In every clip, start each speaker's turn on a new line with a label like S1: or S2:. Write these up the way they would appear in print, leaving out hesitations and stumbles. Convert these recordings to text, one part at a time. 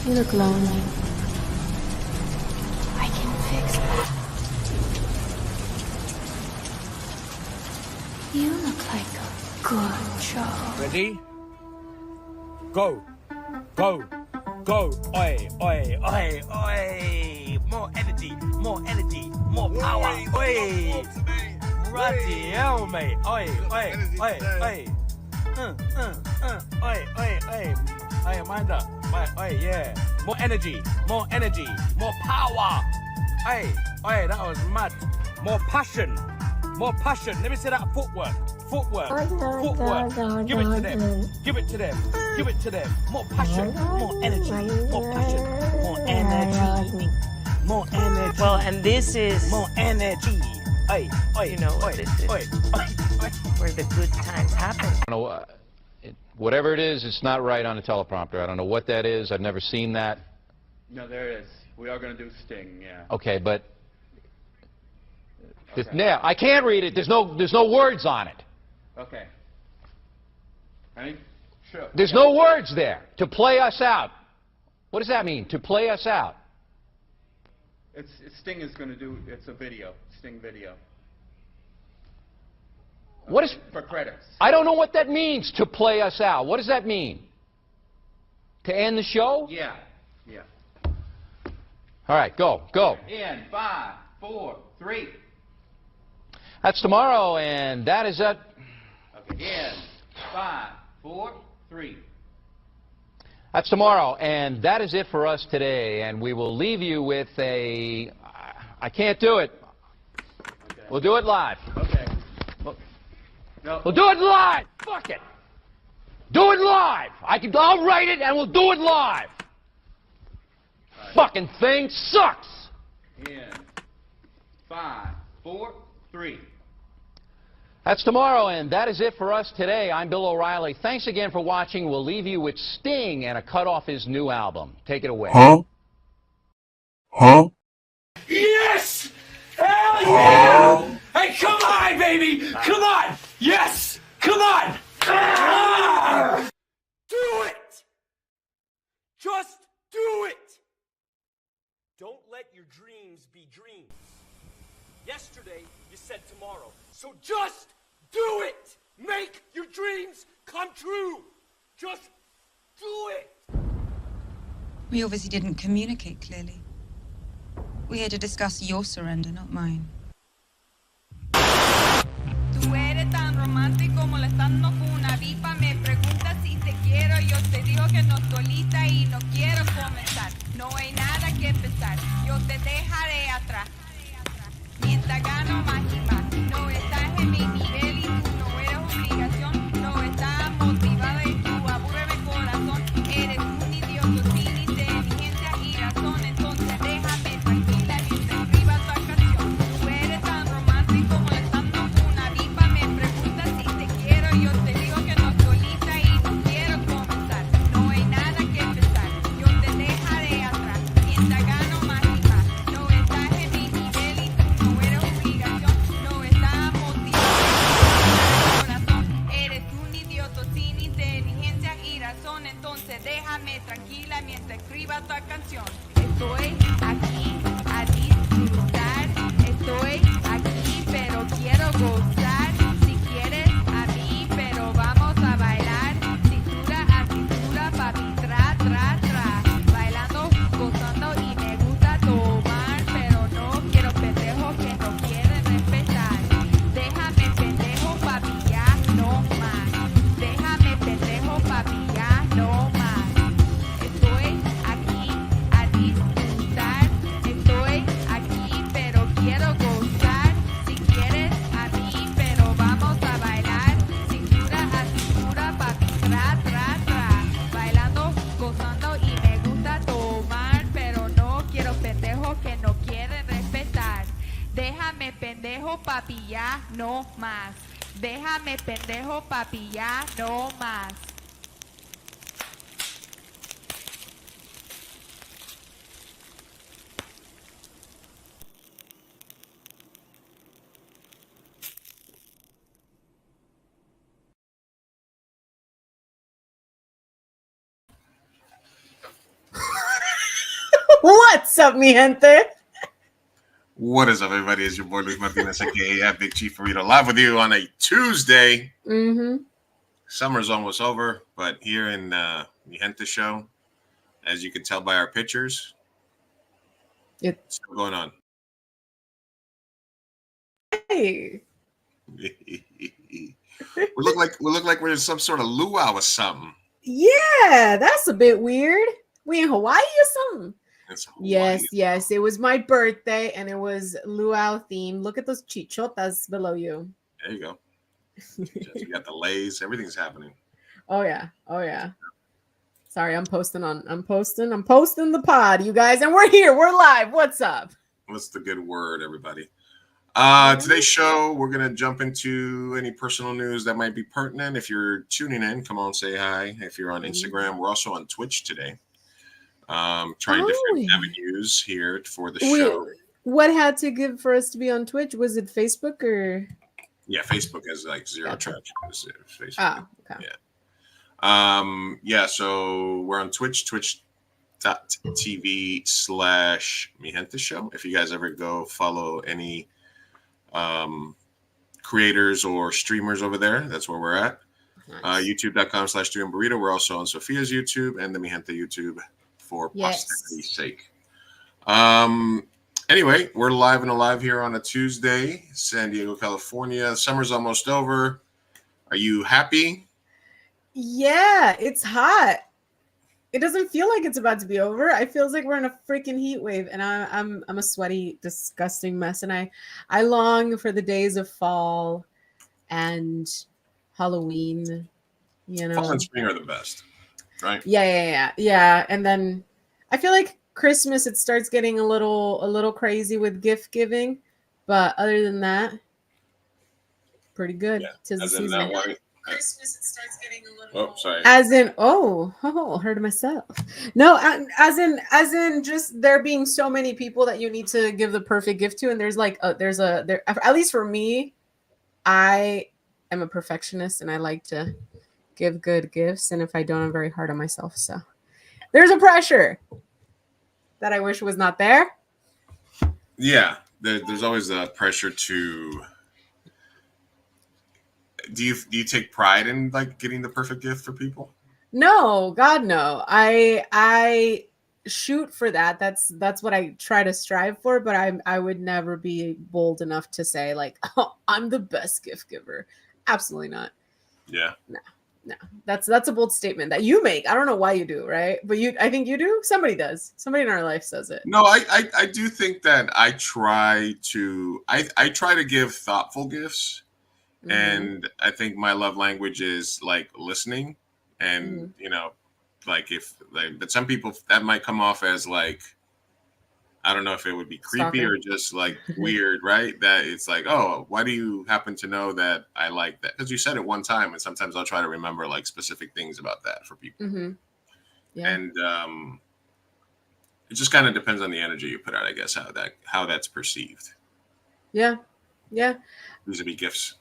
S1: You look lonely. I can fix that. You look like a good job.
S2: Ready? Go. Go. Go. Oi, oi, oi, oi. More energy, more energy, more power. Oi. Bloody hell, mate. Oi, oi, oi, oi. Oi, oi, oi. Oi, mind that. Oi, yeah. More energy, more power. Oi, oi, that was mad. More passion. More passion. Let me see that footwork. Footwork. Give it to them. Give it to them. Give it to them. More passion. More energy. More passion. More energy. More energy.
S3: Well, and this is
S2: more energy.
S3: You know what this is. Where the good times happen.
S4: I don't know, whatever it is, it's not right on the teleprompter. I don't know what that is. I've never seen that.
S5: No, there is. We are going to do Sting, yeah.
S4: Okay, but
S5: Okay.
S4: now I can't read it. There's no words on it.
S5: Okay. Ready? Sure.
S4: There's no words there. To play us out. What does that mean? To play us out.
S5: Sting is going to do, it's a video, Sting video.
S4: What is...
S5: For credits.
S4: I don't know what that means, to play us out. What does that mean? To end the show?
S5: Yeah. Yeah.
S4: All right, go.
S5: In 5, 4, 3.
S4: That's tomorrow, and that is it.
S5: Okay. In 5, 4, 3.
S4: That's tomorrow, and that is it for us today. And we will leave you with a... I can't do it.
S5: Okay.
S4: We'll do it live.
S5: Okay. No.
S4: We'll do it live. Fuck it. Do it live. I'll write it, and we'll do it live.
S5: Right.
S4: Fucking thing sucks.
S5: In 5, 4, 3.
S4: That's tomorrow, and that is it for us today. I'm Bill O'Reilly. Thanks again for watching. We'll leave you with Sting and a cut off his new album. Take it away.
S6: Huh?
S2: Yes! Hell yeah! Hey, come on, baby! Come on! Yes! Come on! Ah! Do it! Just do it! Don't let your dreams be dreams. Yesterday, you said tomorrow. So just do it! Make your dreams come true! Just do it!
S7: We obviously didn't communicate clearly. We're here to discuss your surrender, not mine.
S8: Tú eres tan romántico molestando con una vipa. Me preguntas si te quiero. Yo te digo que no estoy lista y no quiero comenzar. No hay nada que pensar. Yo te dejaré atrás. Mientras gano más y más. No estás en mi nivel y tú no eres obligación. No estás motivada y tú aburre mi corazón. Eres un idiota sin inteligencia y razón. Entonces déjame tranquila y te escriba tu canción. Tú eres tan romántico molestando con una vipa. Me preguntas si te quiero. Yo te digo que no estoy lista y no quiero comenzar. No hay nada que pensar. Yo te dejaré atrás. Mientras gano más y más. No estás en mi nivel y tú no eres obligación. No estás motivado. Corazón. Eres un idiota sin inteligencia y razón. Entonces déjame tranquila mientras escriba tu canción. Estoy aquí a disfrutar. Estoy aquí pero quiero gozar. Si quieres a mí pero vamos a bailar. Cintura a cintura papi tra tra tra. Bailando, gozando y me gusta tomar. Pero no quiero pendejos que no quieren respetar. Déjame pendejo papi ya no más. Déjame pendejo papi ya no más. Estoy aquí a disfrutar. Estoy aquí pero quiero gozar. Si quieres a mí pero vamos a bailar. Cintura a cintura papi tra tra tra. Bailando, gozando y me gusta tomar. Pero no quiero pendejos que no quieren respetar. Déjame pendejo papi ya no más. Déjame pendejo papi ya no más.
S9: What's up, mi gente?
S6: What is up, everybody? It's your boy Luis Martinez, aka Big Chief Burrito, live with you on a Tuesday.
S9: Mm-hmm.
S6: Summer's almost over, but here in Mi Gente show, as you can tell by our pictures, it's still going on.
S9: Hey.
S6: we look like we're in some sort of luau or something.
S9: Yeah, that's a bit weird. We in Hawaii or something?
S6: Hawaii.
S9: Yes. It was my birthday and it was luau themed. Look at those chichotas below you.
S6: There you go. You got the lays. Everything's happening.
S9: Oh yeah. Sorry, I'm posting the pod, you guys, and we're here. We're live. What's up?
S6: What's the good word, everybody? Today's show, we're going to jump into any personal news that might be pertinent. If you're tuning in, come on, say hi. If you're on Instagram, we're also on Twitch today. Trying different avenues here for the show.
S9: What had to give for us to be on Twitch? Was it Facebook or?
S6: Yeah, Facebook has like zero traction. Facebook.
S9: Oh, okay.
S6: Yeah. So we're on Twitch, twitch.tv/Mi Gente Show. If you guys ever go follow any creators or streamers over there, that's where we're at. Nice. YouTube.com/Doing Burrito. We're also on Sophia's YouTube and the Mi Gente YouTube for posterity's sake. Anyway, we're live and alive here on a Tuesday, San Diego, California. Summer's almost over. Are you happy?
S9: Yeah, it's hot. It doesn't feel like it's about to be over. It feels like we're in a freaking heat wave, and I'm a sweaty, disgusting mess. And I long for the days of fall and Halloween. You know,
S6: fall and spring are the best, right?
S9: Yeah. And then I feel like Christmas, it starts getting a little crazy with gift giving, but other than that, pretty good.
S6: Yeah.
S9: Tis the season.
S6: Christmas, it starts getting a little. Oh, sorry.
S9: As in, heard myself. No, as in, just there being so many people that you need to give the perfect gift to, and there's at least for me, I am a perfectionist, and I like to give good gifts, and if I don't, I'm very hard on myself. So there's a pressure that I wish was not there.
S6: Yeah, there's always a pressure to. Do you take pride in like getting the perfect gift for people?
S9: No, God, no. I shoot for that. That's what I try to strive for. But I would never be bold enough to say like, oh, I'm the best gift giver. Absolutely not.
S6: Yeah.
S9: No. That's a bold statement that you make. I don't know why you do, right? But I think you do. Somebody does. Somebody in our life says it.
S6: No, I do think that I try to give thoughtful gifts. Mm-hmm. And I think my love language is like listening, and like but some people that might come off as like, I don't know if it would be creepy or just like weird, right? That it's like, oh, why do you happen to know that I like that? Because you said it one time, and sometimes I'll try to remember like specific things about that for people.
S9: Mm-hmm. Yeah.
S6: And it just kind of depends on the energy you put out, I guess, how that's perceived.
S9: Yeah.
S6: Vis-a-vis gifts.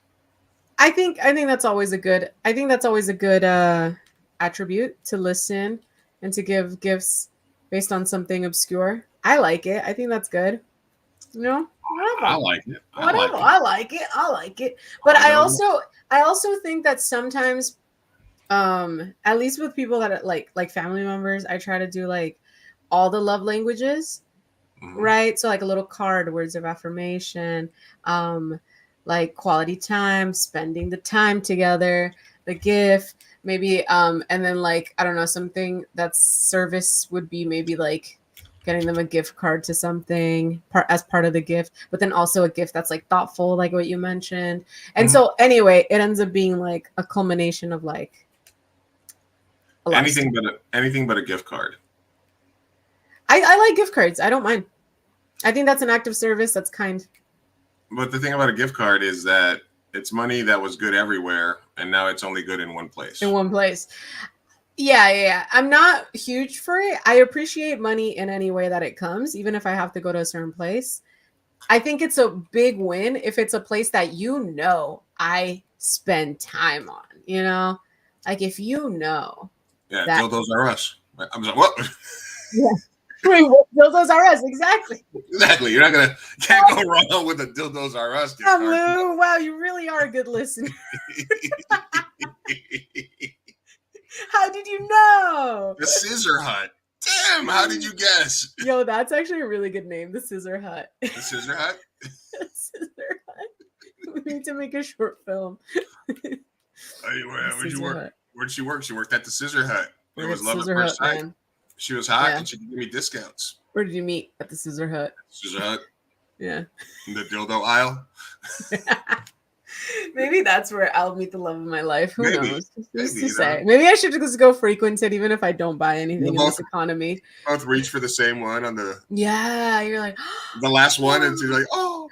S9: I think that's always a good attribute to listen and to give gifts based on something obscure. I like it. I think that's good. Whatever.
S6: I like it.
S9: I like it. But I also think that sometimes, at least with people that are like family members, I try to do like all the love languages, right? So like a little card, words of affirmation, like quality time, spending the time together, the gift, maybe, and then like, I don't know, something that's service would be maybe like getting them a gift card to something as part of the gift, but then also a gift that's like thoughtful, like what you mentioned. And so anyway, it ends up being like a culmination of like
S6: anything but a gift card.
S9: I like gift cards. I don't mind. I think that's an act of service. That's kind.
S6: But the thing about a gift card is that it's money that was good everywhere, and now it's only good in one place. Yeah. I'm not huge for it. I appreciate money in any way that it comes, even if I have to go to a certain place. I think it's a big win if it's a place that I spend time on, like if Yeah, those are us. I'm like, what?
S9: Yeah. Wait, what? Dildos are us, exactly.
S6: Exactly. Can't go wrong with a dildos are us. gift card.
S9: Lou. Wow, you really are a good listener. How did you know?
S6: The Scissor Hut. Damn, how did you guess?
S9: Yo, that's actually a really good name. The Scissor Hut.
S6: The Scissor Hut?
S9: Scissor Hut. We need to make a short film.
S6: Hey, where'd you work? Where'd she work? She worked at the Scissor Hut. It was love at first sight. She was hot and she could give me discounts.
S9: Where did you meet? At the Scissor Hut.
S6: Scissor Hut.
S9: Yeah.
S6: In the dildo aisle.
S9: Maybe that's where I'll meet the love of my life. Who knows? Who's to say?
S6: know?
S9: Maybe I should just go frequent it, even if I don't buy anything in this economy.
S6: Both reach for the same one on the.
S9: Yeah, you're like
S6: the last one, and she's like, oh.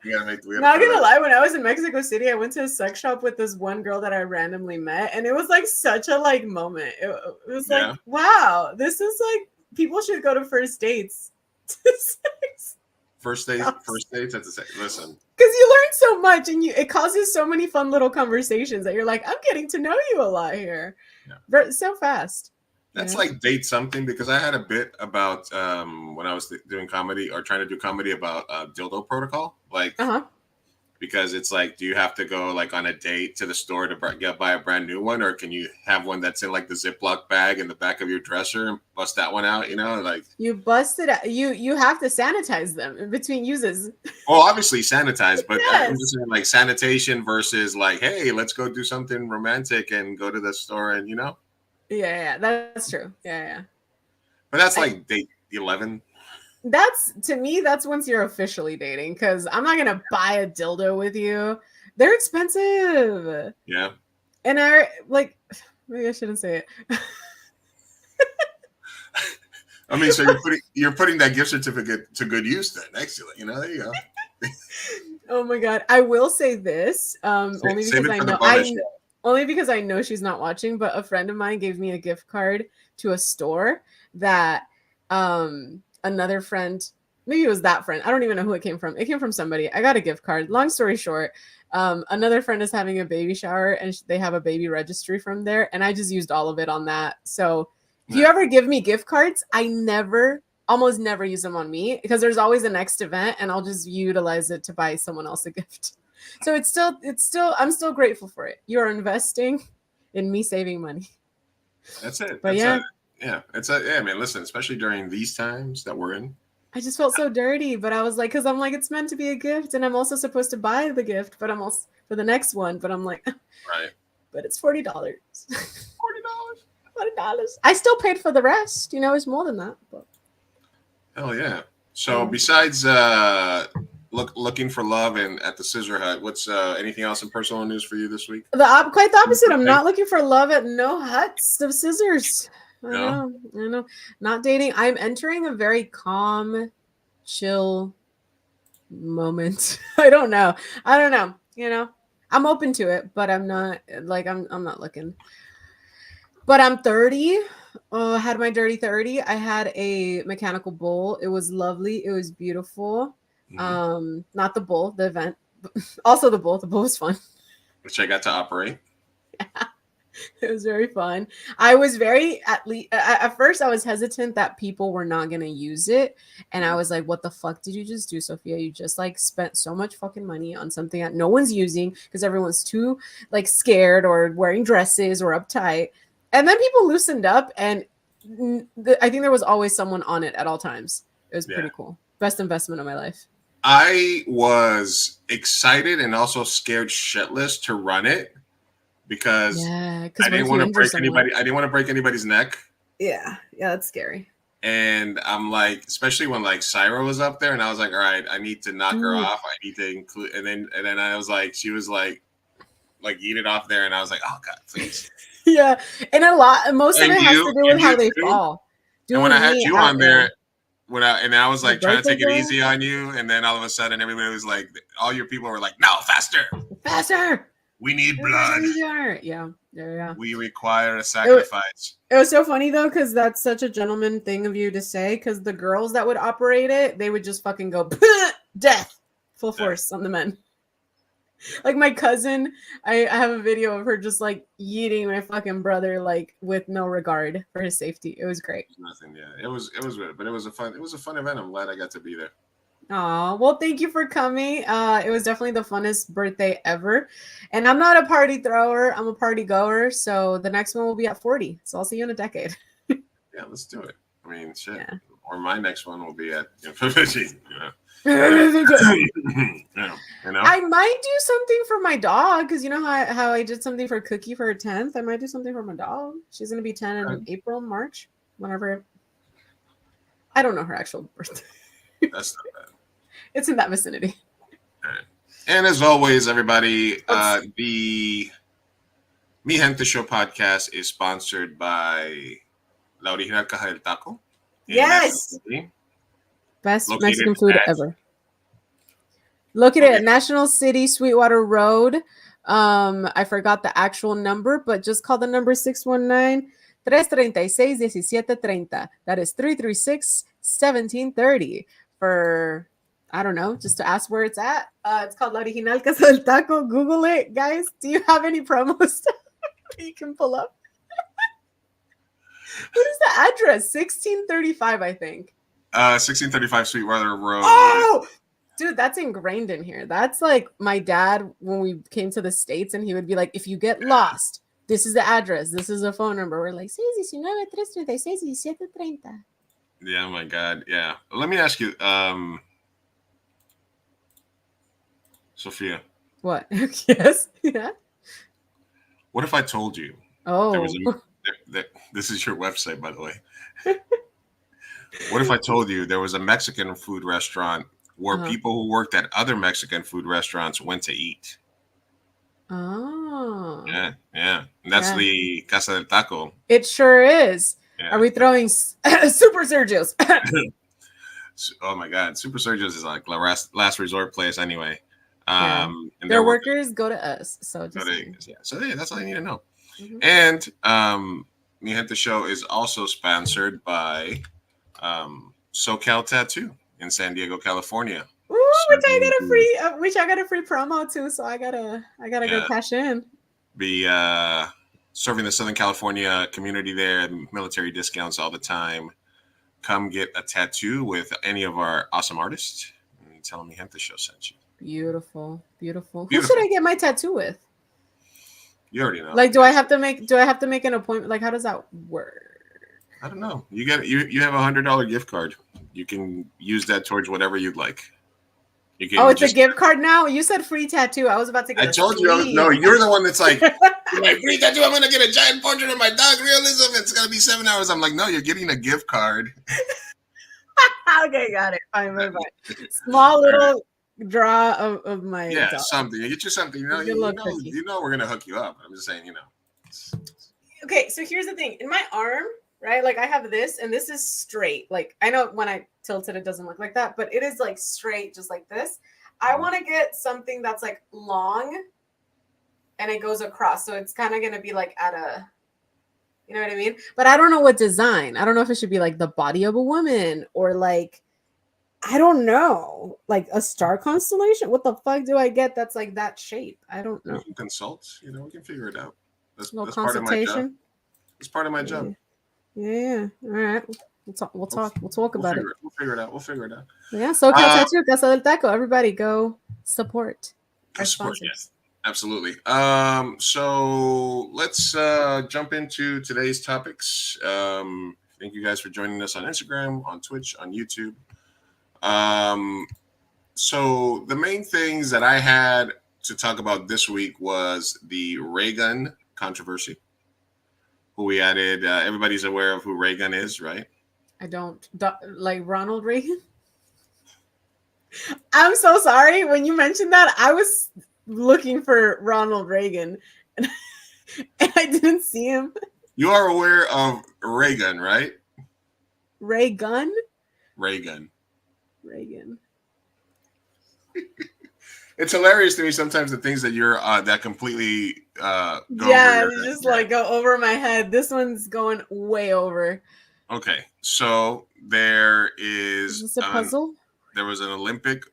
S9: Not gonna lie, when I was in Mexico City, I went to a sex shop with this one girl that I randomly met, and it was like such a like moment. It was like, wow, this is like people should go to first dates.
S6: First dates at the same. Listen,
S9: because you learn so much, and it causes so many fun little conversations that you're like, I'm getting to know you a lot here, so fast.
S6: That's like date something, because I had a bit about when I was doing comedy or trying to do comedy about dildo protocol, like because it's like, do you have to go like on a date to the store to buy a brand new one, or can you have one that's in like the Ziploc bag in the back of your dresser and bust that one out? You know, like
S9: you bust it out. You have to sanitize them in between uses.
S6: Well, obviously sanitize, but I'm just saying like sanitation versus like, hey, let's go do something romantic and go to the store and
S9: Yeah, that's true. Yeah.
S6: But that's like date 11.
S9: That's, to me, that's once you're officially dating, because I'm not gonna buy a dildo with you. They're expensive.
S6: Yeah.
S9: And I like, maybe I shouldn't say it.
S6: I mean, so you're putting that gift certificate to good use then. Excellent. There you go.
S9: Oh my god. I will say this. Only because I know she's not watching, but a friend of mine gave me a gift card to a store that another friend, maybe it was that friend, I don't even know who it came from. It came from somebody. I got a gift card. Long story short, another friend is having a baby shower and they have a baby registry from there, and I just used all of it on that. So if you ever give me gift cards, I almost never use them on me, because there's always a next event and I'll just utilize it to buy someone else a gift. So it's still I'm still grateful for it. You're investing in me saving money.
S6: That's it.
S9: But
S6: man, listen, especially during these times that we're in.
S9: I just felt so dirty, but I was like, because I'm like, it's meant to be a gift, and I'm also supposed to buy the gift, but I'm also for the next one, but I'm like,
S6: right.
S9: But it's $40. $40. I still paid for the rest. It's more than that. But.
S6: Hell yeah. So besides looking for love and at the Scissor Hut, what's anything else in personal news for you this week?
S9: Quite the opposite. I'm not looking for love at no huts of scissors. I know. Not dating. I'm entering a very calm, chill moment. I don't know. I'm open to it, but I'm not like I'm not looking. But I'm 30. I had my dirty 30. I had a mechanical bull. It was lovely. It was beautiful. Not the bull, the event. Also the bull. The bull was fun.
S6: Which I got to operate.
S9: Yeah. It was very fun. I was at first I was hesitant that people were not going to use it. And I was like, what the fuck did you just do, Sophia? You just like spent so much fucking money on something that no one's using because everyone's too like scared or wearing dresses or uptight. And then people loosened up, and I think there was always someone on it at all times. It was pretty cool. Best investment of my life.
S6: I was excited and also scared shitless to run it because I didn't want to break anybody. I didn't want to break anybody's neck.
S9: Yeah, that's scary.
S6: And I'm like, especially when like Syra was up there, and I was like, all right, I need to knock her off. I need to include, and then I was like, she was like eat it off there, and I was like, oh god, please.
S9: Yeah, and most of it has to do with how they fall.
S6: And when I had you on there, I was like trying to take it easy on you, and then all of a sudden everybody was like, all your people were like, no, faster. We need blood.
S9: Yeah.
S6: We require a sacrifice.
S9: It was so funny though, because that's such a gentleman thing of you to say. Because the girls that would operate it, they would just fucking go death full force on the men. Like my cousin, I have a video of her just like yeeting my fucking brother like with no regard for his safety. It was great.
S6: Nothing. Yeah, it was weird, but it was a fun event. I'm glad I got to be there.
S9: Aw, well, thank you for coming. It was definitely the funnest birthday ever. And I'm not a party thrower, I'm a party goer. So the next one will be at 40. So I'll see you in a decade.
S6: Yeah, let's do it. I mean, shit.
S9: Yeah.
S6: Or my next one will be at 50.
S9: I
S6: You know.
S9: might do something for my dog because you know how I did something for Cookie for her 10th. I might do something for my dog. She's gonna be 10 in April, March, whenever. I don't know her actual birthday.
S6: That's not bad.
S9: It's in that vicinity.
S6: All right. And as always, everybody, the Mi Gente Show podcast is sponsored by La Original Caja del Taco. in
S9: Yes.
S6: Mexico City.
S9: Best
S6: Located
S9: Mexican food
S6: at-
S9: ever. Located at National City, Sweetwater Road. I forgot the actual number, but just call the number 619-336-1730. That is 336-1730 for, I don't know, just to ask where it's at. It's called La Original Casa del Taco. Google it, guys. Do you have any promos you can pull up? What is the address? 1635, I think.
S6: 1635 Sweetwater Road.
S9: Oh, dude, that's ingrained in here. That's like my dad when we came to the States, and he would be like, if you get lost, this is the address, this is the phone number. We're like, 619-336-1730.
S6: Yeah, oh my God. Yeah. Let me ask you, Sophia,
S9: What? Yes. Yeah.
S6: what if I told you
S9: Oh.
S6: there was this is your website, by the way. What if I told you there was a Mexican food restaurant where people who worked at other Mexican food restaurants went to eat?
S9: Oh.
S6: Yeah. And that's the Casa del Taco.
S9: It sure is.
S6: Yeah.
S9: Are we throwing Super Sergio's?
S6: Oh my God. Super Sergio's is like last resort place anyway. And
S9: Their workers go to us. So just
S6: so yeah, that's all you need to know.
S9: Mhm.
S6: And Mi Gente Show is also sponsored by SoCal Tattoo in San Diego, California.
S9: Ooh, which I got a free promo too, so I gotta go cash in.
S6: Be serving the Southern California community there, military discounts all the time. Come get a tattoo with any of our awesome artists and tell them Mi Gente Show sent you.
S9: Beautiful. Who should I get my tattoo with?
S6: You already know.
S9: Like, do I have to make an appointment? Like, how does that work?
S6: I don't know. You have $100 gift card. You can use that towards whatever you'd like. You can
S9: It's a gift card now. You said free tattoo. I was about to get.
S6: I told you. No, you're the one that's like, free tattoo. I'm gonna get a giant portrait of my dog. Realism. It's gonna be 7 hours. I'm like, no, you're getting a gift card.
S9: Okay, got it. Fine. Small little draw of my dog.
S6: Something. You get you something. You know we're gonna hook you up. I'm just saying,
S9: Okay, so here's the thing. In my arm, right? Like I have this, and this is straight. Like I know when I tilt it doesn't look like that, but it is like straight, just like this. I want to get something that's like long, and it goes across, so it's kind of gonna be like at a, you know what I mean? But I don't know what design. I don't know if it should be like the body of a woman or like, I don't know, like a star constellation. What the fuck do I get that's like that shape? I don't know.
S6: We can consult. We can figure it out. That's part of my job. It's part of my job.
S9: Yeah. All right. We'll talk about it.
S6: We'll figure it out.
S9: Yeah. SoCal Tattoo, Casa del Taco. Everybody go support our sponsors.
S6: Yes, absolutely. So let's jump into today's topics. Thank you guys for joining us on Instagram, on Twitch, on YouTube. So the main things that I had to talk about this week was the ray gun controversy. Who we added, everybody's aware of who Ray Gun is, right?
S9: I don't like Ronald Reagan. I'm so sorry. When you mentioned that, I was looking for Ronald Reagan and I didn't see him.
S6: You are aware of Ray Gun, right?
S9: Ray Gun?
S6: Reagan. It's hilarious to me sometimes the things that you're that completely go
S9: go over my head. This one's going way over.
S6: Okay, so there is
S9: this a puzzle?
S6: There was an Olympic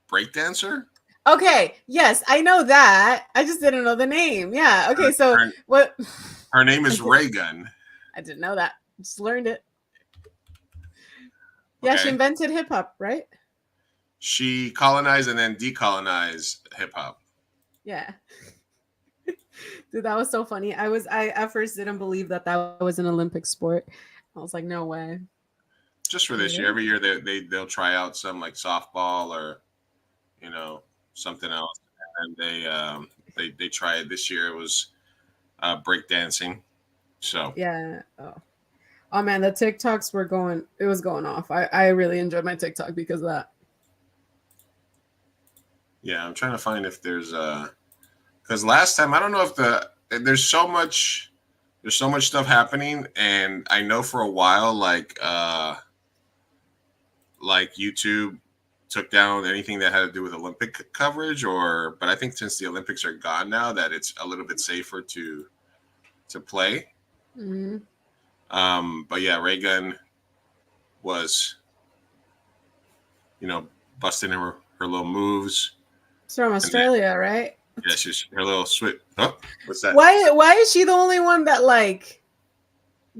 S6: breakdancer.
S9: Okay, yes, I know that. I just didn't know the name. Yeah. Okay, so what?
S6: Her name is Reagan.
S9: I didn't know that. Just learned it. Yeah, she
S6: Okay.
S9: invented hip hop, right?
S6: She colonized and then decolonized hip hop.
S9: Yeah. Dude, that was so funny. I at first didn't believe that was an Olympic sport. I was like, no way.
S6: Just for this year, every year they'll try out some like softball or something else, and they try it. This year it was break dancing. So
S9: yeah. Oh man, the TikToks were going. It was going off. I really enjoyed my TikTok because of that.
S6: Yeah, I'm trying to find if there's because last time I don't know if there's so much stuff happening, and I know for a while like YouTube took down anything that had to do with Olympic coverage, but I think since the Olympics are gone now, that it's a little bit safer to play.
S9: Mm-hmm.
S6: But yeah, Reagan was, busting her little moves.
S9: It's from Australia, right?
S6: Yeah, she's her little switch. Oh, what's that?
S9: Why is she the only one that like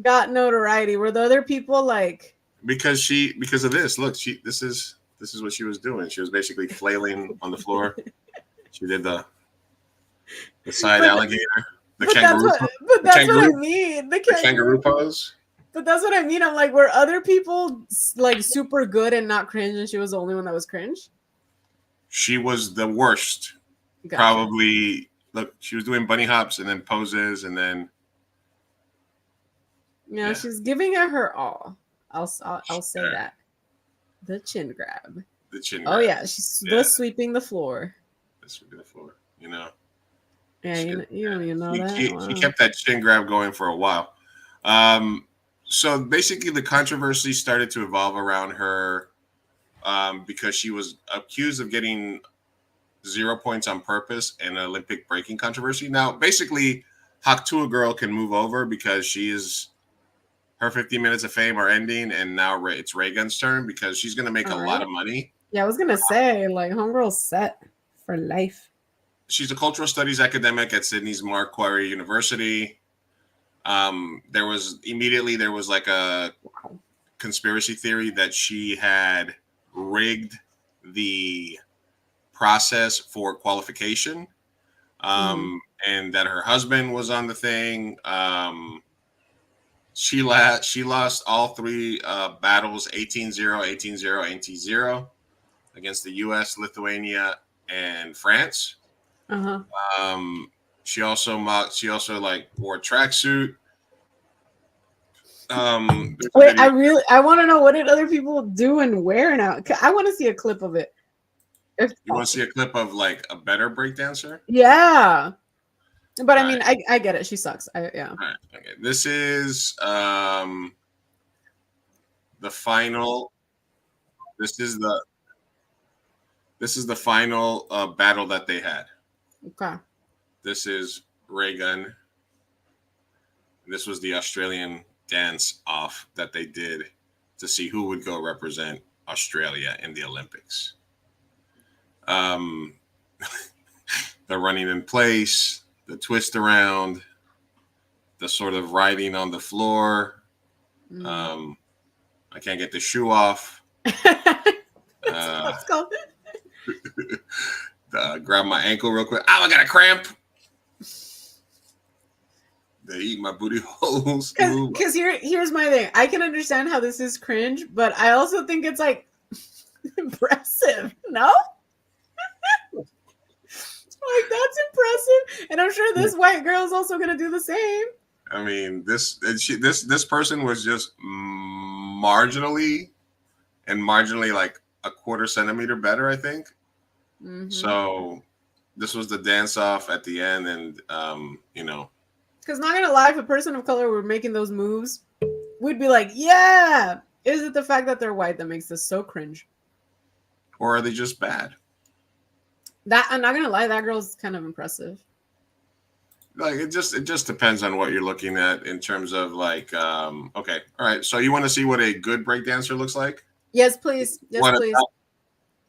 S9: got notoriety? Were the other people like?
S6: Because of this. Look, this is what she was doing. She was basically flailing on the floor. She did the side alligator, the kangaroo.
S9: That's what I mean.
S6: The kangaroo pose.
S9: But that's what I mean. I'm like, were other people like super good and not cringe, and she was the only one that was cringe?
S6: She was the worst. Gotcha. Probably. Look, she was doing bunny hops and then poses, and then.
S9: Yeah, she's giving it her all. I'll say that. The chin grab.
S6: The chin
S9: grab. Oh yeah, she's the sweeping the floor.
S6: The sweeping the floor.
S9: Yeah, you don't even know that.
S6: She kept that chin grab going for a while. So basically, the controversy started to evolve around her because she was accused of getting 0 points on purpose in an Olympic breaking controversy. Now, basically, Haktua girl can move over because her 15 minutes of fame are ending, and now it's Reagan's turn because she's going to make a lot of money.
S9: Yeah, I was going to say, like, homegirl's set for life.
S6: She's a cultural studies academic at Sydney's Macquarie University. There was like a conspiracy theory that she had rigged the process for qualification, and that her husband was on the thing. She lost all three battles, 18-0, 18-0, 18-0 against the U.S., Lithuania, and France. She also wore a tracksuit.
S9: Wait, I want to know, what did other people do and wear now? I want to see a clip of it.
S6: You want to see a clip of like a better breakdancer?
S9: Yeah, but I mean, I get it. She sucks. Yeah.
S6: All right. Okay. This is the final. This is the final battle that they had.
S9: Okay.
S6: This is Reagan. This was the Australian dance off that they did to see who would go represent Australia in the Olympics. The running in place, the twist around, the sort of riding on the floor. I can't get the shoe off.
S9: Let's go.
S6: Grab my ankle real quick. Oh, I got a cramp. They eat my booty holes.
S9: Because here's my thing. I can understand how this is cringe, but I also think it's like impressive. No? Like, that's impressive. And I'm sure this white girl is also gonna do the same.
S6: I mean, this person was just marginally like a quarter centimeter better, I think. So this was the dance off at the end, and
S9: because not gonna lie, if a person of color were making those moves, we'd be like, yeah. Is it the fact that they're white that makes this so cringe?
S6: Or are they just bad?
S9: That, I'm not gonna lie, that girl's kind of impressive.
S6: Like, it just depends on what you're looking at in terms of like, okay, all right. So you want to see what a good breakdancer looks like?
S9: Yes, please. Yes, please.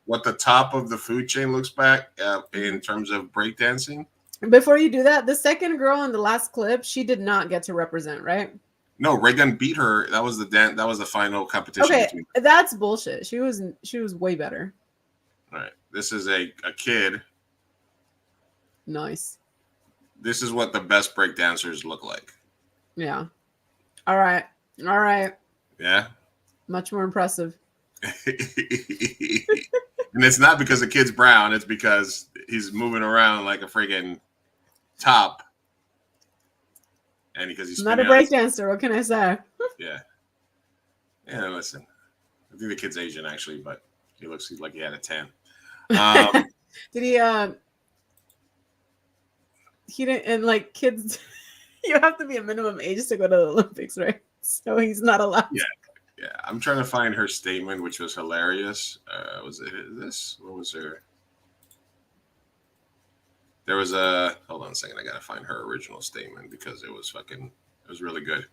S6: what the top of the food chain looks back in terms of breakdancing.
S9: Before you do that, the second girl in the last clip, she did not get to represent, right?
S6: No, Reagan beat her. That was that was the final competition.
S9: Okay,
S6: between
S9: that's bullshit. She was way better.
S6: All right. This is a kid.
S9: Nice.
S6: This is what the best breakdancers look like.
S9: Yeah. All right.
S6: Yeah.
S9: Much more impressive.
S6: And it's not because the kid's brown. It's because he's moving around like a friggin' top. And because he's
S9: not a breakdancer. What can I say?
S6: Yeah. Yeah, listen. I think the kid's Asian, actually, but he looks like he had a 10.
S9: Did he didn't, and like kids, you have to be a minimum age to go to the Olympics, right? So he's not allowed.
S6: Yeah. I'm trying to find her statement, which was hilarious. Was it this? What was her? There was a, hold on a second. I got to find her original statement because it was really good.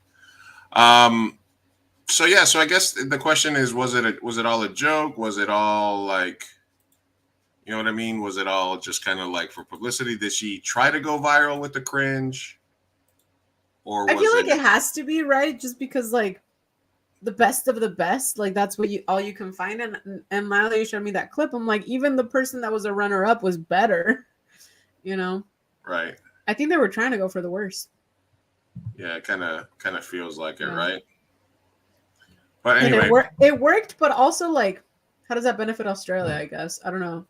S6: So yeah, so I guess the question is, was it all a joke? Was it all like, you know what I mean? Was it all just kind of like for publicity? Did she try to go viral with the cringe? Or
S9: I feel like it has to be, right? Just because like the best of the best, like that's what all you can find. And now that you showed me that clip, I'm like, even the person that was a runner up was better, you know?
S6: Right.
S9: I think they were trying to go for the worst.
S6: Yeah, it kind of feels like it,
S9: Yeah.
S6: right? But anyway,
S9: and it worked, but also like, how does that benefit Australia? I guess I don't know.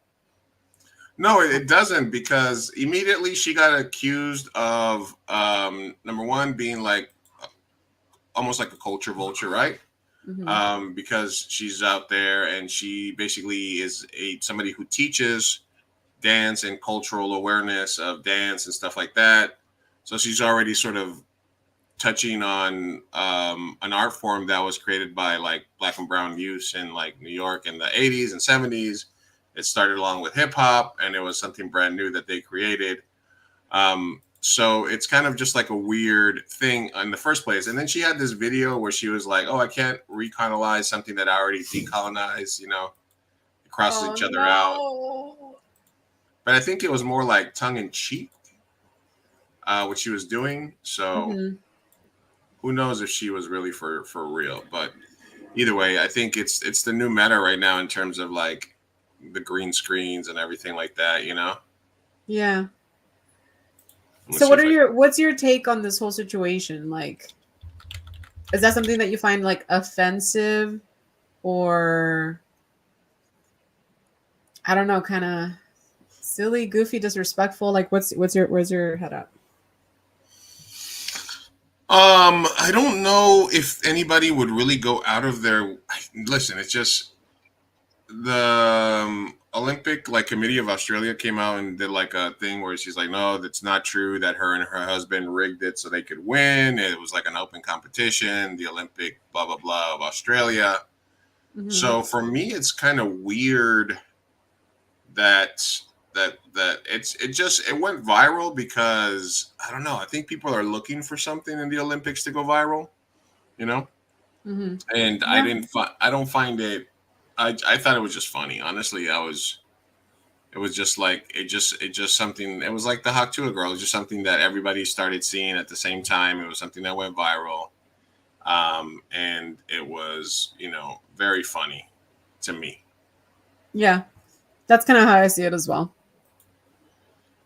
S6: no, it doesn't, because immediately she got accused of number one, being like almost like a culture vulture, right?
S9: Mm-hmm.
S6: Because she's out there and she basically is somebody who teaches dance and cultural awareness of dance and stuff like that. So she's already sort of touching on an art form that was created by like Black and brown youths in like New York in the 80s and 70s. It started along with hip hop, and it was something brand new that they created. So it's kind of just like a weird thing in the first place. And then she had this video where she was like, "Oh, I can't recolonize something that I already decolonized." You know, it crosses each other out. But I think it was more like tongue in cheek, what she was doing. So who knows if she was really for real? But either way, I think it's the new meta right now in terms of like the green screens and everything like that. You know?
S9: Yeah. So what's your take on this whole situation? Like, is that something that you find like offensive, or I don't know, kind of silly, goofy, disrespectful? Like, where's your head at?
S6: I don't know if anybody would really go out of their listen. It's just the Olympic Committee of Australia came out and did like a thing where she's like, no, that's not true, that her and her husband rigged it so they could win. It was like an open competition, the Olympic blah blah blah of Australia.
S9: Mm-hmm.
S6: So for me, it's kind of weird that it went viral because I don't know. I think people are looking for something in the Olympics to go viral, you know.
S9: Mm-hmm.
S6: And
S9: Yeah.
S6: I don't find it. I thought it was just funny. Honestly, it was just like it just something. It was like the Haktua girl. It was just something that everybody started seeing at the same time. It was something that went viral, and it was very funny to me.
S9: Yeah, that's kind of how I see it as well.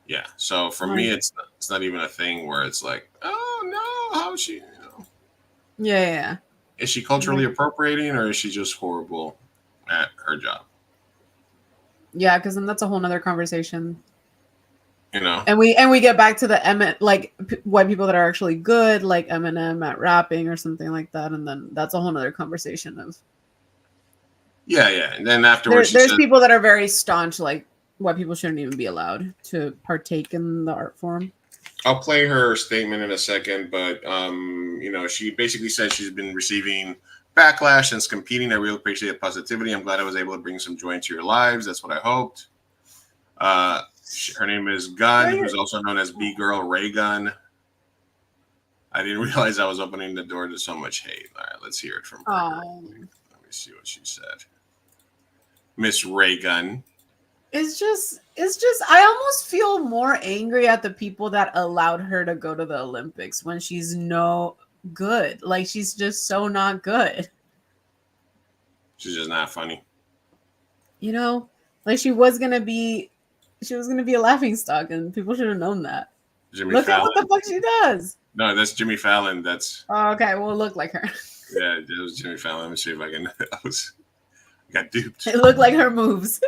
S6: Yeah. So for me, it's not even a thing where it's like, oh no, how is she?
S9: Yeah.
S6: Is she culturally appropriating, or is she just horrible at her job?
S9: Yeah, because then that's a whole nother conversation.
S6: You know.
S9: And we get back to the white people that are actually good, like Eminem at rapping or something like that, and then that's a whole nother conversation of.
S6: Yeah, and then afterwards,
S9: there's people that are very staunch, like white people shouldn't even be allowed to partake in the art form.
S6: I'll play her statement in a second, but she basically said she's been receiving backlash since competing. I really appreciate the positivity. I'm glad I was able to bring some joy into your lives. That's what I hoped. Her name is Gunn, who's also known as B Girl Ray Gunn. I didn't realize I was opening the door to so much hate. All right, let's hear it from her. Let me see what she said. Miss Raygun.
S9: It's just I almost feel more angry at the people that allowed her to go to the Olympics when she's no good. Like she's just so not good.
S6: She's just not funny.
S9: You know? Like she was gonna be a laughing stock and people should have known that.
S6: Jimmy
S9: Look
S6: Fallon.
S9: at what the fuck she does.
S6: No, that's Jimmy Fallon. That's
S9: Oh, okay, well, it looked like her.
S6: yeah, it was Jimmy Fallon. Let me see if I can. I got duped.
S9: It looked like her moves.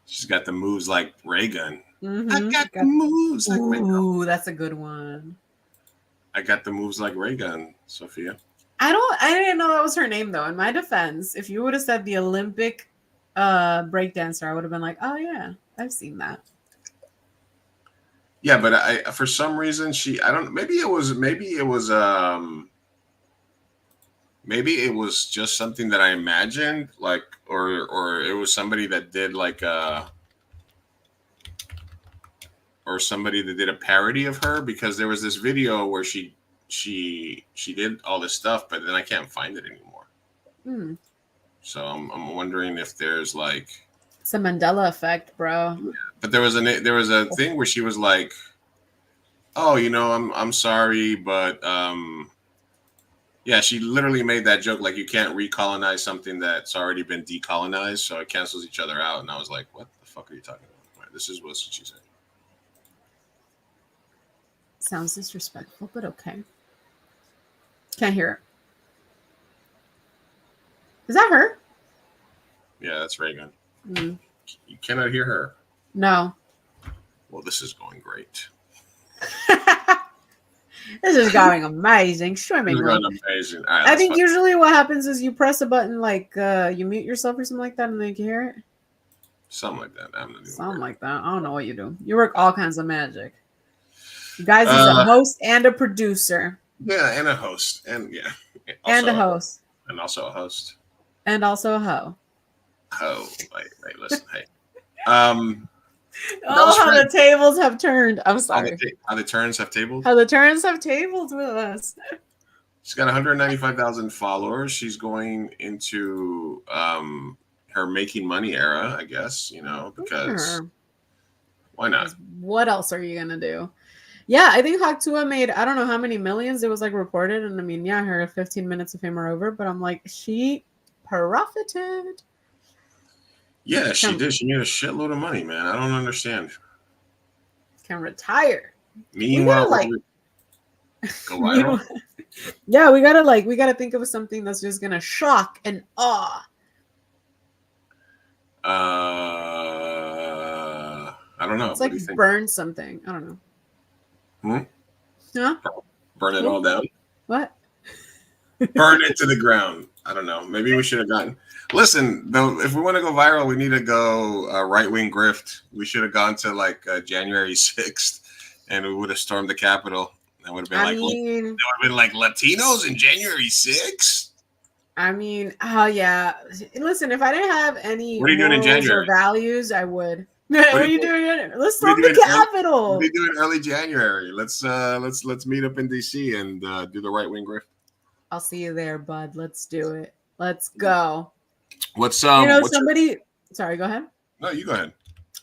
S6: She's got the moves like Raygun.
S9: Mm-hmm.
S6: I got the moves like Raygun.
S9: Ooh, that's a good one.
S6: I got the moves like Raygun, Sophia.
S9: I didn't know that was her name though. In my defense, if you would have said the Olympic breakdancer, I would have been like, oh yeah, I've seen that.
S6: Yeah, but I for some reason maybe it was just something that I imagined, like or it was somebody that did like or somebody that did a parody of her, because there was this video where she did all this stuff, but then I can't find it anymore.
S9: Hmm.
S6: So I'm wondering if there's like
S9: It's a Mandela effect, bro.
S6: But there was a thing where she was like, "Oh, I'm sorry, but yeah." She literally made that joke like, "You can't recolonize something that's already been decolonized, so it cancels each other out." And I was like, "What the fuck are you talking about?" Right, this is what she said.
S9: Sounds disrespectful, but okay. Can't hear it. Is that her?
S6: Yeah, that's Reagan.
S9: Mm.
S6: You cannot hear her.
S9: No.
S6: Well, this is going great.
S9: This is going amazing. Swimmingly.
S6: Amazing. All right,
S9: I think usually what happens is you press a button like you mute yourself or something like that, and then you can hear it.
S6: Something like that.
S9: Something like that. I don't know what you do. You work all kinds of magic. You guys is a host and a producer.
S6: Yeah, and a host. And yeah.
S9: And a host.
S6: And also a host.
S9: And also a hoe.
S6: Oh, wait, listen, hey.
S9: Oh, how the tables have turned. I'm sorry.
S6: How the turns have tabled?
S9: How the turns have tabled with us.
S6: She's got 195,000 followers. She's going into her making money era, I guess, because why not?
S9: What else are you going to do? Yeah, I think Haktua made, I don't know how many millions it was like reported. And I mean, yeah, her 15 minutes of fame are over, but I'm like, she profited.
S6: Yeah, she did. She made a shitload of money, man. I don't understand.
S9: Can retire.
S6: Meanwhile, go viral.
S9: Yeah, we gotta think of something that's just gonna shock and awe.
S6: I don't know.
S9: It's like burn something. I don't know. Huh?
S6: Burn it all down.
S9: What?
S6: Burn it to the ground. I don't know. Maybe we should have gotten. Listen, though, if we want to go viral, we need to go right-wing grift. We should have gone to like January 6th, and we would have stormed the Capitol. That would have been like Latinos in January 6th.
S9: I mean, oh yeah. Listen, if I didn't have any
S6: what are you doing in January?
S9: Or values, I would. What are you doing? Let's storm the Capitol.
S6: What are you doing early January? Let's meet up in DC and do the right-wing grift.
S9: I'll see you there, bud. Let's do it. Let's go.
S6: What's
S9: somebody sorry, go ahead.
S6: No, you go ahead.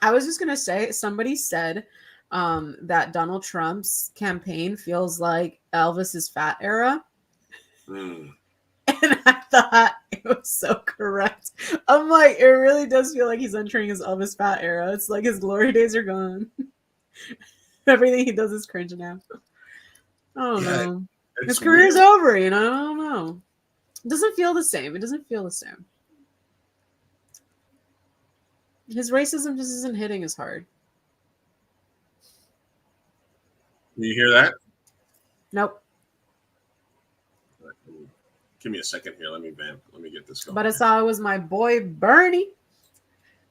S9: I was just gonna say somebody said that Donald Trump's campaign feels like Elvis's fat era. And I thought it was so correct. I'm like, it really does feel like he's entering his Elvis fat era. It's like his glory days are gone. Everything he does is cringe now. I don't know. His career's over, I don't know. It doesn't feel the same. His racism just isn't hitting as hard.
S6: You hear that?
S9: Nope.
S6: Give me a second here. Let me get this going.
S9: But I saw it was my boy Bernie.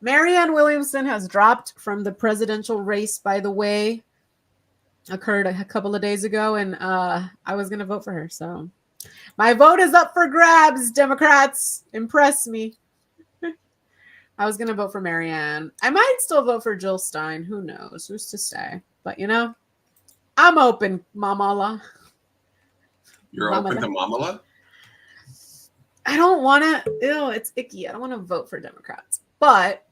S9: Marianne Williamson has dropped from the presidential race, by the way. Occurred a couple of days ago, and I was going to vote for her. So my vote is up for grabs, Democrats. Impress me. I was going to vote for Marianne. I might still vote for Jill Stein. Who knows? Who's to say? But, I'm open, Mamala.
S6: You're open to Mamala?
S9: I don't want to. Ew, it's icky. I don't want to vote for Democrats. But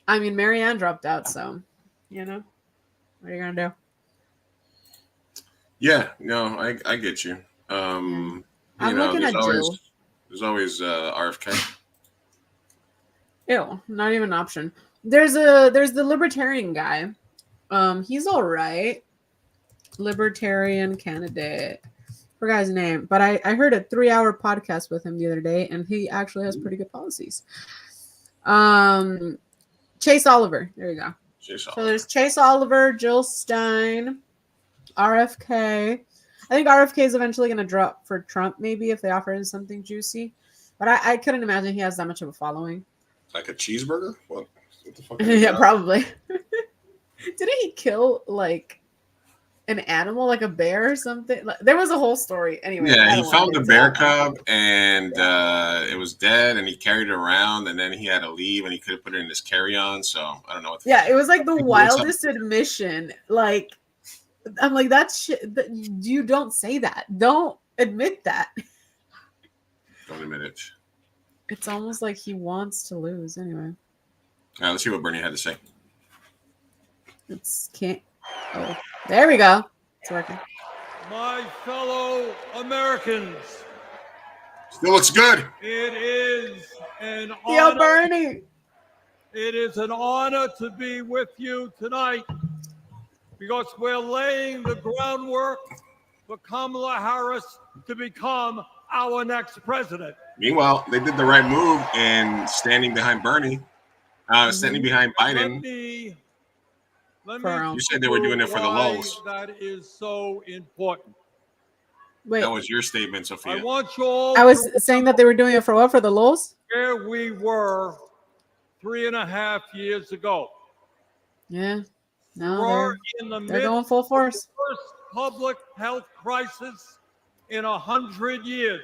S9: I mean, Marianne dropped out, so you know, what are you gonna do?
S6: Yeah, no, I get you. You
S9: I'm
S6: know,
S9: looking at Jill.
S6: there's always RFK.
S9: Ew, not even an option. There's the libertarian guy. He's all right. Libertarian candidate. Forgot his name, but I heard a 3-hour podcast with him the other day, and he actually has pretty good policies. Chase Oliver. There you go. So there's Chase Oliver, Jill Stein, RFK. I think RFK is eventually going to drop for Trump, maybe if they offer him something juicy. But I couldn't imagine he has that much of a following.
S6: Like a cheeseburger? What the fuck?
S9: Yeah, probably. Didn't he kill like an animal, like a bear or something? There was a whole story. Anyway,
S6: yeah, he found a bear cub and it was dead, and he carried it around, and then he had to leave, and he could have put it in his carry-on. So I don't know what.
S9: Yeah, it was like the wildest admission. Like, I'm like, that's shit. You don't say that. Don't admit that.
S6: Don't admit it.
S9: It's almost like he wants to lose. Anyway.
S6: All right, let's see what Bernie had to say.
S9: Can't. Oh, there we go. It's working.
S10: My fellow Americans.
S6: Still looks good.
S10: It is an honor.
S9: Yo, Bernie.
S10: It is an honor to be with you tonight because we're laying the groundwork for Kamala Harris to become our next president.
S6: Meanwhile, they did the right move in standing behind Bernie, standing behind Biden.
S10: Let me
S6: you said they were doing it for the lulz.
S10: That is so important.
S9: Wait.
S6: That was your statement, Sophia.
S10: I want you all.
S9: I was saying that they were doing it for what? For the lulz?
S10: Where we were 3.5 years ago.
S9: Yeah. No, they're going full force.
S10: First public health crisis in 100 years,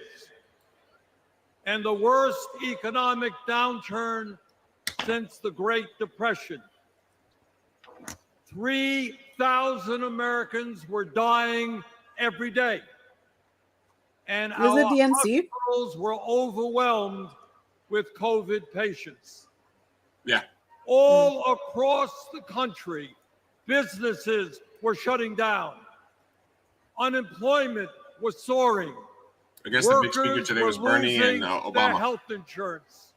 S10: and the worst economic downturn since the Great Depression. 3,000 Americans were dying every day, and our
S9: DNC?
S10: hospitals were overwhelmed with COVID patients.
S6: Yeah.
S10: All across the country, businesses were shutting down. Unemployment was soaring.
S6: I guess the big speaker today was Bernie and
S10: Their
S6: Obama.
S10: health insurance.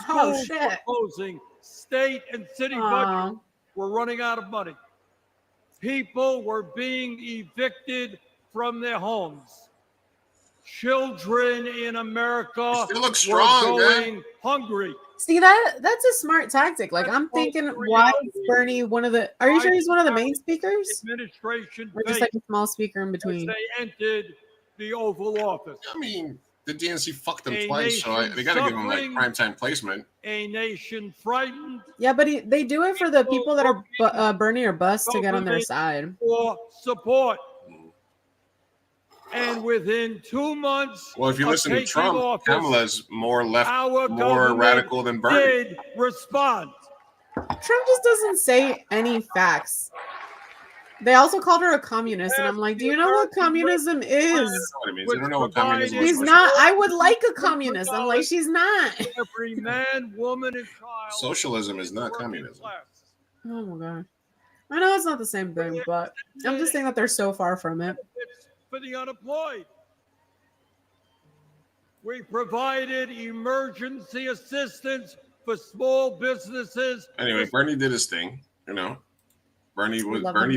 S9: Oh,
S10: Schools
S9: shit.
S10: were closing. State and city budgets were running out of money. People were being evicted from their homes. Children in America
S6: still look strong,
S10: were going hungry.
S9: See, that's a smart tactic. Like, I'm thinking, why is Bernie one of the? Are you sure he's one of the main speakers?
S10: Administration
S9: or just like a small speaker in between?
S10: They entered the Oval Office.
S6: I mean, the DNC fucked them twice, so they got to give them like primetime placement.
S10: A nation frightened.
S9: Yeah, but they do it for the people that are Bernie or bust to get on their side.
S10: For support. And within 2 months,
S6: well, if you listen to Trump,
S10: office,
S6: Kamala's more left, more radical than Bernie.
S10: Did respond.
S9: Trump just doesn't say any facts. They also called her a communist, and I'm like, do you know what communism is?
S6: I don't know what communism is.
S9: She's not. I would like a communist. I'm like, she's not.
S10: Every man, woman, and child.
S6: Socialism is not communism.
S9: Oh my god. I know it's not the same thing, but I'm just saying that they're so far from it.
S10: For the unemployed. We provided emergency assistance for small businesses.
S6: Anyway, Bernie did his thing, you know. Bernie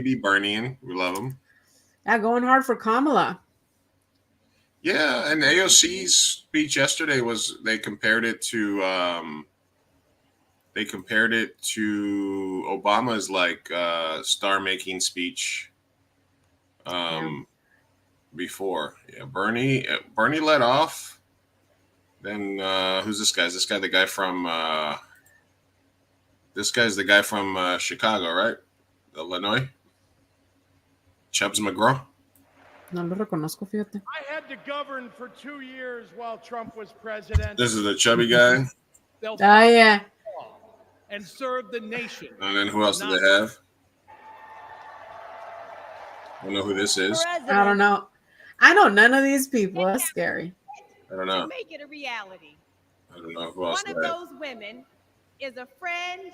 S6: be Bernieing. We love him.
S9: Yeah, going hard for Kamala.
S6: Yeah, and AOC's speech yesterday was they compared it to Obama's like star-making speech. Before. Yeah, Bernie led off. Then who's this guy? Is this guy the guy from this guy's the guy from Chicago, right? Illinois? Chubbs McGraw?
S9: No lo reconozco, fíjate.
S11: I had to govern for 2 years while Trump was president.
S6: This is the chubby guy.
S9: Yeah.
S11: And serve the nation.
S6: And then who else do they have? I don't know who this is.
S9: I don't know. I know none of these people. That's scary.
S6: I don't know.
S8: to make it a reality.
S6: I don't know who else.
S8: One of those women is a friend,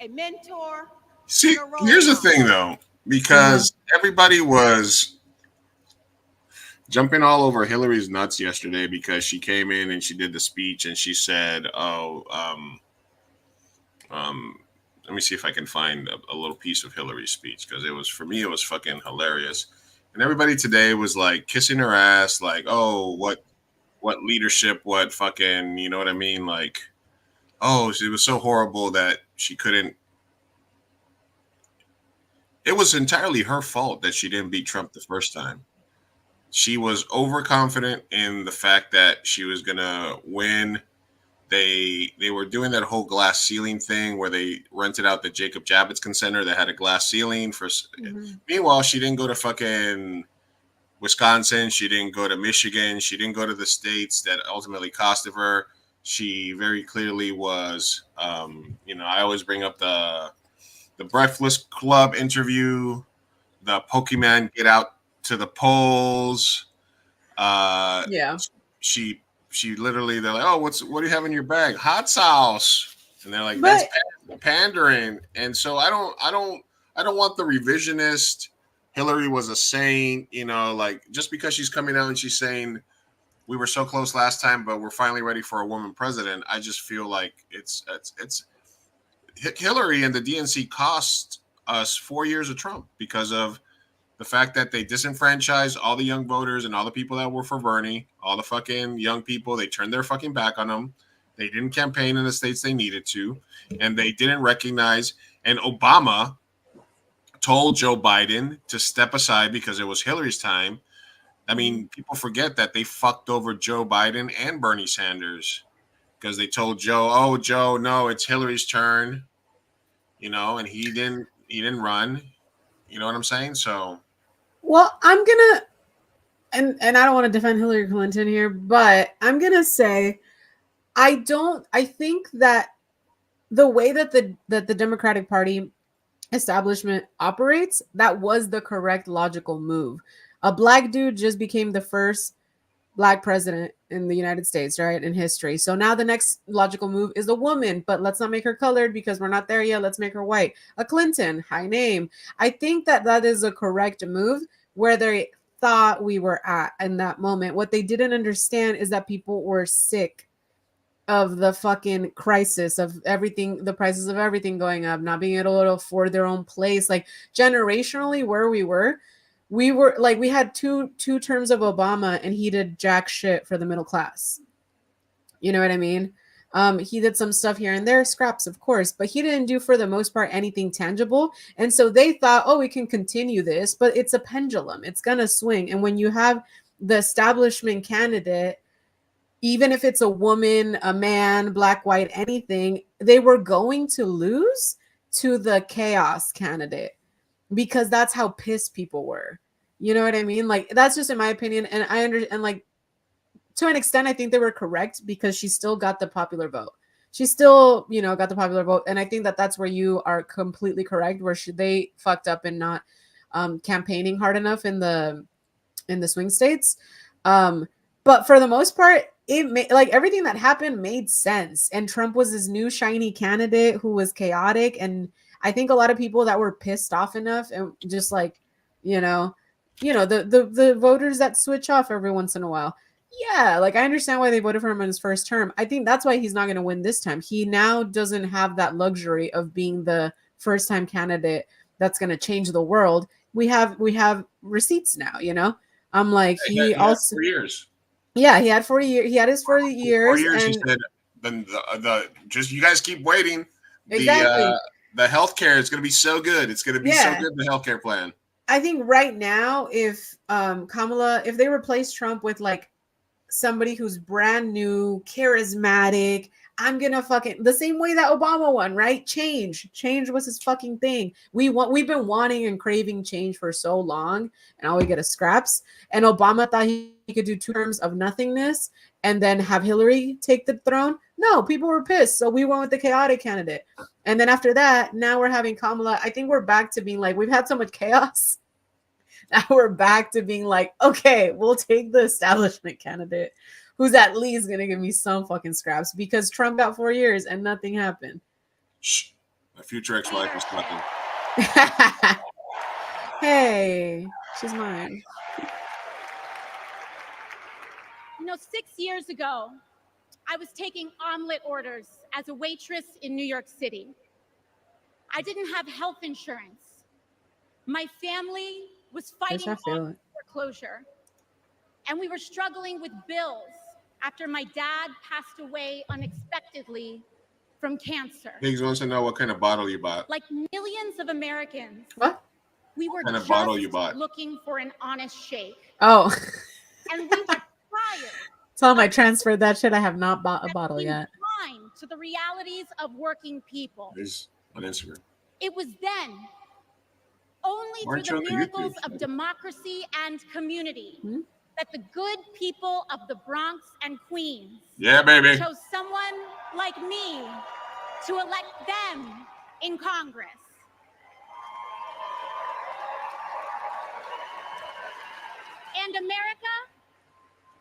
S8: a mentor,
S6: See,
S8: and a role
S6: here's the
S8: model.
S6: thing though, because everybody was jumping all over Hillary's nuts yesterday because she came in and she did the speech and she said, "Oh, let me see if I can find a little piece of Hillary's speech because it was for me it was fucking hilarious." And everybody today was like kissing her ass, like, "Oh, what leadership, what fucking, you know what I mean? Like, oh, it was so horrible that she couldn't." It was entirely her fault that she didn't beat Trump the first time. She was overconfident in the fact that she was gonna win. They were doing that whole glass ceiling thing where they rented out the Jacob Javits Center that had a glass ceiling for. Meanwhile, she didn't go to fucking Wisconsin. She didn't go to Michigan. She didn't go to the states that ultimately costed her. She very clearly was. I always bring up the Breakfast Club interview, the Pokemon Get Out to the Polls.
S9: Yeah.
S6: She literally, they're like, "Oh, what do you have in your bag? Hot sauce." And they're like, "That's pandering." And so I don't want the revisionist. Hillary was a saint, like just because she's coming out and she's saying we were so close last time, but we're finally ready for a woman president. I just feel like it's Hillary and the DNC cost us 4 years of Trump because of the fact that they disenfranchised all the young voters and all the people that were for Bernie, all the fucking young people. They turned their fucking back on them. They didn't campaign in the states they needed to, and they didn't recognize. And Obama told Joe Biden to step aside because it was Hillary's time. I mean, people forget that they fucked over Joe Biden and Bernie Sanders because they told Joe, "Oh, Joe, no, it's Hillary's turn," and he didn't run. You know what I'm saying? So,
S9: well, I'm gonna, and I don't want to defend Hillary Clinton here, but I'm gonna say, I think that the way that the Democratic Party establishment operates, that was the correct logical move. A black dude just became the first black president in the United States, right, in history. So now the next logical move is a woman, but let's not make her colored because we're not there yet. Let's make her white. A Clinton, high name. I think that is a correct move where they thought we were at in that moment. What they didn't understand is that people were sick of the fucking crisis of everything, the prices of everything going up, not being able to afford their own place. Like generationally, where we were like, we had two terms of Obama and he did jack shit for the middle class. You know what I mean? He did some stuff here and there, scraps, of course, but he didn't do for the most part anything tangible. And so they thought, oh, we can continue this, but it's a pendulum. It's going to swing. And when you have the establishment candidate, even if it's a woman, a man, black, white, anything, they were going to lose to the chaos candidate because that's how pissed people were. You know what I mean? Like, that's just in my opinion. And I understand, like, to an extent, I think they were correct because she still got the popular vote. She still, got the popular vote. And I think that that's where you are completely correct, where they fucked up in not campaigning hard enough in the swing states. But for the most part, it made, like, everything that happened made sense. And Trump was this new shiny candidate who was chaotic. And I think a lot of people that were pissed off enough and just like, the voters that switch off every once in a while. Yeah, like, I understand why they voted for him in his first term. I think that's why he's not going to win this time. He now doesn't have that luxury of being the first time candidate that's going to change the world. We have receipts now, I'm like, he also
S6: 4 years.
S9: Yeah, he had 40 years. He had his 40 years.
S6: 4 years,
S9: and
S6: he said, then just you guys keep waiting.
S9: Exactly.
S6: The healthcare is going to be so good. It's going to be so good, the healthcare plan.
S9: I think right now, if Kamala, if they replace Trump with like somebody who's brand new, charismatic, I'm gonna fucking the same way that Obama won, right? Change was his fucking thing. We've been wanting and craving change for so long, and all we get is scraps. And Obama thought he could do 2 terms of nothingness and then have Hillary take the throne. No, people were pissed, so we went with the chaotic candidate. And then after that, now we're having Kamala. I think we're back to being like, we've had so much chaos. Now we're back to being like, okay, we'll take the establishment candidate who's at least gonna give me some fucking scraps because Trump got 4 years and nothing happened.
S6: Shh. My future ex-wife is talking.
S9: Hey, she's mine.
S12: 6 years ago, I was taking omelet orders as a waitress in New York City. I didn't have health insurance. My family was fighting off foreclosure, and we were struggling with bills after my dad passed away unexpectedly from cancer.
S6: Higgs wants to know what kind of bottle you bought.
S12: Like millions of Americans, we were
S6: What kind of
S12: just
S6: bottle you bought?
S12: looking for an honest shake.
S9: Oh.
S12: And we were tired.
S9: Tell them I transferred that shit. I have not bought a bottle yet.
S12: Blind to the realities of working people.
S6: He's on Instagram.
S12: It was then, only
S6: Aren't
S12: through
S6: you
S12: the
S6: on YouTube?
S12: miracles of democracy and community, that the good people of the Bronx and Queens
S6: Yeah, baby.
S12: chose someone like me to elect them in Congress. And America,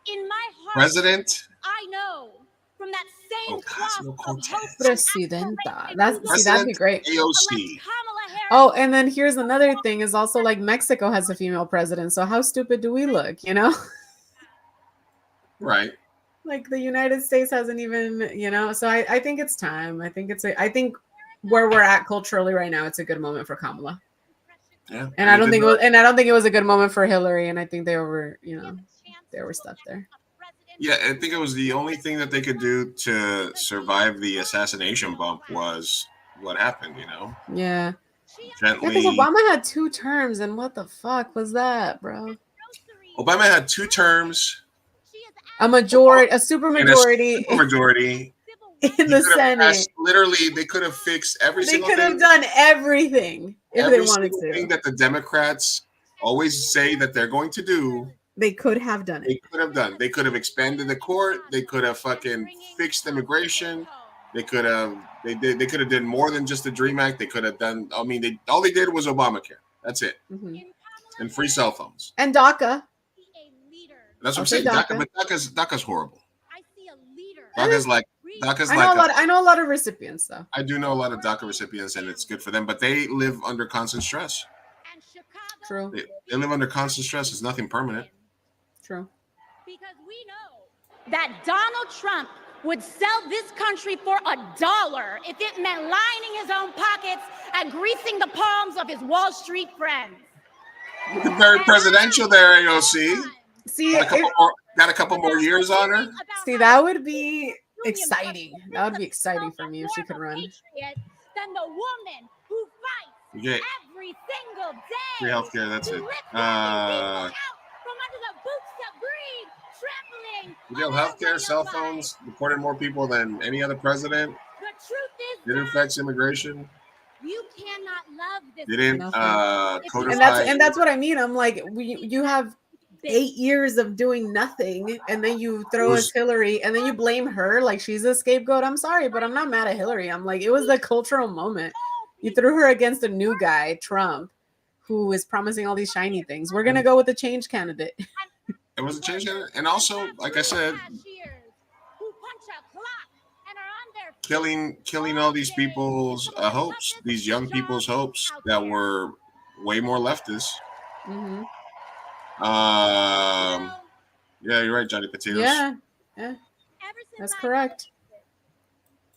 S12: in my heart,
S6: President?
S12: I know from that same cloth of hope.
S9: Presidenta. That'd be great.
S6: AOC.
S9: Oh, and then here's another thing is also like Mexico has a female president. So how stupid do we look, you know?
S6: Right.
S9: Like the United States hasn't even, you know, so I think it's time. I think where we're at culturally right now, it's a good moment for Kamala.
S6: Yeah.
S9: And I don't think it was a good moment for Hillary. And I think they were stuck there.
S6: Yeah, I think it was the only thing that they could do to survive the assassination bump was what happened, you know?
S9: Yeah.
S6: Gently.
S9: Because Obama had 2 terms, and what the fuck was that, bro?
S6: Obama had 2 terms.
S9: A majority, a supermajority.
S6: Majority
S9: in the Senate.
S6: Literally, they could have fixed every single thing.
S9: They could have done everything if they wanted to.
S6: Thing that the Democrats always say that they're going to do.
S9: They could have done it.
S6: They could have done. They could have expanded the court. They could have fucking fixed immigration. They could have. They could have done more than just the DREAM Act. They could have done. I mean, all they did was Obamacare. That's it. And free cell phones.
S9: And DACA.
S6: That's what I'm saying. DACA, but DACA's horrible. DACA's like.
S9: I know a lot of recipients though.
S6: I do know a lot of DACA recipients, and it's good for them. But they live under constant stress.
S9: True.
S6: They live under constant stress. It's nothing permanent.
S9: True.
S12: Because we know that Donald Trump would sell this country for $1 if it meant lining his own pockets and greasing the palms of his Wall Street friends.
S6: Looking very presidential there, AOC.
S9: See,
S6: got a couple more years on her.
S9: See, that would be exciting. That would be exciting for me if she could run.
S12: Than the woman who fights
S6: Yeah.
S12: every single day.
S6: Free healthcare. That's it. We deal healthcare, cell phones, deported more people than any other president.
S12: The truth is,
S6: Didn't affect immigration.
S12: you cannot love this.
S6: Didn't
S9: codify. And that's what I mean. I'm like, you have 8 years of doing nothing, and then you throw us Hillary, and then you blame her like she's a scapegoat. I'm sorry, but I'm not mad at Hillary. I'm like, it was the cultural moment. You threw her against a new guy, Trump, who is promising all these shiny things. We're gonna go with the change candidate.
S6: It was a change candidate, and also, like I said, killing all these people's hopes, these young people's hopes that were way more leftist.
S9: Mm-hmm.
S6: Yeah, you're right, Johnny Potatoes.
S9: Yeah, that's correct.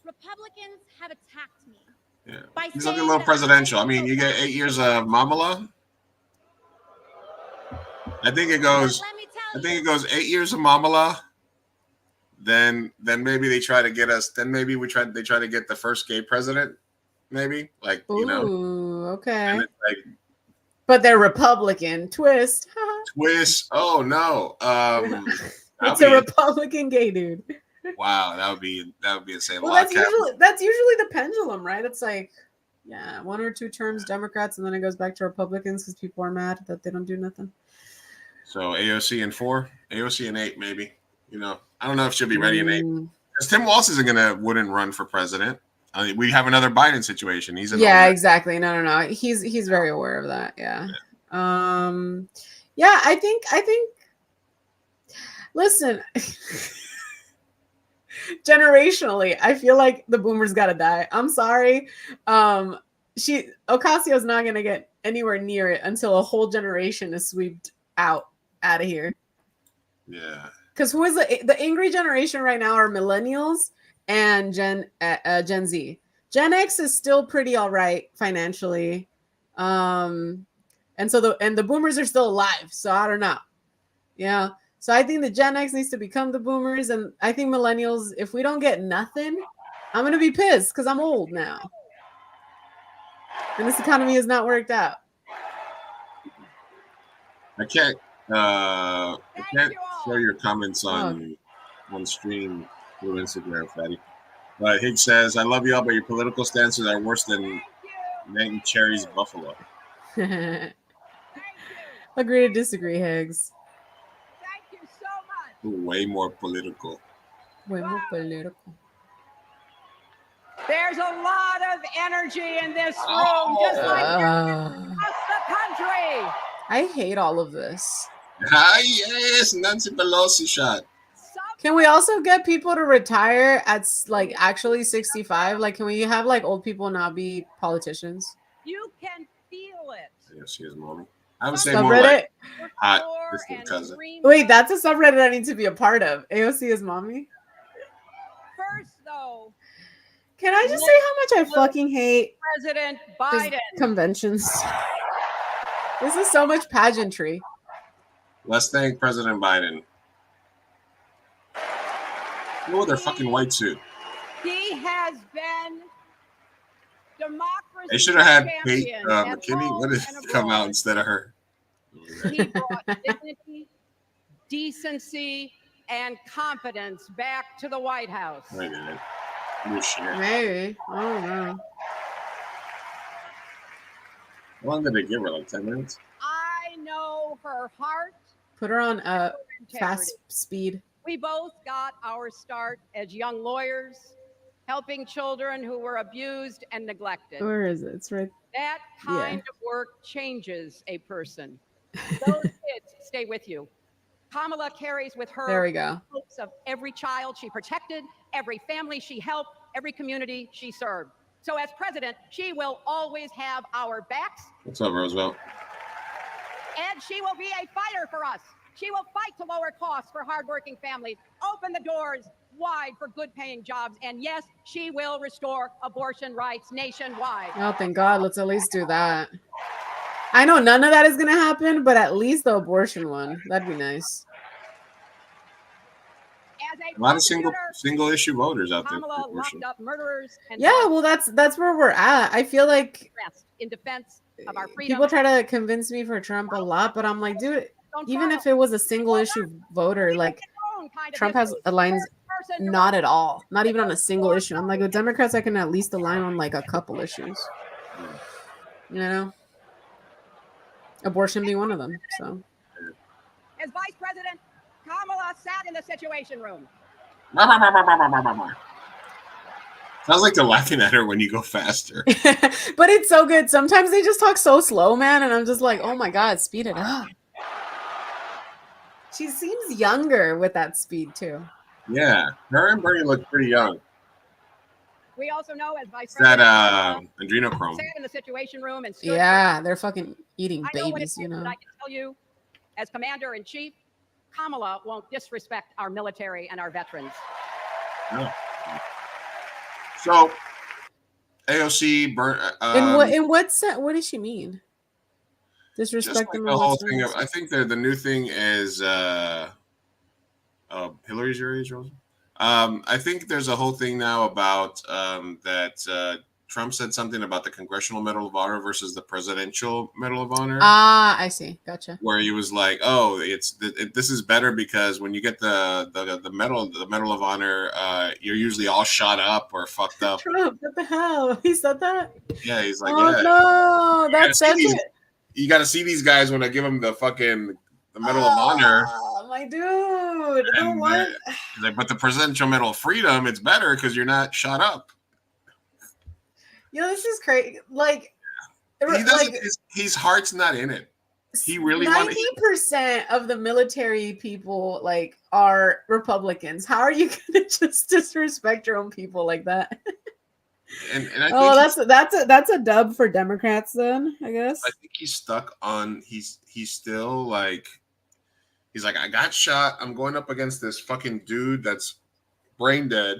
S12: Republicans have attacked me.
S6: Yeah, he's looking a little presidential. I mean, you get 8 years of Mamala. I think it goes 8 years of Mamala. Then maybe they try to get us. Then maybe they try to get the first gay president. Maybe
S9: okay.
S6: Like,
S9: but they're Republican. Twist.
S6: Oh no.
S9: It's a Republican gay dude.
S6: Wow, that would be insane.
S9: Well, that's usually the pendulum, right? It's like, 1 or 2 terms Democrats, and then it goes back to Republicans because people are mad that they don't do nothing.
S6: So AOC in 4, AOC in 8, maybe. You know, I don't know if she'll be ready in 8. Because Tim Walz wouldn't run for president. I mean, we have another Biden situation. He's in
S9: exactly. No. He's very aware of that. Yeah. I think. Listen. generationally, I feel like the boomers gotta die. I'm sorry. Ocasio's not gonna get anywhere near it until a whole generation is swept out of here.
S6: Yeah.
S9: Because who is the angry generation right now are millennials and Gen Z. Gen X is still pretty all right financially. And so the boomers are still alive. So I don't know. Yeah. So I think the Gen X needs to become the boomers, and I think millennials, if we don't get nothing, I'm gonna be pissed because I'm old now. And this economy has not worked out.
S6: I can't show your comments on stream through Instagram, Fatty. But Higgs says, I love y'all, but your political stances are worse than Nate and Cherry's Buffalo.
S9: Agree to disagree, Higgs.
S8: Thank you so much.
S6: Way more political.
S9: Way more political.
S8: There's a lot of energy in this room, just like across the country.
S9: I hate all of this.
S6: Ah, yes, Nancy Pelosi shot.
S9: Can we also get people to retire at like actually 65? Like, can we have like old people not be politicians?
S8: You can feel it.
S6: Yes, she is, mommy. I would say more like hot distant cousin.
S9: Wait, that's a subreddit I need to be a part of. AOC is mommy.
S8: First, though,
S9: can I just say how much I fucking hate
S8: President Biden
S9: conventions? This is so much pageantry.
S6: Let's thank President Biden. Oh, their fucking white suit.
S8: He has been democracy.
S6: They should have had Kate
S8: champion
S6: McKinney. What did come out instead of her?
S8: He brought dignity, decency, and confidence back to the White House.
S6: Wait a minute. New shit.
S9: Maybe. I don't know.
S6: How long did they give her? Like 10 minutes?
S8: I know her heart.
S9: Put her on fast speed.
S8: We both got our start as young lawyers, helping children who were abused and neglected.
S9: Where is it? It's right.
S8: That kind of work changes a person. Those kids stay with you. Kamala carries with her
S9: There we go.
S8: hopes of every child she protected, every family she helped, every community she served. So as president, she will always have our backs.
S6: What's up, Roosevelt?
S8: And she will be a fighter for us. She will fight to lower costs for hardworking families, open the doors wide for good-paying jobs, and yes, she will restore abortion rights nationwide.
S9: Oh, thank God. Let's at least do that. I know none of that is going to happen, but at least the abortion one. That'd be nice.
S6: A lot of single issue voters out there.
S8: Kamala locked up murderers and
S9: Yeah, well, that's where we're at. I feel like
S8: in defense of our freedom.
S9: people try to convince me for Trump a lot, but I'm like, dude, even if it was a single issue voter, like Trump has aligns not at all, not even on a single issue. I'm like, with Democrats, I can at least align on like a couple issues, you know, abortion being one of them. So,
S8: as vice president, Kamala sat in the Situation Room.
S6: Sounds like they're laughing at her when you go faster.
S9: but it's so good. Sometimes they just talk so slow, man, and I'm just like, oh my God, speed it up. She seems younger with that speed too.
S6: Yeah, her and Bernie look pretty young.
S8: We also know as vice
S6: That
S8: president,
S6: adrenochrome.
S8: sat in the Situation Room and stood
S9: Yeah, they're fucking eating
S8: I know what it
S9: babies, you
S8: takes,
S9: know.
S8: but I can tell you, as commander in chief, Kamala won't disrespect our military and our veterans.
S6: No. So, AOC,
S9: What does she mean? Disrespect
S6: just like the whole thing. I think the new thing is Hillary's your age, Rosa. I think there's a whole thing now about that Trump said something about the Congressional Medal of Honor versus the Presidential Medal of Honor.
S9: Ah, I see. Gotcha.
S6: Where he was like, "Oh, this is better because when you get the Medal of Honor, you're usually all shot up or fucked up."
S9: Trump, what the hell? He said that?
S6: Yeah, he's like,
S9: "Oh
S6: yeah,
S9: no, that's it."
S6: You got to see these guys when I give them the Medal of Honor.
S9: Oh, my dude.
S6: And
S9: What?
S6: he's like, but the Presidential Medal of Freedom, it's better because you're not shot up.
S9: This is crazy. Like,
S6: He doesn't. His heart's not in it. he really wanted.
S9: 90% of the military people like are Republicans. How are you gonna just disrespect your own people like that?
S6: And I think
S9: that's a dub for Democrats then, I guess.
S6: I think he's stuck on. He's still like. He's like, I got shot. I'm going up against this fucking dude that's brain dead.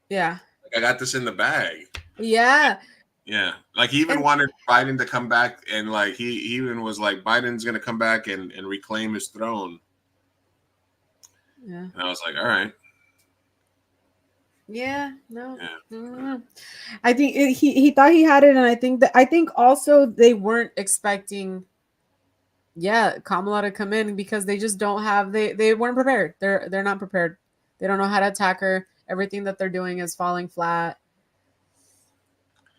S9: Yeah.
S6: Like, I got this in the bag.
S9: Yeah.
S6: Yeah. Like, he even wanted Biden to come back, and like he even was like, Biden's gonna come back and reclaim his throne.
S9: Yeah.
S6: And I was like, all right.
S9: Yeah, no.
S6: Yeah.
S9: I think he thought he had it, and I think also they weren't expecting Kamala to come in because they just don't have they weren't prepared. They're not prepared. They don't know how to attack her. Everything that they're doing is falling flat.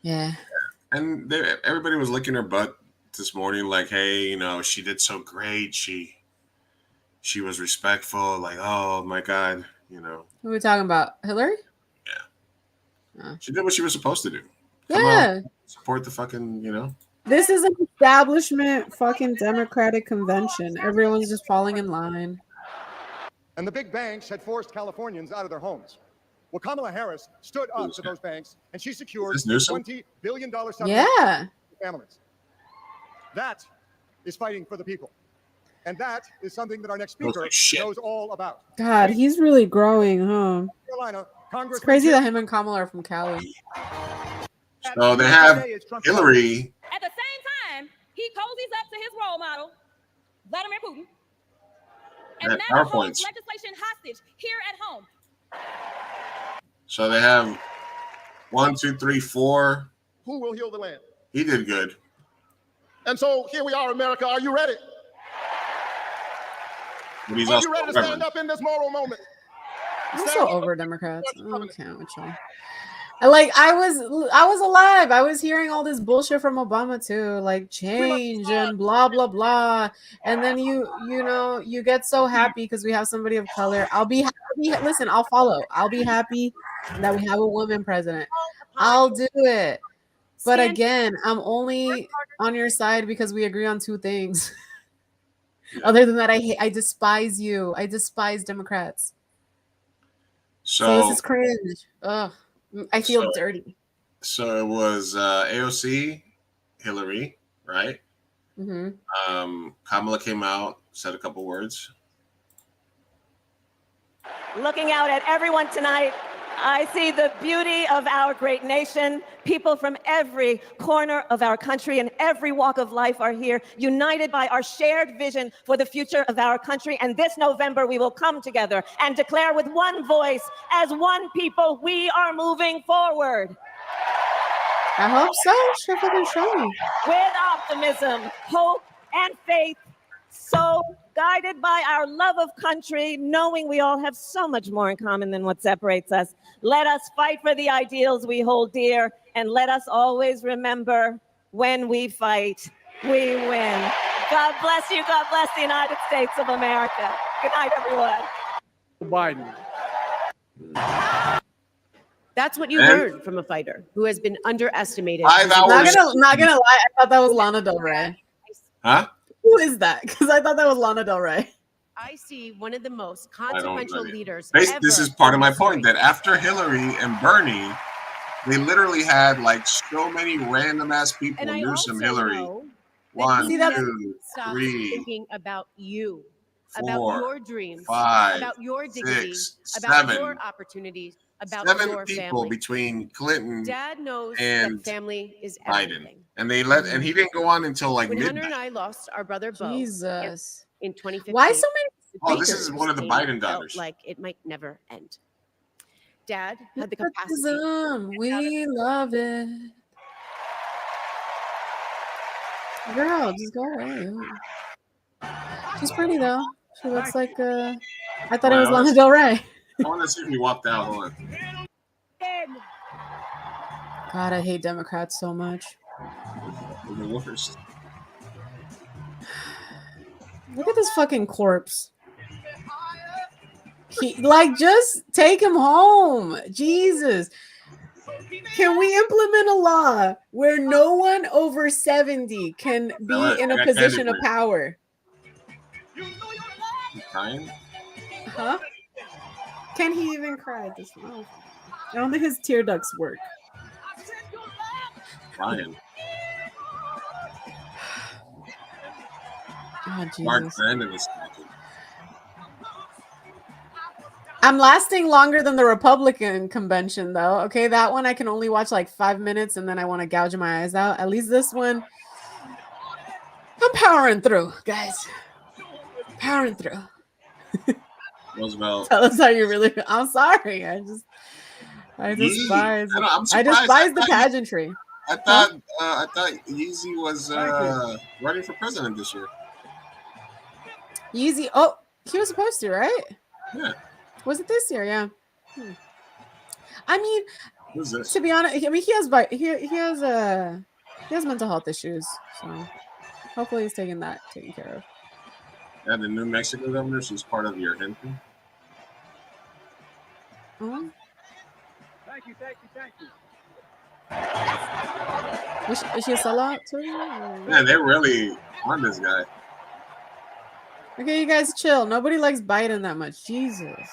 S9: Yeah.
S6: And everybody was licking her butt this morning, like, hey, you know, she did so great. She was respectful, like, oh my God, you know.
S9: Who are we talking about? Hillary?
S6: Yeah. She did what she was supposed to do.
S9: Come
S6: on, support the fucking, you know.
S9: This is an establishment fucking Democratic convention. Everyone's just falling in line.
S13: And the big banks had forced Californians out of their homes. Well, Kamala Harris stood up to those banks, and she secured $20 billion settlement for families. That is fighting for the people. And that is something that our next speaker knows all about.
S9: God, he's really growing, huh?
S13: Carolina, Congress.
S9: It's crazy that him and Kamala are from Cali.
S6: So they have Hillary.
S14: At the same time, he cozies up to his role model, Vladimir Putin, and now holds legislation hostage here at home.
S6: So they have 1, 2, 3, 4.
S13: Who will heal the land?
S6: He did good.
S13: And so here we are, America. Are you ready?
S6: But he's
S13: are you ready to stand up in this moral moment?
S9: I'm so over Democrats. I can't with y'all. Like I was alive. I was hearing all this bullshit from Obama too, like change and blah blah blah. And then you know you get so happy because we have somebody of color. I'll be happy. Listen, I'll follow. I'll be happy that we have a woman president. I'll do it. But again, I'm only on your side because we agree on two things. Other than that, I despise you. I despise Democrats. So this is cringe. Ugh. I feel dirty.
S6: So it was AOC, Hillary, right?
S9: Mm-hmm.
S6: Kamala came out, said a couple words.
S15: Looking out at everyone tonight, I see the beauty of our great nation. People from every corner of our country and every walk of life are here, united by our shared vision for the future of our country. And this November, we will come together and declare with one voice, as one people, we are moving forward.
S9: I hope so. Show me.
S15: With optimism, hope, and faith, so guided by our love of country, knowing we all have so much more in common than what separates us. Let us fight for the ideals we hold dear, and let us always remember, when we fight, we win. God bless you. God bless the United States of America. Good night, everyone.
S16: Biden. That's what you heard from a fighter who has been underestimated.
S9: Not gonna lie, I thought that was Lana Del Rey.
S6: Huh?
S9: Who is that? Because I thought that was Lana Del Rey.
S16: I see one of the most consequential leaders.
S6: This is part of my point, that after Hillary and Bernie, they literally had like so many random ass people knew some Hillary. 1, 2, 3,
S16: thinking about you,
S6: 4,
S16: about your dreams,
S6: 5,
S16: about your dignity,
S6: 6,
S16: about
S6: 7.
S16: your opportunities, about
S6: 7
S16: your
S6: people
S16: family.
S6: between Clinton
S16: Dad knows
S6: and
S16: that family is
S6: Biden.
S16: everything.
S6: And and he didn't go on until like
S16: When
S6: midnight.
S16: Hunter and I lost our brother Bo
S9: Jesus.
S16: in 2015.
S9: Why so many?
S6: Oh, this is one of the Biden daughters.
S16: Like it might never end. Dad had the capacity.
S9: We love it. Girl, just go away. She's pretty though. She looks like I thought it was Lana Del Rey.
S6: I want to see if he walked out. Hold on.
S9: God, I hate Democrats so much.
S6: The worst.
S9: Look at this fucking corpse. Just take him home. Jesus. Can we implement a law where no one over 70 can be in a position of power?
S6: He's crying?
S9: Huh? Can he even cry at this moment? I don't think his tear ducts work.
S6: Crying.
S9: Oh,
S6: Mark
S9: Jesus.
S6: Brandon is talking.
S9: I'm lasting longer than the Republican convention, though. Okay, that one I can only watch like 5 minutes and then I want to gouge my eyes out. At least this one, I'm powering through, guys. Powering through.
S6: Roosevelt.
S9: Tell us how you really feel. I'm sorry. I despise. I despise the pageantry.
S6: I thought Yeezy was running for president this year.
S9: Yeezy. Oh, he was supposed to, right?
S6: Yeah.
S9: Was it this year? Yeah. I mean,
S6: Who's this?
S9: to be honest, I mean he has mental health issues, so hopefully he's taken care of.
S6: Yeah, the New Mexico governor. She's part of your Henry.
S9: Oh.
S10: Thank you.
S9: Is she a sellout too?
S6: Yeah, they're really on this guy.
S9: Okay, you guys chill. Nobody likes Biden that much. Jesus.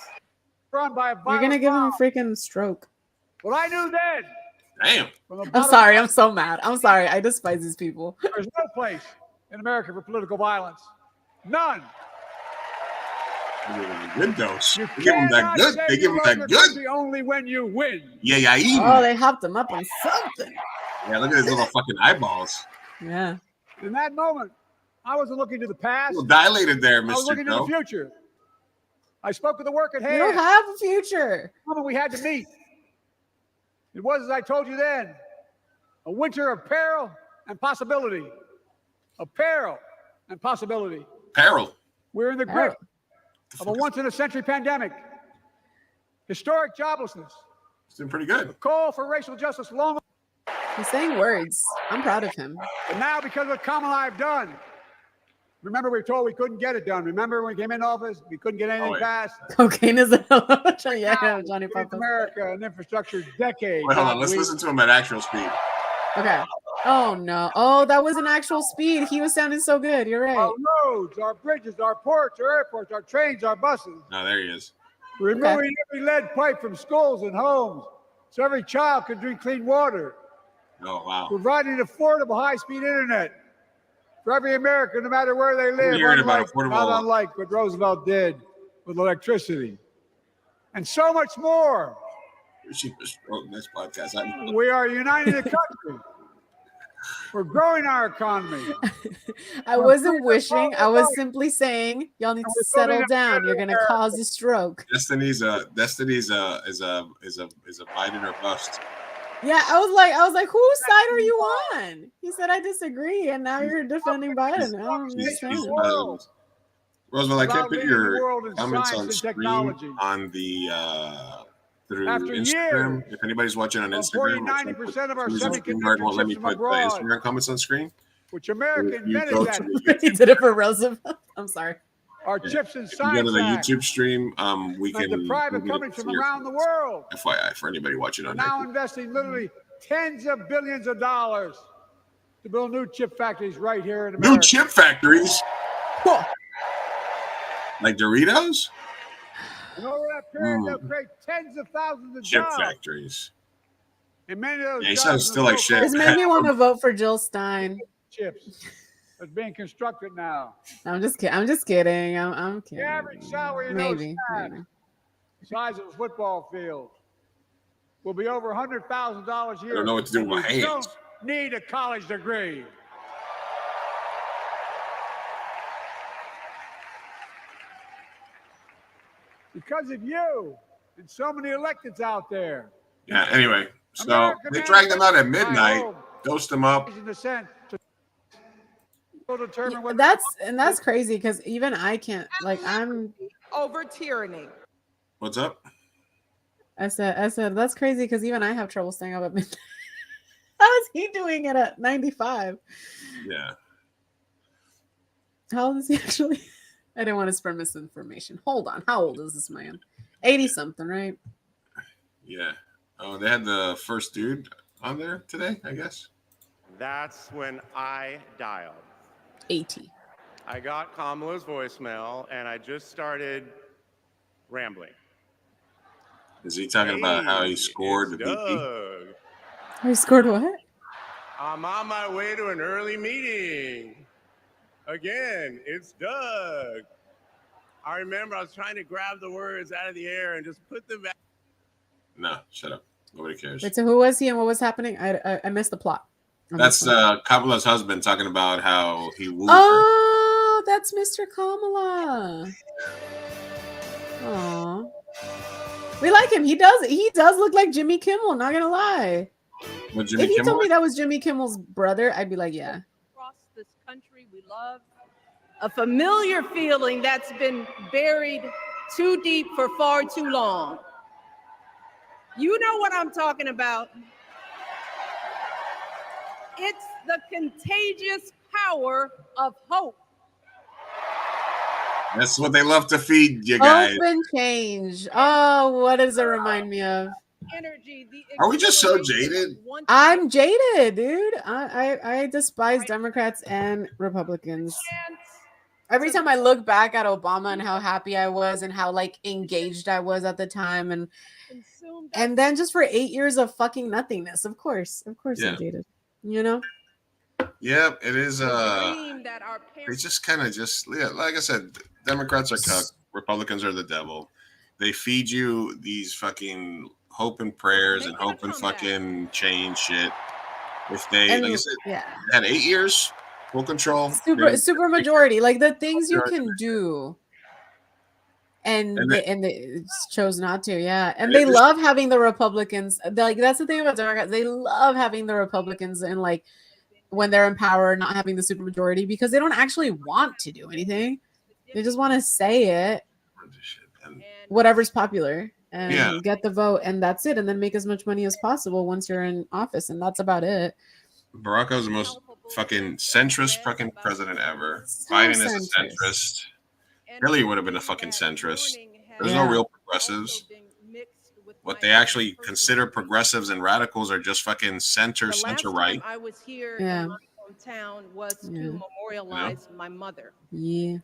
S10: Run by a
S9: You're gonna give him a freaking stroke.
S10: Well, I knew then.
S6: Damn.
S9: I'm sorry. I'm so mad. I'm sorry. I despise these people.
S10: There's no place in America for political violence. None.
S6: Good dose. They give him that good. They give him that good.
S10: Only when you win.
S6: Yeah.
S9: Oh, they hopped him up on something.
S6: Yeah, look at his little fucking eyeballs.
S9: Yeah.
S10: In that moment, I wasn't looking to the past.
S6: A little dilated there,
S10: I was
S6: Mr.
S10: looking to the future. I spoke of the work at hand.
S9: You don't have a future.
S10: The moment we had to meet. It was, as I told you then, a winter of peril and possibility. Of peril and possibility.
S6: Peril.
S10: We're in the grip of a once-in-a-century pandemic. Historic joblessness.
S6: It's doing pretty good.
S10: A call for racial justice long.
S9: He's saying words. I'm proud of him.
S10: And now, because of what Kamala and I have done, remember we were told we couldn't get it done. Remember when we came into office, we couldn't get anything passed.
S9: Cocaine is yeah, Johnny Papa.
S10: America, an infrastructure decade.
S6: Wait, hold on. Let's listen to him at actual speed.
S9: Okay. Oh no. Oh, that was an actual speed. He was sounding so good. You're right.
S10: Our roads, our bridges, our ports, our airports, our trains, our buses.
S6: No, there he is.
S10: Removing every lead pipe from schools and homes so every child can drink clean water.
S6: Oh, wow.
S10: Providing affordable high-speed internet for every American, no matter where they live. Not unlike what Roosevelt did with electricity. And so much more.
S6: She just wrote this podcast.
S10: We are uniting the country. We're growing our economy.
S9: I wasn't wishing. I was simply saying, y'all need to settle down. You're gonna cause a stroke.
S6: Destiny's is a Biden or bust.
S9: Yeah, I was like, whose side are you on? He said, I disagree, and now you're defending Biden. I don't understand.
S6: Roosevelt, I can't put your comments on screen on the through Instagram. If anybody's watching on Instagram,
S10: 90% of our semiconductor
S6: won't let me
S10: chips
S6: put the Instagram comments on screen.
S10: Which American invented that.
S9: He did it for Roosevelt. I'm sorry.
S10: Our chips and
S6: If you
S10: science.
S6: go to the YouTube stream, we can.
S10: The private companies from around the world.
S6: FYI, for anybody watching on
S10: now investing literally tens of billions of dollars to build new chip factories right here in America.
S6: New chip factories? Like Doritos?
S10: And over that period, they'll create tens of thousands of
S6: chip
S10: jobs.
S6: factories.
S10: And many of those
S6: he
S10: jobs
S6: sounds still like shit.
S9: This made me want to vote for Jill Stein.
S10: Chips that's being constructed now.
S9: I'm just kidding. I'm kidding. I'm kidding.
S10: The average salary in
S9: maybe.
S10: the size of a football field will be over $100,000 a year.
S6: I don't know what to do with my hands.
S10: Don't need a college degree. Because of you and so many electeds out there.
S6: Yeah, anyway. So they dragged them out at midnight, dosed them up.
S9: That's crazy because even I can't, like, I'm
S17: over tyranny.
S6: What's up?
S9: I said that's crazy because even I have trouble staying up at midnight. How is he doing it at 95?
S6: Yeah.
S9: How old is he actually? I didn't want to spread misinformation. Hold on. How old is this man? 80 something, right?
S6: Yeah. Oh, they had the first dude on there today, I guess.
S17: That's when I dialed.
S9: 80.
S17: I got Kamala's voicemail, and I just started rambling.
S6: Is he talking about how he scored the VP?
S17: Doug.
S9: He scored what?
S17: I'm on my way to an early meeting. Again, it's Doug. I remember I was trying to grab the words out of the air and just put them back.
S6: No, shut up. Nobody cares.
S9: Wait, so who was he and what was happening? I missed the plot.
S6: That's Kamala's husband talking about how he wooed her.
S9: Oh, that's Mr. Kamala. Aw. We like him. He does look like Jimmy Kimmel, not gonna lie.
S6: What, Jimmy
S9: if you
S6: Kimmel?
S9: told me that was Jimmy Kimmel's brother, I'd be like, yeah.
S3: Across this country we love. A familiar feeling that's been buried too deep for far too long. You know what I'm talking about. It's the contagious power of hope.
S6: That's what they love to feed you guys.
S9: Hope and change. Oh, what does it remind me of?
S6: Are we just so jaded?
S9: I'm jaded, dude. I despise Democrats and Republicans. Every time I look back at Obama and how happy I was and how like engaged I was at the time, and then just for 8 years of fucking nothingness. Of course,
S6: Yeah.
S9: I'm jaded. You know?
S6: Yeah, it is. They just kind of like I said, Democrats are cuck, Republicans are the devil. They feed you these fucking hope and prayers and hope and fucking change shit. If they, like I said, had 8 years, full control,
S9: super majority, like the things you can do. And they chose not to, yeah. And they love having the Republicans. Like that's the thing about Democrats. They love having the Republicans and like when they're in power, not having the supermajority because they don't actually want to do anything. They just want to say it, whatever's popular, and get the vote, and that's it. And then make as much money as possible once you're in office, and that's about it.
S6: Barack was the most fucking centrist fucking president ever. Biden is a centrist. Hillary would have been a fucking centrist. There's no real progressives. What they actually consider progressives and radicals are just fucking center right.
S3: I was here in my hometown was to memorialize my mother.
S9: Yeah.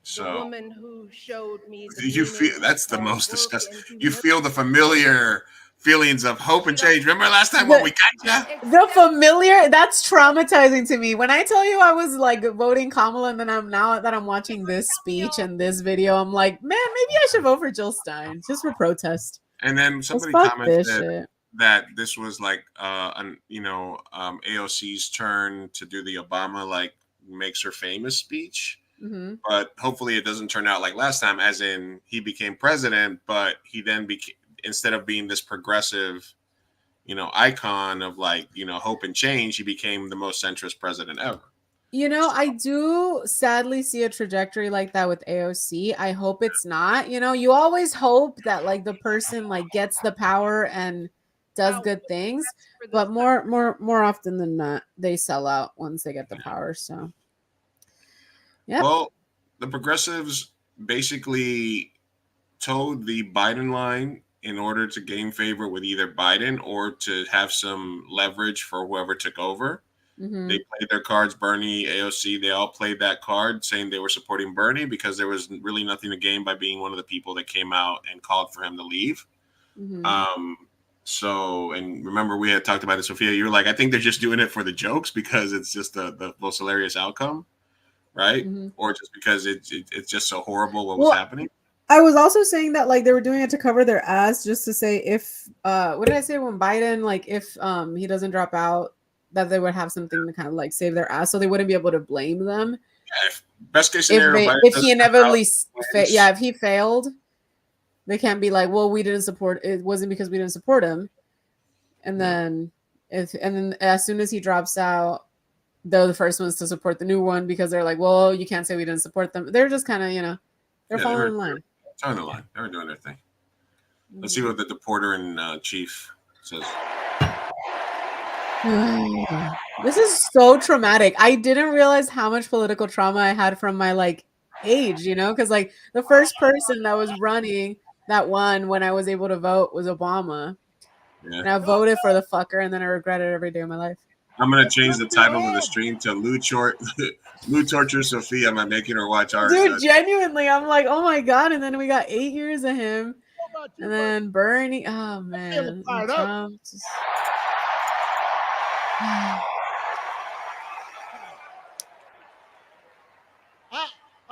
S6: So
S3: the woman who showed me
S6: you feel that's the most disgusting. You feel the familiar feelings of hope and change. Remember last time when we got you?
S9: The familiar, that's traumatizing to me. When I tell you I was like voting Kamala, and then I'm watching this speech and this video, I'm like, man, maybe I should vote for Jill Stein just for protest.
S6: And then somebody commented that this was like AOC's turn to do the Obama like makes her famous speech.
S9: Mm-hmm.
S6: But hopefully it doesn't turn out like last time, as in he became president, but he then became, instead of being this progressive, icon of like, hope and change, he became the most centrist president ever.
S9: I do sadly see a trajectory like that with AOC. I hope it's not. You always hope that like the person like gets the power and does good things, but more often than not, they sell out once they get the power. So, yeah.
S6: Well, the progressives basically towed the Biden line in order to gain favor with either Biden or to have some leverage for whoever took over.
S9: Mm-hmm.
S6: They played their cards, Bernie, AOC, they all played that card saying they were supporting Bernie because there was really nothing to gain by being one of the people that came out and called for him to leave.
S9: Mm-hmm.
S6: So, and remember we had talked about it, Sophia, you were like, I think they're just doing it for the jokes because it's just the most hilarious outcome, right?
S9: Mm-hmm.
S6: Or just because it's just so horrible what was happening.
S9: I was also saying that like they were doing it to cover their ass, just to say if what did I say when Biden, like if he doesn't drop out, that they would have something to kind of like save their ass, so they wouldn't be able to blame them.
S6: Yeah, best case scenario,
S9: if he inevitably if he failed, they can't be like, well, we didn't support, it wasn't because we didn't support him. And then as soon as he drops out, they're the first ones to support the new one because they're like, well, you can't say we didn't support them. They're just kind of, they're following in line.
S6: Following the line. They were doing their thing. Let's see what the deporter in chief says.
S9: This is so traumatic. I didn't realize how much political trauma I had from my like age, because like the first person that was running that won when I was able to vote was Obama. And I voted for the fucker, and then I regret it every day of my life.
S6: I'm gonna change the title of the stream to Lou Torture Sophia. Am I making her watch our
S9: Dude, genuinely, I'm like, oh my god! And then we got 8 years of him, and then Bernie. Oh man, Trump. Just...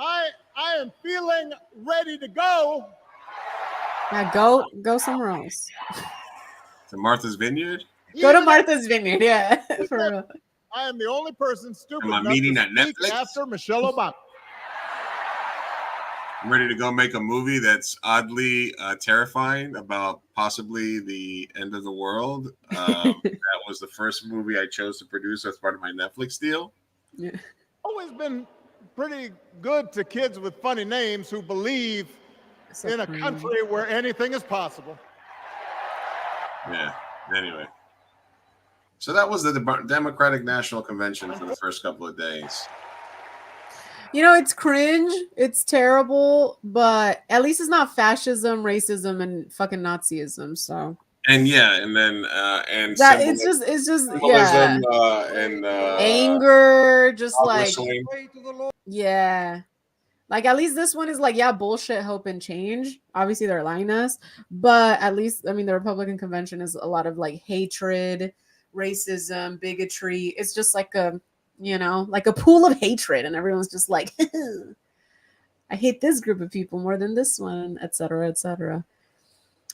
S11: I am feeling ready to go.
S9: Yeah, go somewhere else.
S6: To Martha's Vineyard.
S9: Go to Martha's Vineyard. Yeah, for real.
S11: I am the only person stupid
S6: Am I
S11: enough
S6: meeting
S11: to
S6: at
S11: speak
S6: Netflix?
S11: after Michelle Obama.
S6: I'm ready to go make a movie that's oddly terrifying about possibly the end of the world. That was the first movie I chose to produce as part of my Netflix deal.
S9: Yeah.
S11: Always been pretty good to kids with funny names who believe in a country where anything is possible.
S6: Yeah. Anyway. So that was the Democratic National Convention for the first couple of days.
S9: You know, it's cringe. It's terrible, but at least it's not fascism, racism, and fucking Nazism. So.
S6: And yeah, and then and
S9: that it's just yeah,
S6: and
S9: anger, just like
S6: whistling.
S9: Yeah. Like at least this one is like, yeah, bullshit, hope, and change. Obviously they're lying to us, but at least I mean the Republican convention is a lot of like hatred, racism, bigotry. It's just like a, you know, like a pool of hatred, and everyone's just like, I hate this group of people more than this one, etc., etc.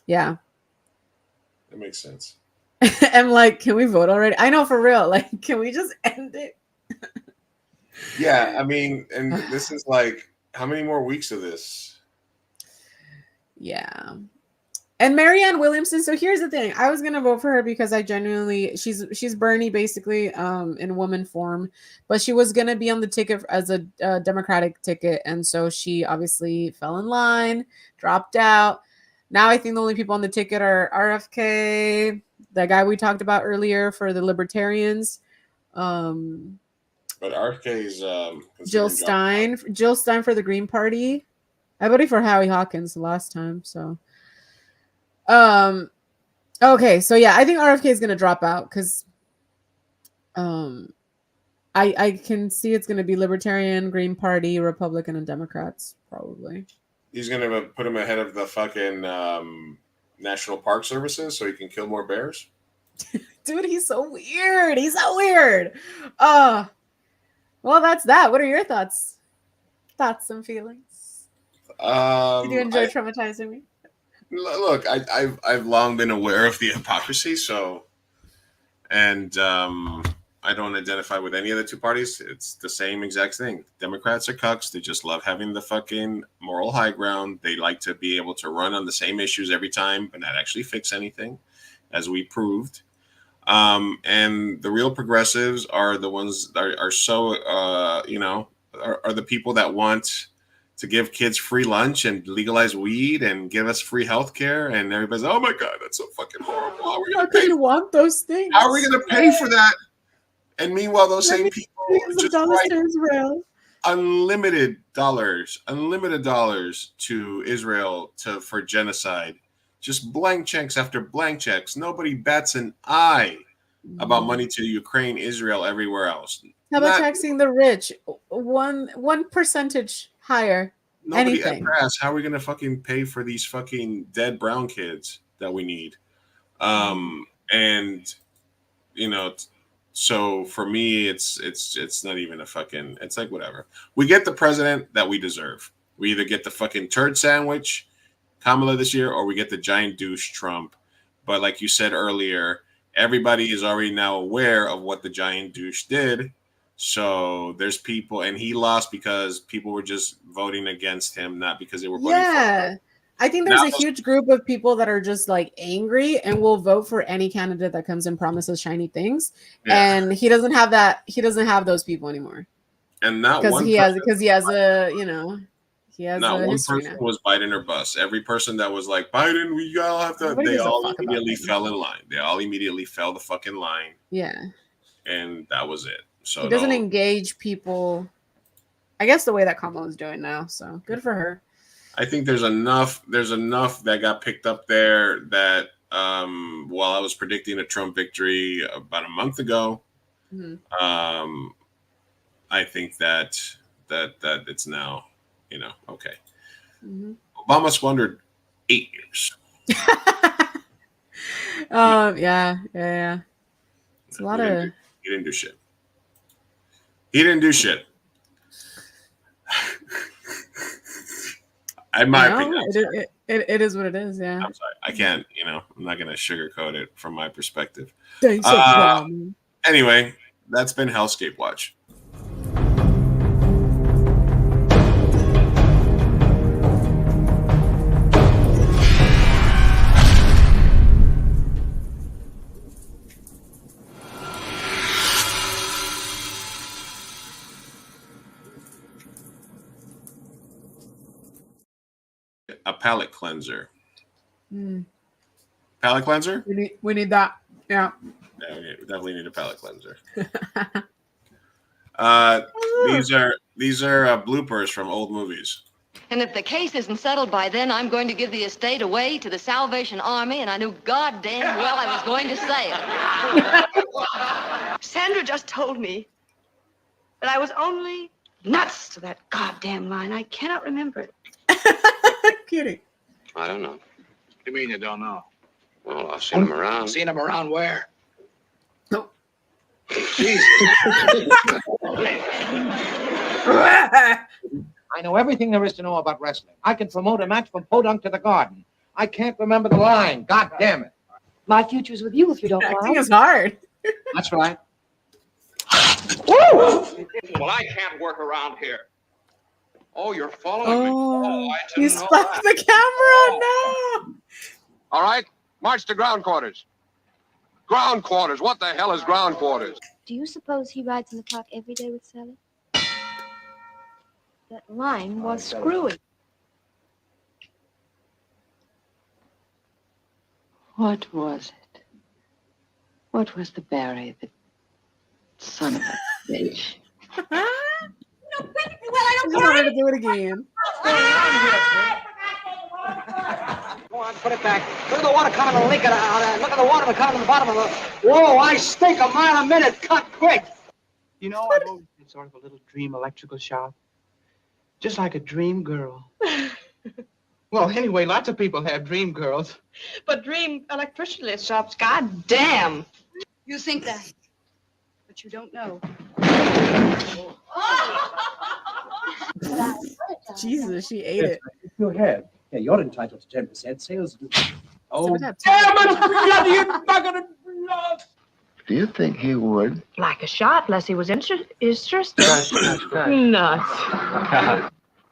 S9: Yeah.
S6: That makes sense.
S9: I'm like, can we vote already? I know, for real. Like, can we just end it?
S6: Yeah, I mean, and this is like, how many more weeks of this?
S9: Yeah. And Marianne Williamson. So here's the thing. I was gonna vote for her because I genuinely, she's Bernie basically, in woman form, but she was gonna be on the ticket as a Democratic ticket, and so she obviously fell in line, dropped out. Now I think the only people on the ticket are RFK, the guy we talked about earlier for the Libertarians.
S6: But RFK's
S9: Jill Stein for the Green Party. I voted for Howie Hawkins last time, so. Okay, so yeah, I think RFK is gonna drop out because, I can see it's gonna be Libertarian, Green Party, Republican, and Democrats probably.
S6: He's gonna put him ahead of the fucking National Park Services so he can kill more bears.
S9: Dude, he's so weird. He's so weird. Well, that's that. What are your thoughts? Thoughts and feelings? Did you enjoy traumatizing me?
S6: Look, I've long been aware of the hypocrisy, so, and I don't identify with any of the two parties. It's the same exact thing. Democrats are cucks. They just love having the fucking moral high ground. They like to be able to run on the same issues every time, but not actually fix anything, as we proved. And the real progressives are the ones that are so, you know, are the people that want to give kids free lunch and legalize weed and give us free health care. And everybody's, oh my God, that's so fucking horrible. How are we going to pay?
S9: Want those things?
S6: How are we going to pay for that? And meanwhile, those same people just write unlimited dollars to Israel for genocide. Just blank checks after blank checks. Nobody bats an eye about money to Ukraine, Israel, everywhere else.
S9: How about taxing the rich? One percentage higher.
S6: Nobody ever asked, how are we going to fucking pay for these fucking dead brown kids that we need? And, you know, so for me, it's not even a fucking, it's like whatever. We get the president that we deserve. We either get the fucking turd sandwich, Kamala this year, or we get the giant douche Trump. But like you said earlier, everybody is already now aware of what the giant douche did. So there's people, and he lost because people were just voting against him, not because they were voting for him.
S9: I think there's a huge group of people that are just like angry and will vote for any candidate that comes and promises shiny things. Yeah. And he doesn't have that. He doesn't have those people anymore.
S6: And not
S9: because he has a, you know, he has
S6: not
S9: a
S6: one person
S9: now.
S6: Was Biden or bust. Every person that was like Biden, we all have to. They all immediately fell in line. They all immediately fell the fucking line.
S9: Yeah.
S6: And that was it. So
S9: he doesn't engage people. I guess the way that Kamala is doing now. So good for her.
S6: I think there's enough that got picked up there that while I was predicting a Trump victory about a month ago. I think that it's now, okay. Obama squandered 8 years.
S9: Yeah. It's a lot of.
S6: He didn't do shit. He didn't do shit. In my opinion,
S9: it is what it is. Yeah.
S6: I'm sorry. I can't. I'm not gonna sugarcoat it from my perspective.
S9: Thanks, Obama.
S6: Anyway, that's been Hellscape Watch. A palate cleanser. Palate cleanser?
S9: We need that. Yeah.
S6: Yeah, we definitely need a palate cleanser. These are bloopers from old movies.
S18: And if the case isn't settled by then, I'm going to give the estate away to the Salvation Army, and I knew goddamn well I was going to say it. Sandra just told me that I was only nuts to that goddamn line. I cannot remember it.
S9: Kidding.
S19: I don't know.
S20: What do you mean you don't know?
S19: Well, I've seen him around.
S20: Seen him around where?
S9: No.
S20: Jesus.
S21: I know everything there is to know about wrestling. I can promote a match from Podunk to the Garden. I can't remember the line. God damn it.
S18: My future's with you if you don't
S9: Acting
S18: mind.
S9: is hard.
S21: That's right.
S19: Well, I can't work around here. Oh, you're following me.
S9: Oh,
S19: I
S9: you
S19: didn't know
S9: spiked the camera. No.
S19: All right, march to ground quarters. Ground quarters. What the hell is ground quarters?
S22: Do you suppose he rides in the park every day with Sally? That line was screwy.
S18: What was it? What was the Barry, the son of a bitch?
S9: I just wanted to do it again.
S21: Go on, put it back. Look at the water coming to leak it out. Look at the water coming to the bottom of the. Whoa, I stink a mile a minute. Cut quick.
S23: You know, I've always been sort of a little dream electrical shop. Just like a dream girl. Well, anyway, lots of people have dream girls.
S18: But dream electricity shops, goddamn. You think that, but you don't know.
S9: Jesus, she ate it.
S21: Your head. Yeah, you're entitled to 10% sales. Oh,
S9: damn
S21: it! Bloody bugger and blood!
S19: Do you think he would?
S22: Like a shot, unless he was interested.
S23: Nuts.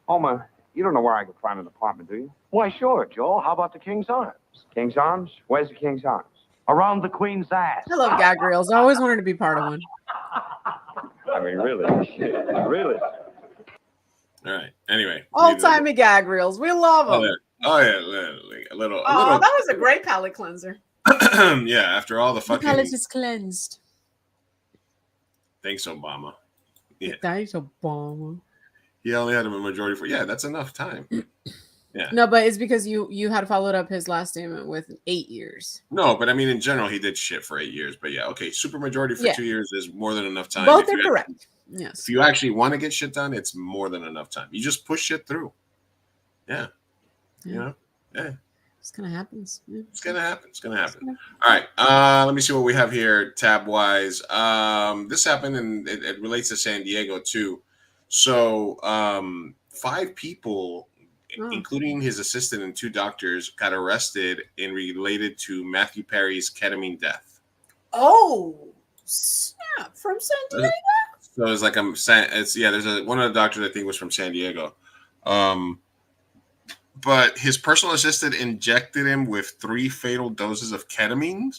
S24: Homer, you don't know where I can find an apartment, do you?
S25: Why, sure, Joel. How about the King's Arms?
S24: King's Arms? Where's the King's Arms?
S25: Around the Queen's ass.
S9: I love gag reels. I always wanted to be part of one.
S24: I mean, really? Really?
S6: All right. Anyway.
S9: Old-timey gag reels. We love them.
S6: Oh, yeah. A little.
S9: Oh, that was a great palate cleanser.
S6: Yeah, after all the
S9: The
S6: fucking.
S9: palate is cleansed.
S6: Thanks, Obama. Yeah.
S9: Thanks, Obama.
S6: He only had a majority for. Yeah, that's enough time. Yeah.
S9: No, but it's because you had followed up his last statement with 8 years.
S6: No, but I mean, in general, he did shit for 8 years. But yeah, okay, super majority for 2 years is more than enough time.
S9: Both are correct. Yes.
S6: If you actually want to get shit done, it's more than enough time. You just push shit through. Yeah. You know? Yeah.
S9: It's gonna happen. Yeah.
S6: It's gonna happen. All right. Let me see what we have here tab wise. This happened and it relates to San Diego too. So 5 people, including his assistant and 2 doctors, got arrested and related to Matthew Perry's ketamine death.
S9: Oh, snap! From San Diego.
S6: So it's like there's one of the doctors I think was from San Diego. But his personal assistant injected him with 3 fatal doses of ketamine.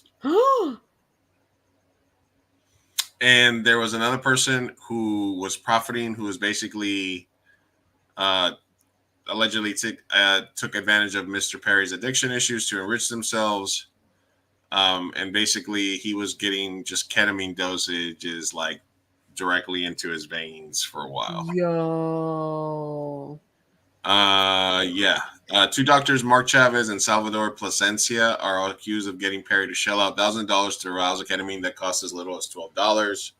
S6: And there was another person who was profiting, who was basically allegedly took advantage of Mr. Perry's addiction issues to enrich themselves. And basically he was getting just ketamine dosages like directly into his veins for a while.
S9: Yo.
S6: Yeah. Two doctors, Mark Chavez and Salvador Plasencia, are accused of getting Perry to shell out $1,000 to arouse a ketamine that cost as little as $12.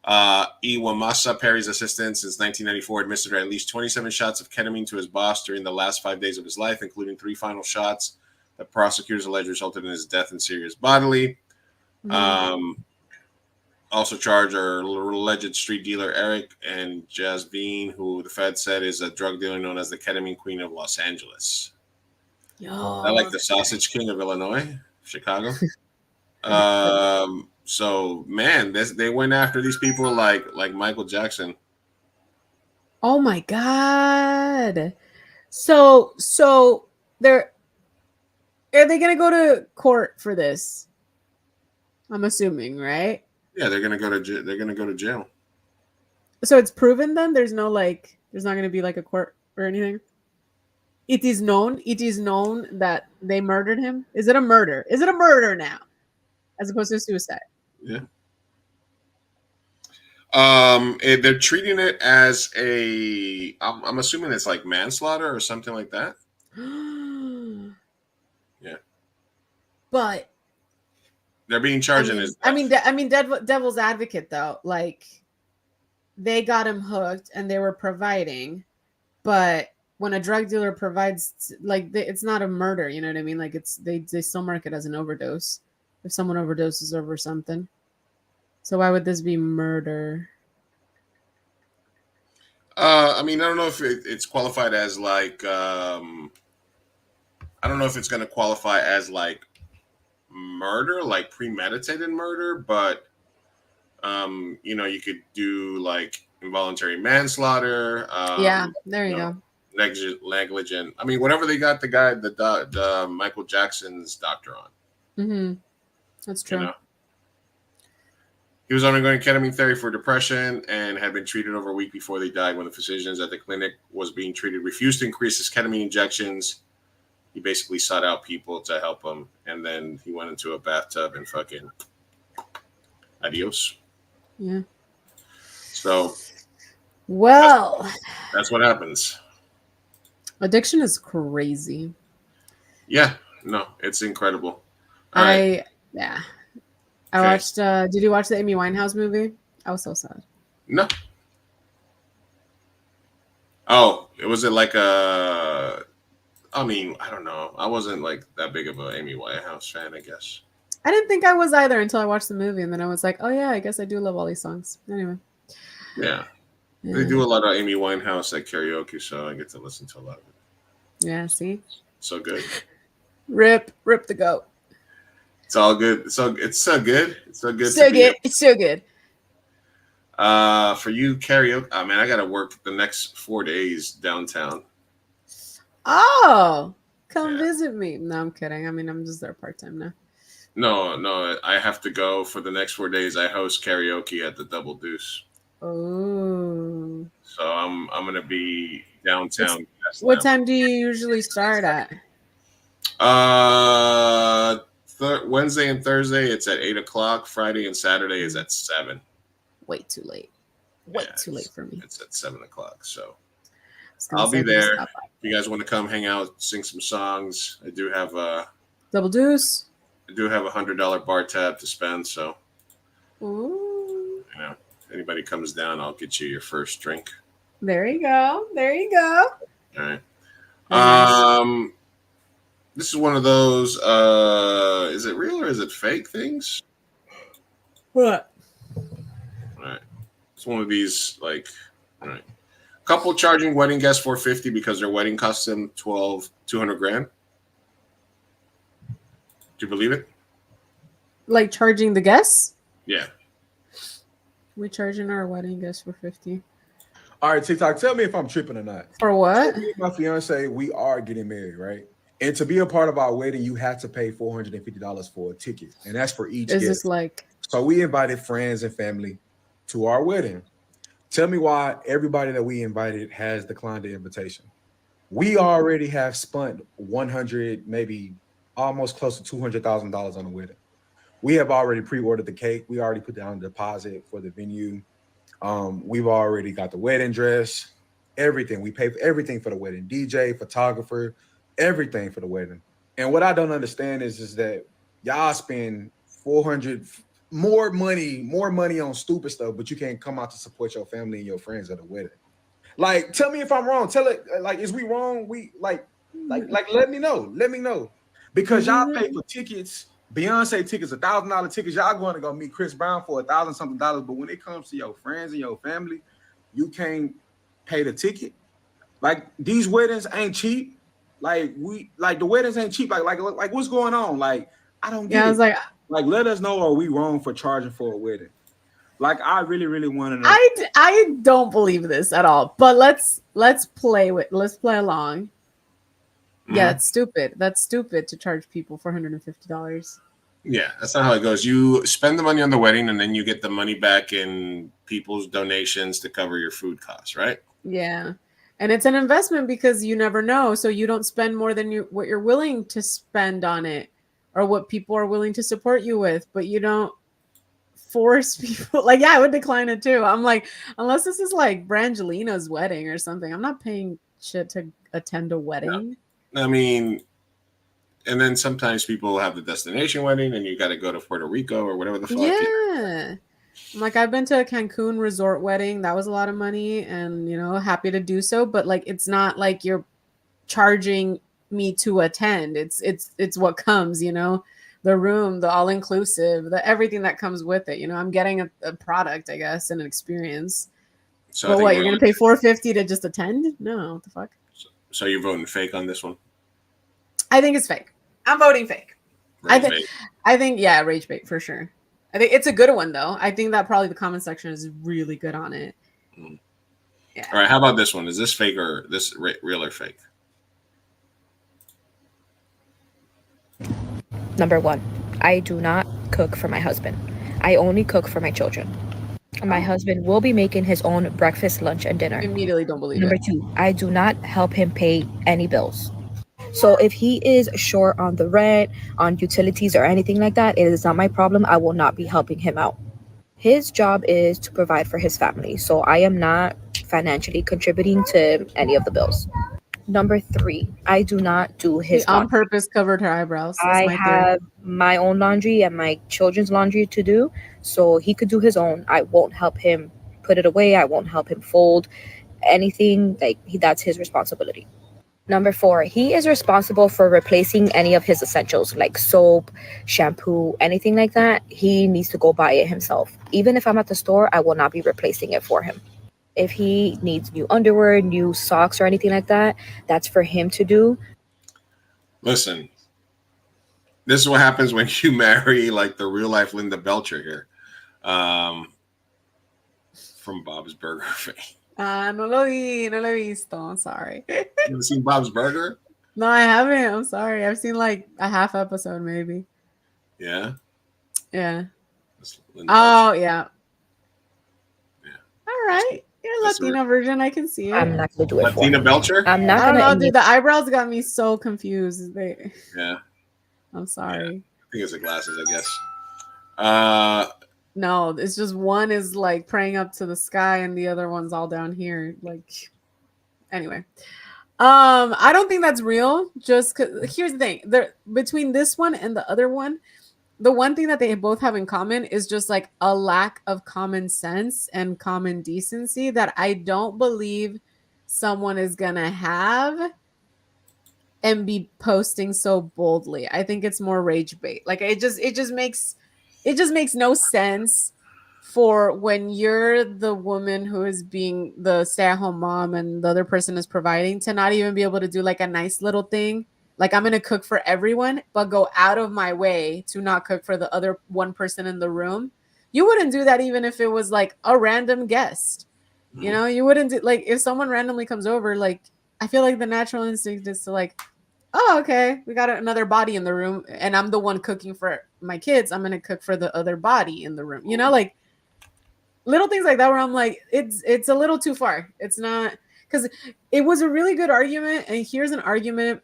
S6: Iwamasa, Perry's assistant since 1994, administered at least 27 shots of ketamine to his boss during the last 5 days of his life, including 3 final shots that prosecutors allege resulted in his death and serious bodily. Also charged are alleged street dealer Eric and Jasmine, who the Fed said is a drug dealer known as the ketamine queen of Los Angeles. I like the sausage king of Illinois, Chicago. So man, they went after these people like Michael Jackson.
S9: Oh my God. So are they gonna go to court for this? I'm assuming, right?
S6: Yeah, they're gonna go to jail.
S9: So it's proven then? There's not gonna be like a court or anything. It is known that they murdered him. Is it a murder? Is it a murder now, as opposed to suicide?
S6: Yeah. They're treating it as I'm assuming it's like manslaughter or something like that. Yeah.
S9: But
S6: they're being charged
S9: devil's advocate though, like they got him hooked and they were providing, but when a drug dealer provides, like it's not a murder, you know what I mean? Like they still mark it as an overdose if someone overdoses over something. So why would this be murder?
S6: I don't know if it's qualified as like I don't know if it's going to qualify as like murder, like premeditated murder, but you could do like involuntary manslaughter.
S9: Yeah, there you go.
S6: Negligent. Whatever they got the Michael Jackson's doctor on.
S9: Mm-hmm. That's true.
S6: He was undergoing ketamine therapy for depression and had been treated over a week before they died. When the physicians at the clinic was being treated refused to increase his ketamine injections, he basically sought out people to help him, and then he went into a bathtub and fucking adios.
S9: Yeah.
S6: So,
S9: well,
S6: that's what happens.
S9: Addiction is crazy.
S6: Yeah, no, it's incredible.
S9: I watched. Did you watch the Amy Winehouse movie? I was so sad.
S6: No. Oh, was it like a? I don't know. I wasn't like that big of an Amy Winehouse fan, I guess.
S9: I didn't think I was either until I watched the movie, and then I was like, oh yeah, I guess I do love all these songs. Anyway.
S6: Yeah. They do a lot of Amy Winehouse at karaoke, so I get to listen to a lot of it.
S9: Yeah, see?
S6: So good.
S9: Rip the goat.
S6: It's all good. It's so good. It's so good.
S9: It's so good.
S6: For you, karaoke. I gotta work the next 4 days downtown.
S9: Oh, come visit me. No, I'm kidding. I'm just there part-time now.
S6: No, I have to go for the next 4 days. I host karaoke at the Double Deuce.
S9: Oh.
S6: So I'm gonna be downtown.
S9: What time do you usually start at?
S6: Wednesday and Thursday it's at 8:00. Friday and Saturday is at 7.
S9: Way too late. Too late for me.
S6: It's at 7:00. So I'll be there. If you guys want to come hang out, sing some songs. I do have
S9: Double Deuce.
S6: I do have $100 bar tab to spend. So,
S9: ooh.
S6: If anybody comes down, I'll get you your first drink.
S9: There you go.
S6: All right. This is one of those. Is it real or is it fake things?
S9: What?
S6: All right. It's one of these like. All right. Couple charging wedding guests $450 because their wedding cost them $200,000. Do you believe it?
S9: Like charging the guests?
S6: Yeah.
S9: We charging our wedding guests for $50.
S1: All right, TikTok, tell me if I'm tripping or not.
S9: For what?
S1: Me and my fiance, we are getting married, right? And to be a part of our wedding, you have to pay $450 for a ticket, and that's for each guest.
S9: This like?
S1: So we invited friends and family to our wedding. Tell me why everybody that we invited has declined the invitation. We already have spent 100, maybe almost close to $200,000 on the wedding. We have already pre-ordered the cake. We already put down a deposit for the venue. We've already got the wedding dress. everything. We pay for everything for the wedding, DJ, photographer, everything for the wedding. And what I don't understand is that y'all spend 400 more money on stupid stuff, but you can't come out to support your family and your friends at a wedding. Like, tell me if I'm wrong. Tell it, like, is we wrong? We like let me know. Because y'all pay for tickets, Beyonce tickets, $1,000 tickets. Y'all going to go meet Chris Brown for $1,000 something dollars. But when it comes to your friends and your family, you can't pay the ticket. Like, these weddings ain't cheap. Like, the weddings ain't cheap. Like what's going on? Like, I don't get
S9: I was
S1: it. Like, let us know, are we wrong for charging for a wedding? Like, I really, really want to know.
S9: I don't believe this at all. But let's play along. Yeah, it's stupid. That's stupid to charge people $450.
S6: Yeah, that's not how it goes. You spend the money on the wedding, and then you get the money back in people's donations to cover your food costs, right?
S9: Yeah. And it's an investment because you never know. So you don't spend more than what you're willing to spend on it or what people are willing to support you with, but you don't force people. Like, yeah, I would decline it too. I'm like, unless this is like Brangelina's wedding or something, I'm not paying shit to attend a wedding.
S6: I mean, and then sometimes people have the destination wedding and you got to go to Puerto Rico or whatever the fuck.
S9: Yeah. Like, I've been to a Cancun resort wedding. That was a lot of money and, happy to do so. But like, it's not like you're charging me to attend. It's what comes, the room, the all-inclusive, the everything that comes with it. I'm getting a product, I guess, and an experience. So but what, you're going to pay $450 to just attend? No, what the fuck?
S6: So you're voting fake on this one?
S9: I think it's fake. I'm voting fake. I think, yeah, rage bait for sure. I think it's a good one, though. I think that probably the comment section is really good on it.
S6: Yeah. All right, how about this one? Is this fake or this real or fake?
S2: Number 1, I do not cook for my husband. I only cook for my children. My husband will be making his own breakfast, lunch, and dinner.
S9: Immediately don't believe
S2: Number
S9: it.
S2: 2, I do not help him pay any bills. So if he is short on the rent, on utilities, or anything like that, it is not my problem. I will not be helping him out. His job is to provide for his family. So I am not financially contributing to any of the bills. Number 3, I do not do his
S9: laundry. On purpose covered her eyebrows.
S2: I have my own laundry and my children's laundry to do. So he could do his own. I won't help him put it away. I won't help him fold anything. That's his responsibility. Number 4, he is responsible for replacing any of his essentials like soap, shampoo, anything like that. He needs to go buy it himself. Even if I'm at the store, I will not be replacing it for him. If he needs new underwear, new socks, or anything like that, that's for him to do.
S6: Listen, this is what happens when you marry like the real life Linda Belcher here, from Bob's Burger fame.
S9: No lo he visto. I'm sorry.
S6: You ever seen Bob's Burger?
S9: No, I haven't. I'm sorry. I've seen like a half episode, maybe.
S6: Yeah.
S9: Yeah. Oh, yeah. All right. You're a Latina version. I can see it.
S2: I'm not gonna do it.
S6: Latina Belcher?
S2: I'm not
S9: I don't
S2: gonna.
S9: know, dude. The eyebrows got me so confused.
S6: Yeah.
S9: I'm sorry.
S6: Yeah. I think it's the glasses, I guess.
S9: No, it's just one is like praying up to the sky and the other one's all down here. Like, anyway. I don't think that's real. Just because here's the thing. Between this one and the other one, the one thing that they both have in common is just like a lack of common sense and common decency that I don't believe someone is gonna have and be posting so boldly. I think it's more rage bait. Like it just makes no sense for when you're the woman who is being the stay-at-home mom and the other person is providing to not even be able to do like a nice little thing. Like, I'm going to cook for everyone, but go out of my way to not cook for the other one person in the room. You wouldn't do that even if it was like a random guest. You wouldn't do, like, if someone randomly comes over, like, I feel like the natural instinct is to like, oh, okay, we got another body in the room and I'm the one cooking for my kids. I'm going to cook for the other body in the room. Like little things like that where I'm like, it's a little too far. It's not, because it was a really good argument. And here's an argument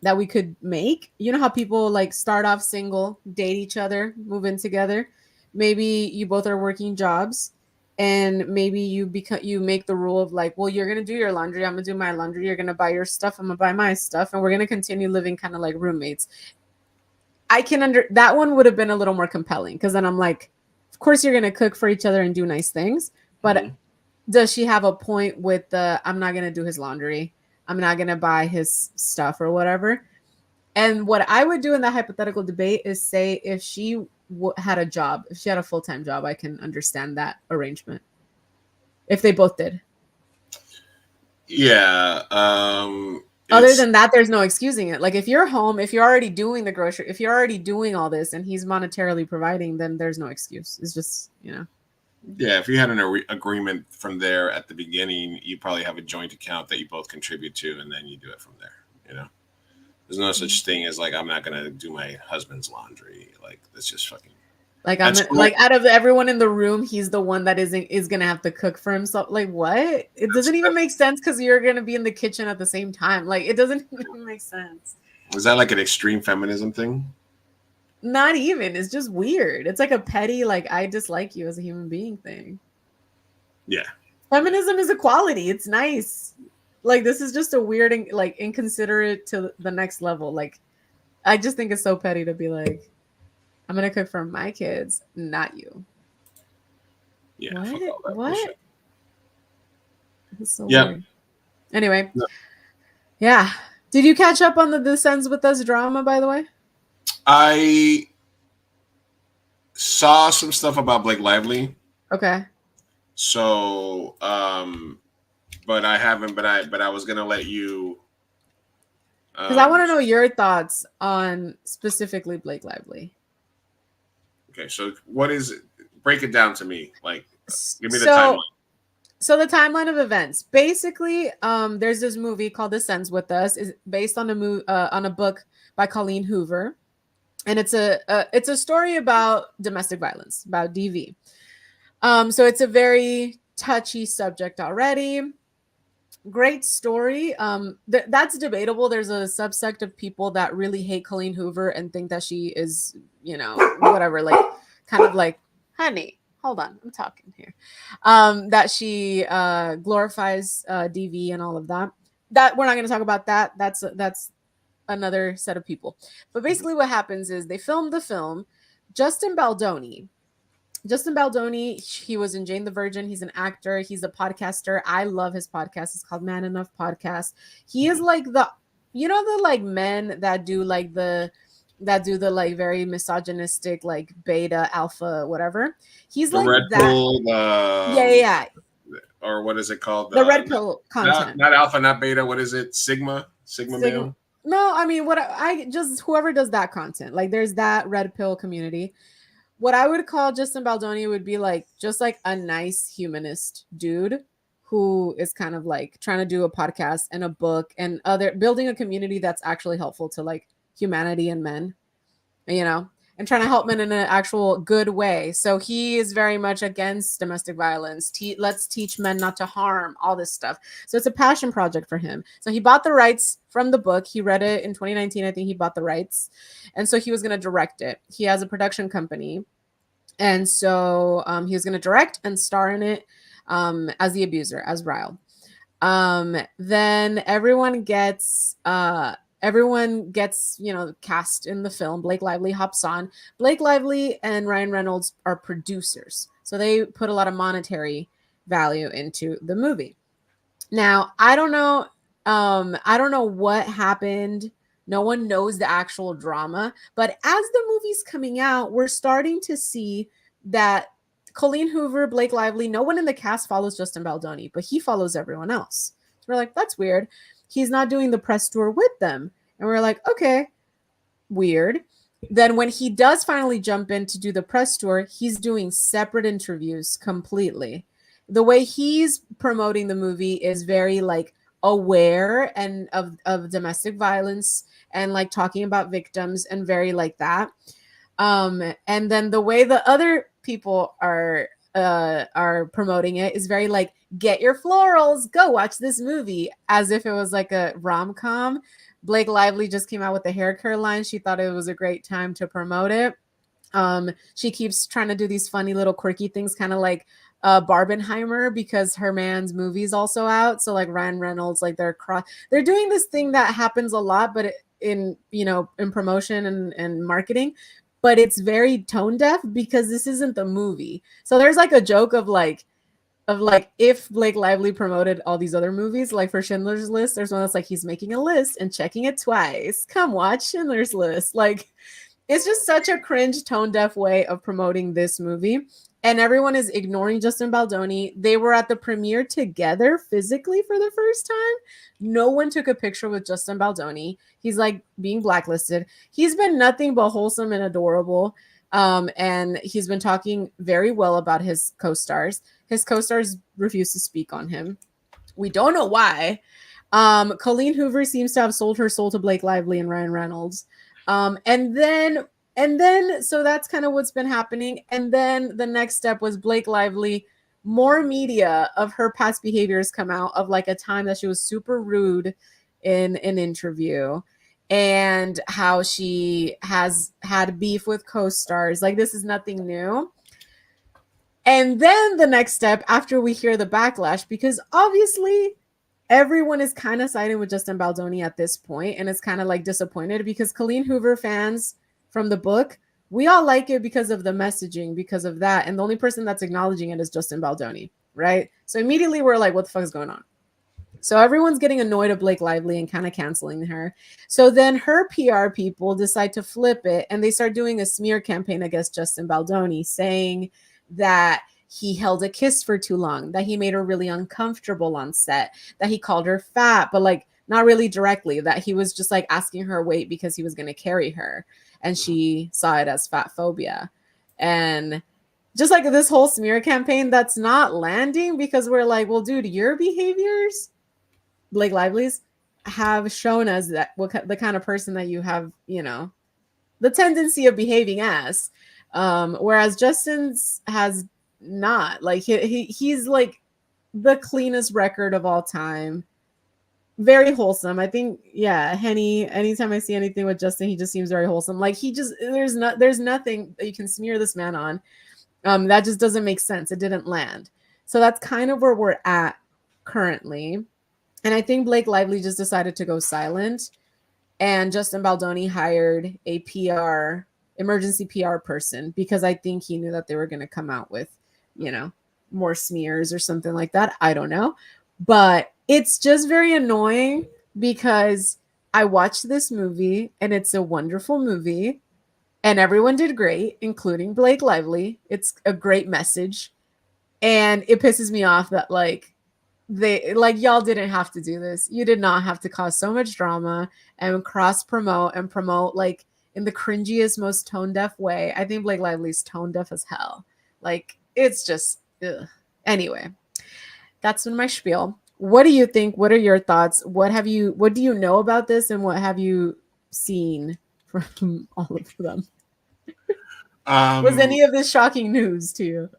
S9: that we could make. You know how people like start off single, date each other, move in together. Maybe you both are working jobs and maybe you make the rule of like, well, you're gonna do your laundry, I'm gonna do my laundry, you're gonna buy your stuff, I'm gonna buy my stuff, and we're gonna continue living kind of like roommates. I can that one would have been a little more compelling, because then I'm like, of course you're gonna cook for each other and do nice things, but does she have a point with the I'm not gonna do his laundry, I'm not gonna buy his stuff or whatever? And what I would do in that hypothetical debate is say, if she had a job, if she had a full-time job, I can understand that arrangement. If they both did.
S6: Yeah.
S9: Other than that, there's no excusing it. Like if you're home, if you're already doing the grocery, if you're already doing all this and he's monetarily providing, then there's no excuse. It's just, you know.
S6: Yeah, if you had an agreement from there at the beginning, you probably have a joint account that you both contribute to, and then you do it from there. You know, there's no such thing as like, I'm not gonna do my husband's laundry. Like that's just fucking.
S9: Like like out of everyone in the room, he's the one that is gonna have to cook for himself. Like what? It doesn't even make sense because you're gonna be in the kitchen at the same time. Like it doesn't even make sense.
S6: Is that like an extreme feminism thing?
S9: Not even. It's just weird. It's like a petty, like I dislike you as a human being thing.
S6: Yeah.
S9: Feminism is equality. It's nice. Like this is just a weird, like inconsiderate to the next level. Like I just think it's so petty to be like, I'm gonna cook for my kids, not you.
S6: Yeah.
S9: What? It's so weird. Anyway. Yeah. Did you catch up on the This Ends With Us drama, by the way?
S6: I saw some stuff about Blake Lively.
S9: Okay.
S6: So, but I haven't. But I was gonna let you.
S9: Because I want to know your thoughts on specifically Blake Lively.
S6: Okay, so what is it? Break it down to me. Like, give me the timeline.
S9: So the timeline of events. Basically, there's this movie called This Ends With Us. Is based on a book by Colleen Hoover, and it's a story about domestic violence, about DV. So it's a very touchy subject already. Great story. That's debatable. There's a subsect of people that really hate Colleen Hoover and think that she is, you know, whatever, like kind of like, honey, hold on, I'm talking here. That she glorifies DV and all of that. That we're not going to talk about that. That's another set of people. But basically what happens is they filmed the film. Justin Baldoni, he was in Jane the Virgin. He's an actor. He's a podcaster. I love his podcast. It's called Man Enough Podcast. He is like the like men that do the like very misogynistic, like beta, alpha, whatever. He's
S6: the
S9: like
S6: red
S9: that.
S6: Pill,
S9: Yeah.
S6: Or what is it called?
S9: The red pill content.
S6: Not alpha, not beta. What is it? Sigma male?
S9: No, I mean, what I just, whoever does that content, like there's that red pill community. What I would call Justin Baldoni would be like just like a nice humanist dude who is kind of like trying to do a podcast and a book and building a community that's actually helpful to like humanity and men, you know, and trying to help men in an actual good way. So he is very much against domestic violence. Let's teach men not to harm, all this stuff. So it's a passion project for him. So he bought the rights from the book. He read it in 2019. I think he bought the rights. And so he was going to direct it. He has a production company. And so he was going to direct and star in it as the abuser, as Ryle. Then everyone gets, you know, cast in the film. Blake Lively hops on. Blake Lively and Ryan Reynolds are producers. So they put a lot of monetary value into the movie. Now, I don't know what happened. No one knows the actual drama. But as the movie's coming out, we're starting to see that Colleen Hoover, Blake Lively, no one in the cast follows Justin Baldoni, but he follows everyone else. So we're like, that's weird. He's not doing the press tour with them. And we're like, okay, weird. Then when he does finally jump in to do the press tour, he's doing separate interviews completely. The way he's promoting the movie is very like aware and of domestic violence and like talking about victims and very like that. And then the way the other people are promoting it is very like, get your florals, go watch this movie, as if it was like a rom-com. Blake Lively just came out with the hair care line. She thought it was a great time to promote it. She keeps trying to do these funny little quirky things, kind of like Barbenheimer because her man's movie's also out. So like Ryan Reynolds, like they're doing this thing that happens a lot, but in promotion and marketing, but it's very tone deaf because this isn't the movie. So there's like a joke of like if Blake Lively promoted all these other movies, like for Schindler's List, there's one that's like he's making a list and checking it twice. Come watch Schindler's List. Like it's just such a cringe, tone deaf way of promoting this movie. And everyone is ignoring Justin Baldoni. They were at the premiere together physically for the first time. No one took a picture with Justin Baldoni. He's like being blacklisted. He's been nothing but wholesome and adorable. And he's been talking very well about his co-stars. His co-stars refuse to speak on him. We don't know why. Colleen Hoover seems to have sold her soul to Blake Lively and Ryan Reynolds. And then so that's kind of what's been happening. And then the next step was Blake Lively. More media of her past behaviors come out of like a time that she was super rude in an interview and how she has had beef with co-stars. Like this is nothing new. And then the next step after we hear the backlash, because obviously everyone is kind of siding with Justin Baldoni at this point, and it's kind of like disappointed because Colleen Hoover fans from the book, we all like it because of the messaging, because of that. And the only person that's acknowledging it is Justin Baldoni, right? So immediately we're like, what the fuck is going on? So everyone's getting annoyed at Blake Lively and kind of canceling her. So then her PR people decide to flip it and they start doing a smear campaign against Justin Baldoni, saying that he held a kiss for too long, that he made her really uncomfortable on set, that he called her fat, but like not really directly, that he was just like asking her weight because he was going to carry her. And she saw it as fat phobia. And just like this whole smear campaign that's not landing because we're like, well, dude, your behaviors, Blake Lively's, have shown us that the kind of person that you have, the tendency of behaving as. Whereas Justin's has not. Like he's like the cleanest record of all time. Very wholesome. I think, yeah, Henny, anytime I see anything with Justin, he just seems very wholesome. Like there's nothing that you can smear this man on. That just doesn't make sense. It didn't land. So that's kind of where we're at currently. And I think Blake Lively just decided to go silent. And Justin Baldoni hired a emergency PR person because I think he knew that they were going to come out with, more smears or something like that. I don't know. But it's just very annoying because I watched this movie and it's a wonderful movie and everyone did great, including Blake Lively. It's a great message. And it pisses me off that y'all didn't have to do this. You did not have to cause so much drama and cross promote like in the cringiest, most tone deaf way. I think Blake Lively's tone deaf as hell. Like it's just ugh. Anyway, that's my spiel. What do you think? What are your thoughts? What do you know about this and what have you seen from all of them? Was any of this shocking news to you?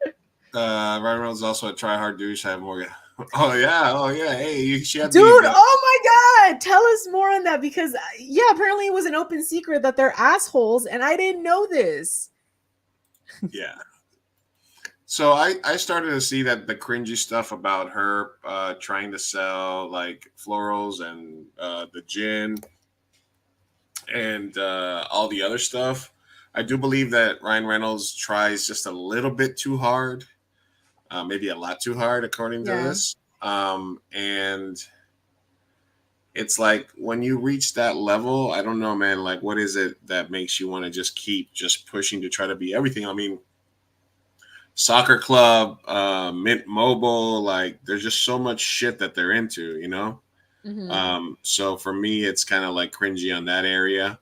S6: Ryan Reynolds also a try hard douche. Have more. Oh yeah. Hey, she had
S9: dude. Oh my god, tell us more on that because apparently it was an open secret that they're assholes, and I didn't know this.
S6: Yeah. So I started to see that the cringy stuff about her trying to sell like florals and the gin and all the other stuff. I do believe that Ryan Reynolds tries just a little bit too hard. Maybe a lot too hard, according to this. And it's like when you reach that level, I don't know, man, like what is it that makes you want to just keep just pushing to try to be everything? I mean, Soccer Club, Mint Mobile, like there's just so much shit that they're into, Mm-hmm. So for me, it's kind of like cringy on that area.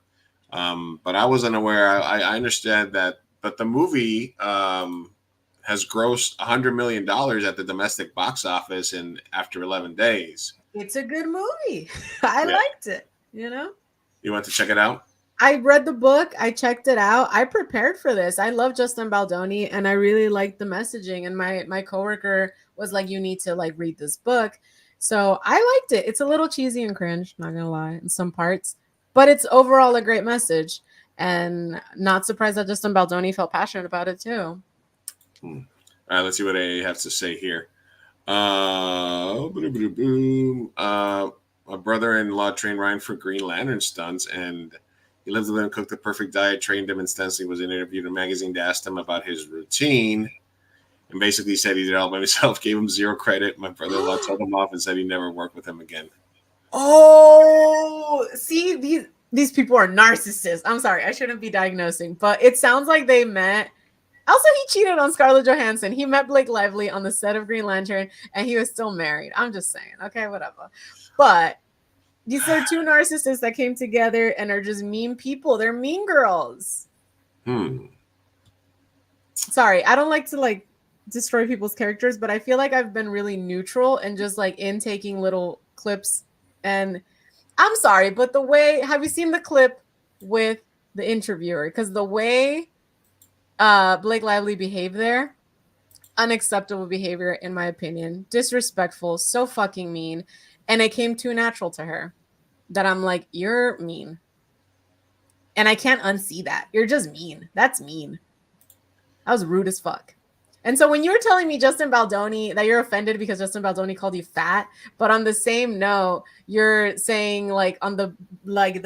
S6: But I wasn't aware. I understand that, but the movie has grossed $100 million at the domestic box office after 11 days.
S9: It's a good movie. I liked it,
S6: You want to check it out?
S9: I read the book. I checked it out. I prepared for this. I love Justin Baldoni and I really liked the messaging. And my coworker was like, you need to like read this book. So I liked it. It's a little cheesy and cringe, not gonna lie, in some parts, but it's overall a great message. And not surprised that Justin Baldoni felt passionate about it too.
S6: All right, let's see what they have to say here. My brother-in-law trained Ryan for Green Lantern stunts, and he lived with him, cooked the perfect diet, trained him intensely, was interviewed in a magazine to ask him about his routine, and basically said he did it all by himself, gave him 0 credit. My brother-in-law told him off and said he'd never work with him again.
S9: Oh, see, these people are narcissists. I'm sorry, I shouldn't be diagnosing, but it sounds like they met. Also, he cheated on Scarlett Johansson. He met Blake Lively on the set of Green Lantern, and he was still married. I'm just saying. Okay, whatever. But these are 2 narcissists that came together and are just mean people. They're mean girls. Sorry, I don't like to like destroy people's characters, but I feel like I've been really neutral and just like in taking little clips. And I'm sorry, but the way, have you seen the clip with the interviewer? Because the way Blake Lively behaved there, unacceptable behavior in my opinion, disrespectful, so fucking mean, and it came too natural to her that I'm like, you're mean, and I can't unsee that. You're just mean. That's mean. That was rude as fuck. And so when you're telling me, Justin Baldoni, that you're offended because Justin Baldoni called you fat, but on the same note, you're saying like on the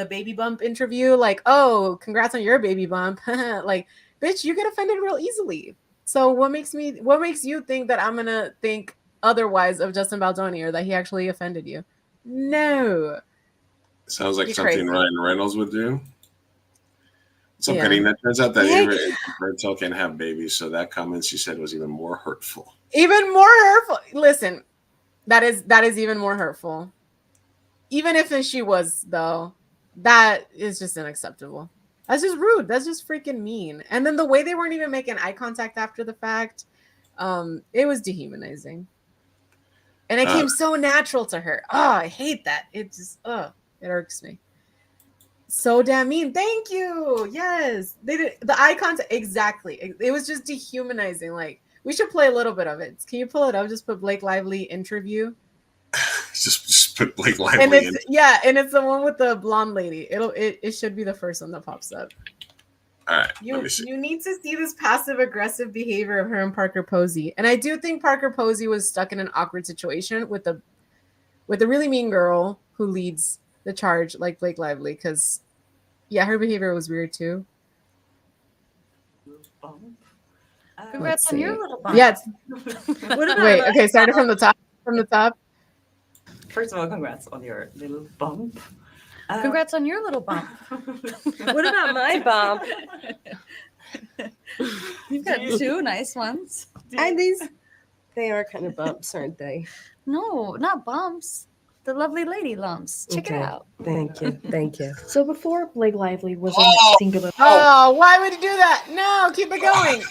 S9: baby bump interview, like, oh, congrats on your baby bump. Like, bitch, you get offended real easily. So what makes you think that I'm gonna think otherwise of Justin Baldoni or that he actually offended you? No.
S6: Sounds like
S9: You're
S6: something
S9: crazy.
S6: Ryan Reynolds would do. So,
S9: Yeah.
S6: Karina, it turns out that
S9: Yeah.
S6: Ava and Bertel can have babies, so that comment she said was even more hurtful.
S9: Even more hurtful. Listen, that is even more hurtful. Even if she was, though, that is just unacceptable. That's just rude. That's just freaking mean. And then the way they weren't even making eye contact after the fact, it was dehumanizing. And it came so natural to her. Oh, I hate that. It just, it irks me. So damn mean. Thank you. Yes. They did the eye contact. Exactly. It was just dehumanizing. Like, we should play a little bit of it. Can you pull it up? Just put Blake Lively interview.
S6: Just put Blake Lively
S9: And
S6: in.
S9: and it's the one with the blonde lady. It should be the first one that pops up.
S6: All right.
S9: You need to see this passive aggressive behavior of her and Parker Posey. And I do think Parker Posey was stuck in an awkward situation with a really mean girl who leads the charge like Blake Lively, because yeah, her behavior was weird too.
S4: Congrats on your little bump.
S9: Yeah.
S4: What about
S9: Wait, okay, started from the top.
S4: First of all, congrats on your little bump. Congrats on your little bump. What about my bump? You've got 2 nice ones.
S16: And they are kind of bumps, aren't they?
S4: No, not bumps. The lovely lady lumps. Check it out.
S16: Thank you. Thank you.
S22: So before Blake Lively was in singular
S9: why would you do that? No, keep it going.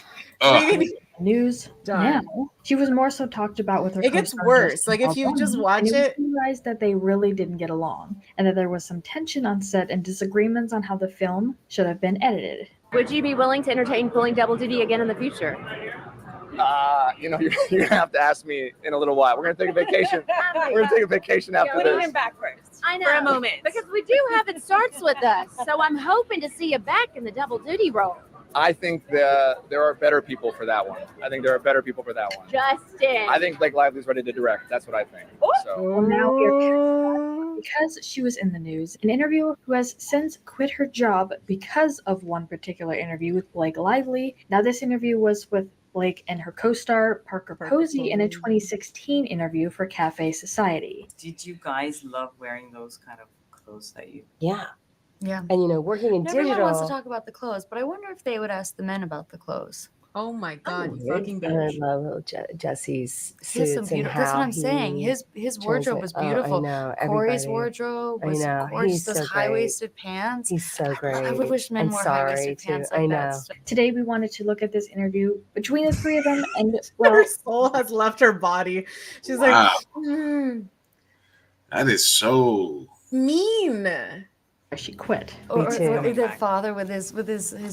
S22: news, now she was more so talked about with her.
S9: It gets
S22: co-star
S9: worse.
S22: Justin
S9: Like, if you
S22: Baldoni,
S9: just watch
S22: and
S9: it-
S22: was realized that they really didn't get along, and that there was some tension on set and disagreements on how the film should have been edited.
S5: Would you be willing to entertain pulling double duty again in the future?
S24: You're gonna have to ask me in a little while. We're gonna take a vacation. We're gonna take a vacation after
S5: Putting
S24: this.
S5: him back first.
S14: I know.
S5: For a moment.
S14: Because we do have It Starts With Us. So I'm hoping to see you back in the double duty role.
S24: I think there are better people for that one.
S14: Justin.
S24: I think Blake Lively's ready to direct. That's what I think. So.
S22: Well, now we're because she was in the news. An interviewer who has since quit her job because of one particular interview with Blake Lively. Now this interview was with Blake and her co-star Parker Posey in a 2016 interview for Cafe Society.
S7: Did you guys love wearing those kind of clothes that you?
S16: Yeah.
S4: Yeah.
S16: And working in
S4: Everyone
S16: digital.
S4: wants to talk about the clothes, but I wonder if they would ask the men about the clothes.
S9: Oh my God, you
S16: I
S9: fucking bitch.
S16: love Jesse's
S4: He has
S16: suits
S4: some
S16: and
S4: beautiful.
S16: how
S4: That's what I'm saying.
S16: he
S4: His wardrobe was beautiful.
S16: I know.
S4: Corey's
S16: Everybody.
S4: wardrobe
S16: I
S4: was
S16: know.
S4: gorgeous.
S16: He's
S4: Those
S16: so great.
S4: high-waisted pants.
S16: He's so great.
S4: I would wish men
S16: And
S4: wore
S16: sorry,
S4: high-waisted
S16: too.
S4: pants like
S16: I
S4: that.
S16: know.
S22: Today we wanted to look at this interview between the three of them, and well,
S9: Her soul has left her body. She's
S6: Wow.
S9: like,
S6: That is so
S9: mean.
S22: She quit.
S4: Or
S16: too.
S4: their father with his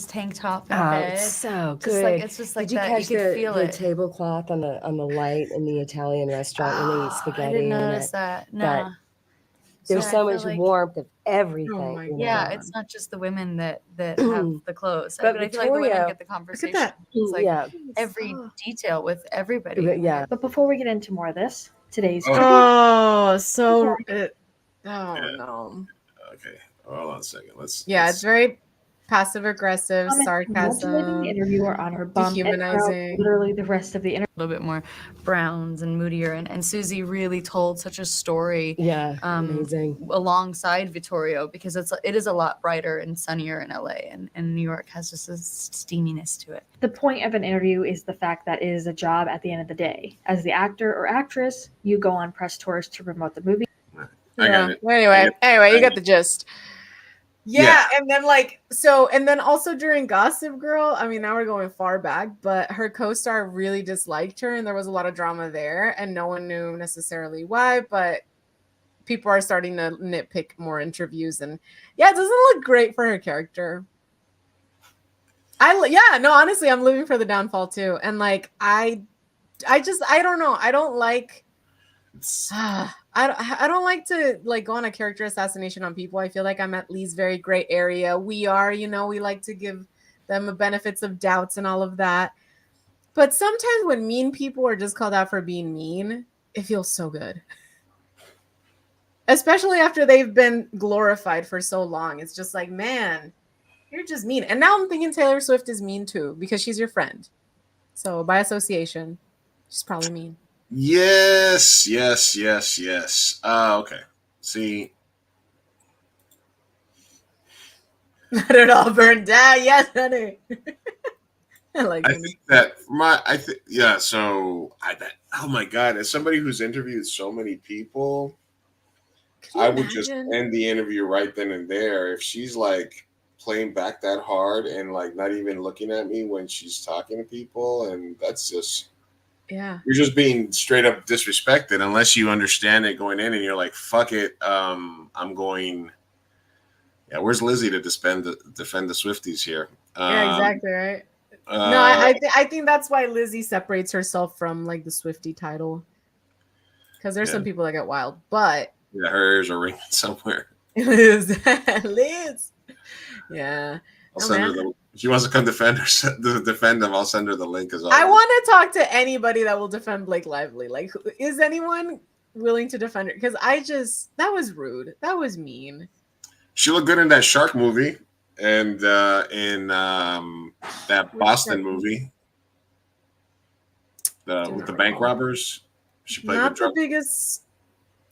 S4: tank top and
S16: Oh,
S4: bed.
S16: it's so
S4: Just
S16: good.
S4: like it's just like
S16: Did you
S4: that.
S16: catch
S4: You could
S16: the,
S4: feel
S16: the
S4: it.
S16: tablecloth on the light in the Italian restaurant when they eat spaghetti?
S4: I didn't
S16: in
S4: notice
S16: it?
S4: that.
S16: But
S4: No.
S16: There's
S4: So
S16: so
S4: I
S16: much
S4: feel like-
S16: warmth of everything.
S9: Oh my
S16: you know?
S4: Yeah, it's not just the women that have the clothes.
S16: But
S4: I feel like the women
S16: Victoria-
S4: get the conversation.
S9: that.
S4: It's like
S16: Yeah.
S4: every detail with everybody.
S16: Yeah.
S22: But before we get into more of this, today's
S9: Oh, so oh
S6: Yeah.
S9: no.
S6: Okay, hold on a second.
S9: Yeah, it's very passive aggressive,
S22: congratulating
S9: sarcasm,
S22: the interviewer on her bump and throughout
S9: dehumanizing.
S22: literally the rest of the interview.
S4: A little bit more browns and moodier, and Susie really told such a story.
S16: Yeah, amazing.
S4: Alongside Vittorio, because it is a lot brighter and sunnier in LA, and New York has just a steaminess to it.
S22: The point of an interview is the fact that it is a job at the end of the day. As the actor or actress, you go on press tours to promote the movie.
S6: I got it.
S9: Anyway, you get the gist. Yeah,
S6: Yeah.
S9: and then also during Gossip Girl, I mean, now we're going far back, but her co-star really disliked her, and there was a lot of drama there, and no one knew necessarily why, but people are starting to nitpick more interviews, and yeah, it doesn't look great for her character. Honestly, I'm living for the downfall too, and like I don't know, I don't like. I don't like to like go on a character assassination on people. I feel like I'm at least very gray area. We are, we like to give them the benefits of doubts and all of that. But sometimes when mean people are just called out for being mean, it feels so good. Especially after they've been glorified for so long. It's just like, man, you're just mean. And now I'm thinking Taylor Swift is mean too because she's your friend. So by association, she's probably mean.
S6: Yes. Okay. See,
S9: let it all burn down. Yes, honey. I
S6: think that So I bet. Oh my God! As somebody who's interviewed so many people, I would just end the interview right then and there. If she's like playing back that hard and like not even looking at me when she's talking to people, and that's just.
S9: Yeah.
S6: You're just being straight up disrespected unless you understand it going in and you're like, fuck it. I'm going. Yeah, where's Lizzie to defend the Swifties here?
S9: Yeah, exactly, right? No, I think that's why Lizzie separates herself from like the Swiftie title. Because there's some people that get wild, but
S6: yeah, hers are ringing somewhere.
S9: Liz. Yeah.
S6: I'll send her she wants to come defend them. I'll send her the link as well.
S9: I want to talk to anybody that will defend Blake Lively. Like, is anyone willing to defend her? Because that was rude. That was mean.
S6: She looked good in that shark movie and in that Boston movie, with the bank robbers. She played
S9: not the biggest.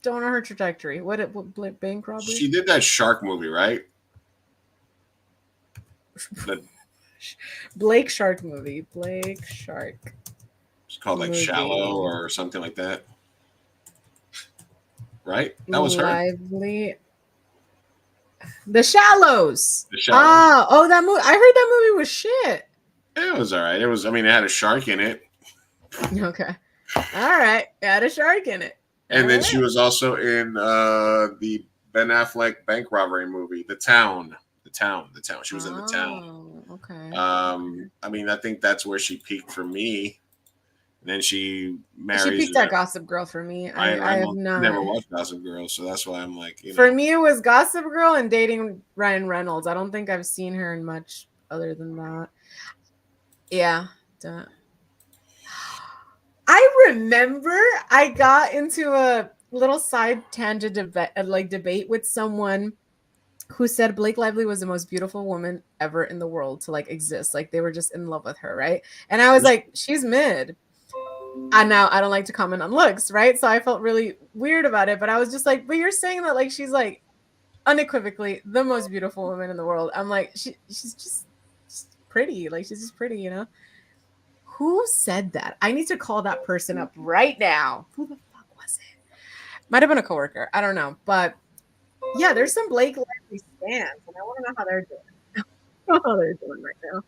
S9: Don't know her trajectory. What bank robbery?
S6: She did that shark movie, right?
S9: Blake Shark movie. Blake Shark.
S6: It's called like Shallow or something like that. Right? That was her.
S9: Lively. The Shallows.
S6: The Shallows.
S9: Oh, that movie. I heard that movie was shit.
S6: It was all right. It had a shark in it.
S9: Okay. All right. It had a shark in it.
S6: And then she was also in the Ben Affleck bank robbery movie, The Town. She was in The Town.
S9: Okay.
S6: I mean, I think that's where she peaked for me. And then she marries.
S9: She peaked at Gossip Girl for me. I have not.
S6: Never watched Gossip Girl, so that's why I'm like,
S9: For me, it was Gossip Girl and dating Ryan Reynolds. I don't think I've seen her in much other than that. Yeah. I remember I got into a little side tangent debate with someone who said Blake Lively was the most beautiful woman ever in the world to like exist. Like they were just in love with her, right? And I was like, she's mid. And now I don't like to comment on looks, right? So I felt really weird about it, but I was just like, but you're saying that like she's like unequivocally the most beautiful woman in the world. I'm like, she's just pretty. Like she's just pretty, Who said that? I need to call that person up right now. Who the fuck was it? Might have been a coworker. I don't know. But yeah, there's some Blake Lively stands, and I want to know how they're doing. I don't know how they're doing right now.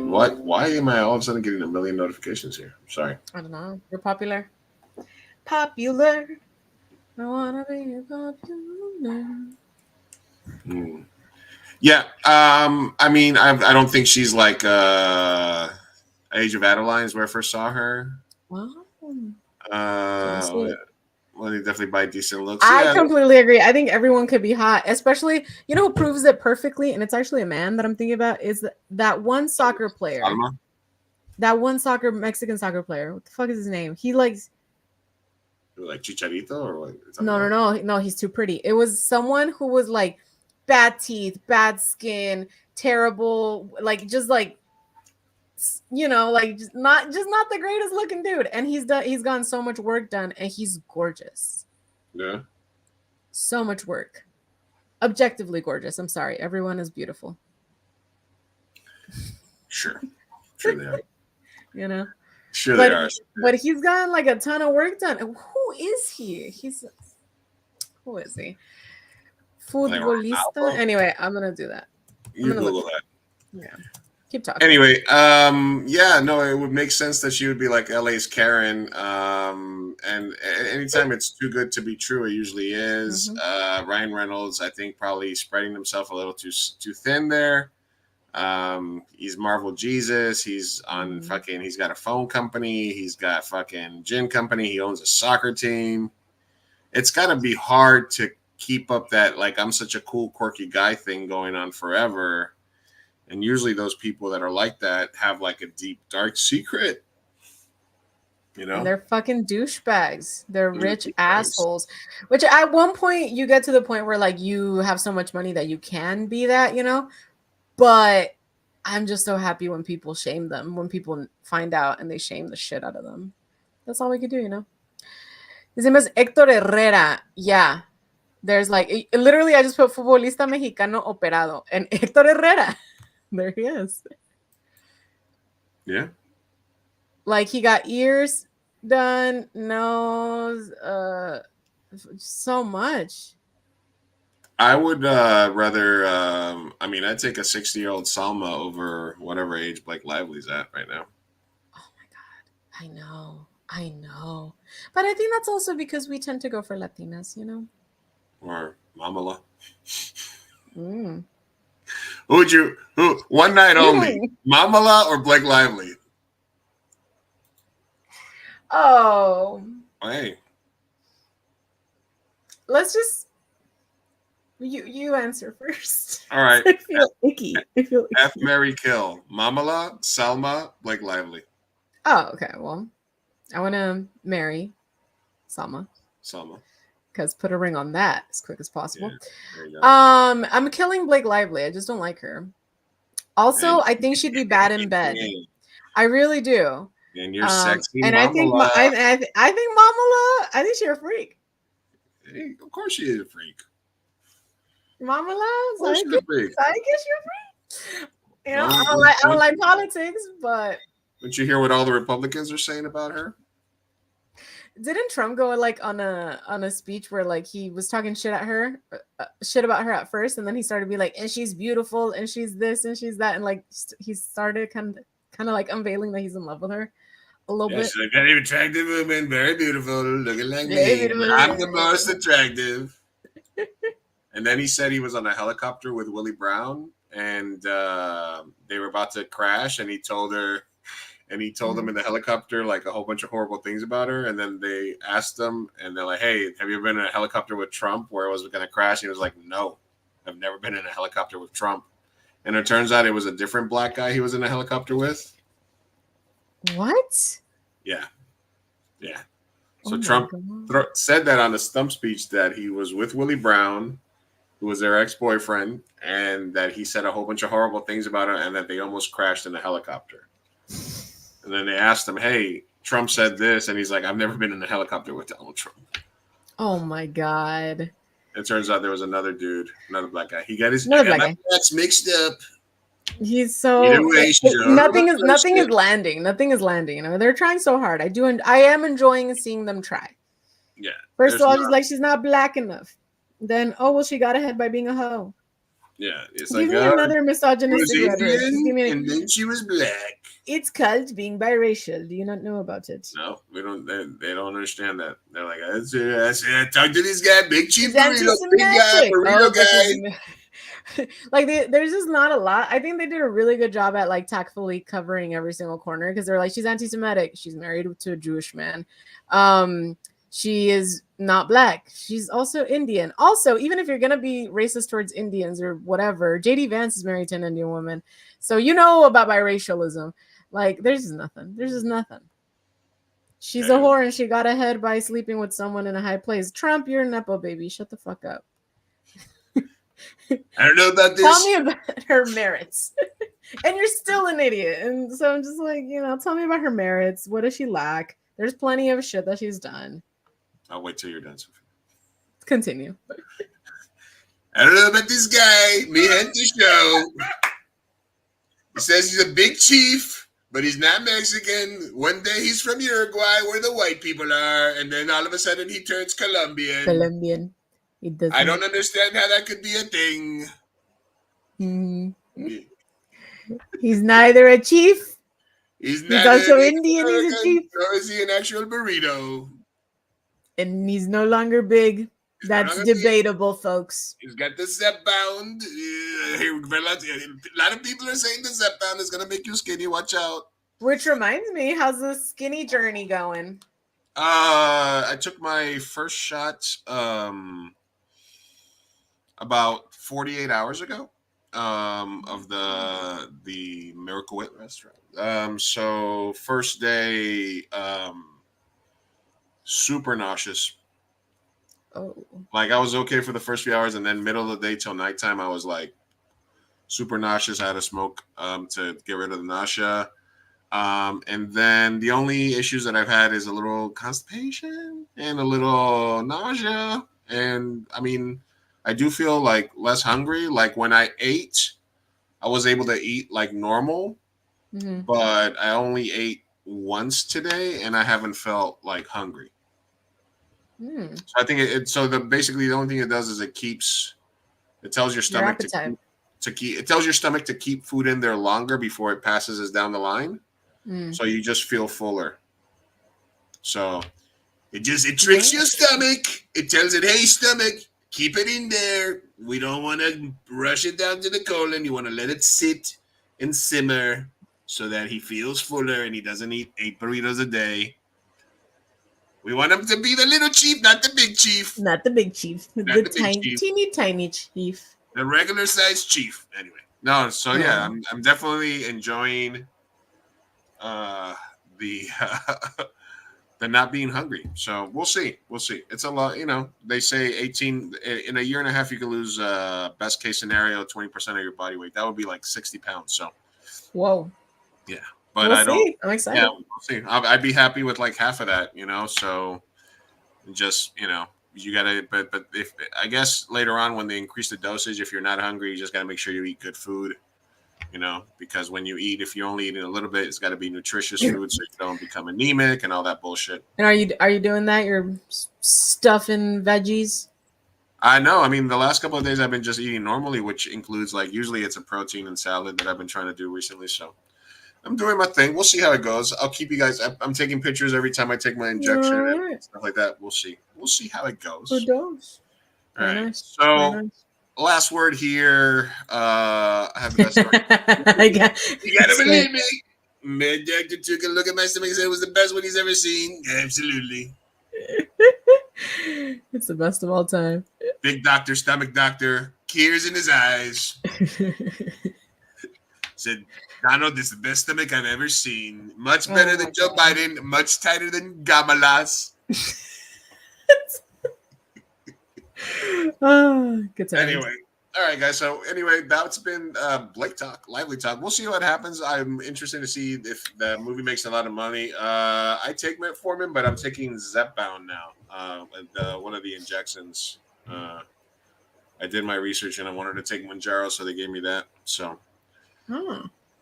S6: What? Why am I all of a sudden getting a million notifications here? I'm sorry.
S9: I don't know. You're popular. Popular. I want to be popular.
S6: Yeah. I mean, I don't think she's like Age of Adeline is where I first saw her.
S9: Wow.
S6: Well, they definitely buy decent looks.
S9: I completely agree. I think everyone could be hot, especially, you know who proves it perfectly, and it's actually a man that I'm thinking about, is that one soccer player.
S6: Alma?
S9: That one Mexican soccer player. What the fuck is his name? He likes
S6: Like Chicharito or what?
S9: no, he's too pretty. It was someone who was like bad teeth, bad skin, terrible, like just like like just not the greatest looking dude. And he's gotten so much work done, and he's gorgeous.
S6: Yeah.
S9: So much work. Objectively gorgeous. I'm sorry. Everyone is beautiful.
S6: Sure they are. Sure
S9: but,
S6: they are.
S9: But he's gotten like a ton of work done. Who is he? Who is he? Futbolista. Anyway, I'm gonna do that.
S6: You Google that.
S9: Yeah. Keep talking.
S6: Anyway, it would make sense that she would be like LA's Karen. And anytime it's too good to be true, it usually is. Ryan Reynolds, I think, probably spreading himself a little too thin there. He's Marvel Jesus. He's on he's got a phone company. He's got fucking gin company. He owns a soccer team. It's got to be hard to keep up that, like, I'm such a cool, quirky guy thing going on forever. And usually those people that are like that have like a deep, dark secret. And
S9: they're fucking douchebags. They're rich assholes. Which at one point you get to the point where like you have so much money that you can be that, But I'm just so happy when people shame them, when people find out and they shame the shit out of them. That's all we could do, His name is Héctor Herrera. Yeah. There's like, literally, I just put futbolista mexicano operado. And Héctor Herrera. There he is.
S6: Yeah.
S9: Like he got ears done, nose, so much.
S6: I would rather, I'd take a 60-year-old Salma over whatever age Blake Lively's at right now.
S9: Oh my God. I know. But I think that's also because we tend to go for Latinas,
S6: Or Mamala.
S9: Mm.
S6: Who, one night only, Mamala or Blake Lively?
S9: Oh.
S6: Hey.
S9: Let's just, you answer first.
S6: All right.
S9: I feel icky.
S6: F, Mary, kill. Mamala, Salma, Blake Lively.
S9: Oh, okay. Well, I want to marry Salma. Because put a ring on that as quick as possible. Yeah, I'm killing Blake Lively. I just don't like her. Also, I think she'd be bad in bed. I really do.
S6: And you're sexy,
S9: and
S6: Mamala.
S9: I think Mamala. I think she's a freak.
S6: Hey, of course she is a freak.
S9: Mamala,
S6: I guess you're a freak.
S9: I don't like politics, but.
S6: Didn't you hear what all the Republicans are saying about her?
S9: Didn't Trump go like on a speech where like he was talking shit about her at first, and then he started to be like, and she's beautiful, and she's this, and she's that, and like he started kind of like unveiling that he's in love with her a little bit.
S6: She's a very attractive woman, very beautiful, looking like
S9: Very
S6: me.
S9: beautiful.
S6: I'm the most attractive. And then he said he was on a helicopter with Willie Brown, and they were about to crash, and he told her. And he told them in the helicopter like a whole bunch of horrible things about her. And then they asked him, and they're like, "Hey, have you ever been in a helicopter with Trump where it was going to crash?" And he was like, "No, I've never been in a helicopter with Trump." And it turns out it was a different black guy he was in a helicopter with.
S9: What?
S6: Yeah. So Trump said that on the stump speech that he was with Willie Brown, who was their ex-boyfriend, and that he said a whole bunch of horrible things about her, and that they almost crashed in a helicopter. And then they asked him, "Hey, Trump said this," and he's like, "I've never been in a helicopter with Donald Trump."
S9: Oh my God!
S6: It turns out there was another dude, another black guy. He got his
S9: blacks
S6: mixed up.
S9: He's so nothing is landing. Nothing is landing. They're trying so hard. I am enjoying seeing them try.
S6: Yeah.
S9: First of all, she's not black enough. Then she got ahead by being a hoe.
S6: Yeah, it's
S9: Give me another misogynistic rhetoric.
S6: And then she was black.
S9: It's called being biracial. Do you not know about it?
S6: No, we don't. They don't understand that. They're like, I talk to this guy, big chief burrito guy.
S9: Like there's just not a lot. I think they did a really good job at like tactfully covering every single corner because they're like, she's anti-Semitic, she's married to a Jewish man, She is not black. She's also Indian. Also, even if you're gonna be racist towards Indians or whatever, JD Vance is married to an Indian woman, so you know about biracialism. Like, there's just nothing. There's just nothing. She's a whore and she got ahead by sleeping with someone in a high place. Trump, you're a nepo baby. Shut the fuck up.
S6: I don't know about this.
S9: Tell me about her merits. And you're still an idiot. And so I'm just like, tell me about her merits. What does she lack? There's plenty of shit that she's done.
S6: I'll wait till you're done, Sophie.
S9: Continue.
S6: I don't know about this guy, me and the show. He says he's a big chief, but he's not Mexican. One day he's from Uruguay, where the white people are, and then all of a sudden he turns Colombian.
S9: Colombian.
S6: I don't understand how that could be a thing.
S9: Mm-hmm. He's neither a chief. He's also Indian. He's a chief.
S6: Or is he an actual burrito?
S9: And he's no longer big. That's debatable, folks.
S6: He's got the Zep bound. A lot of people are saying the Zep bound is going to make you skinny. Watch out.
S9: Which reminds me, how's the skinny journey going?
S6: I took my first shot about 48 hours ago of the Miracle Whip restaurant. So first day, super nauseous.
S9: Oh.
S6: Like, I was okay for the first few hours, and then middle of the day till nighttime, I was like super nauseous. I had to smoke to get rid of the nausea. And then the only issues that I've had is a little constipation and a little nausea. And I mean, I do feel like less hungry. Like, when I ate, I was able to eat like normal, but I only ate once today, and I haven't felt like hungry. So I think basically the only thing it does is it tells your stomach it tells your stomach to keep food in there longer before it passes us down the line. So you just feel fuller. So it tricks your stomach. It tells it, hey, stomach, keep it in there. We don't want to rush it down to the colon. You want to let it sit and simmer so that he feels fuller and he doesn't eat 8 burritos a day. We want him to be the little chief, not the big chief.
S9: Not the big chief. Teeny tiny chief.
S6: The regular size chief. Anyway. No, so yeah, I'm definitely enjoying the not being hungry. So we'll see. It's a lot, they say 18 in a year and a half you can lose best case scenario 20% of your body weight. That would be like 60 pounds. So
S9: whoa.
S6: Yeah. But
S9: we'll see. I'm excited.
S6: Yeah, we'll see. I'd be happy with like half of that, so just, you gotta, but if, I guess later on when they increase the dosage, if you're not hungry, you just gotta make sure you eat good food, because when you eat, if you're only eating a little bit, it's gotta be nutritious food so you don't become anemic and all that bullshit.
S9: And are you doing that? You're stuffing veggies?
S6: I know. I mean, the last couple of days I've been just eating normally, which includes like, usually it's a protein and salad that I've been trying to do recently. So I'm doing my thing. We'll see how it goes. I'll keep you guys. I'm taking pictures every time I take my injection and stuff like that. We'll see. We'll see how it goes.
S9: It goes.
S6: All right. Nice. So, last word here. I have the best story. You gotta believe me. My doctor took a look at my stomach and said it was the best one he's ever seen. Absolutely.
S9: It's the best of all time.
S6: Big doctor, stomach doctor, tears in his eyes. Said, Donald, this is the best stomach I've ever seen. Much better than Joe Biden. Much tighter than Gamalas.
S9: Good time.
S6: Anyway, all right, guys. So anyway, that's been Blake Talk, Lively Talk. We'll see what happens. I'm interested to see if the movie makes a lot of money. I take metformin, but I'm taking Zepbound now. One of the injections. I did my research and I wanted to take Manjaro, so they gave me that. So.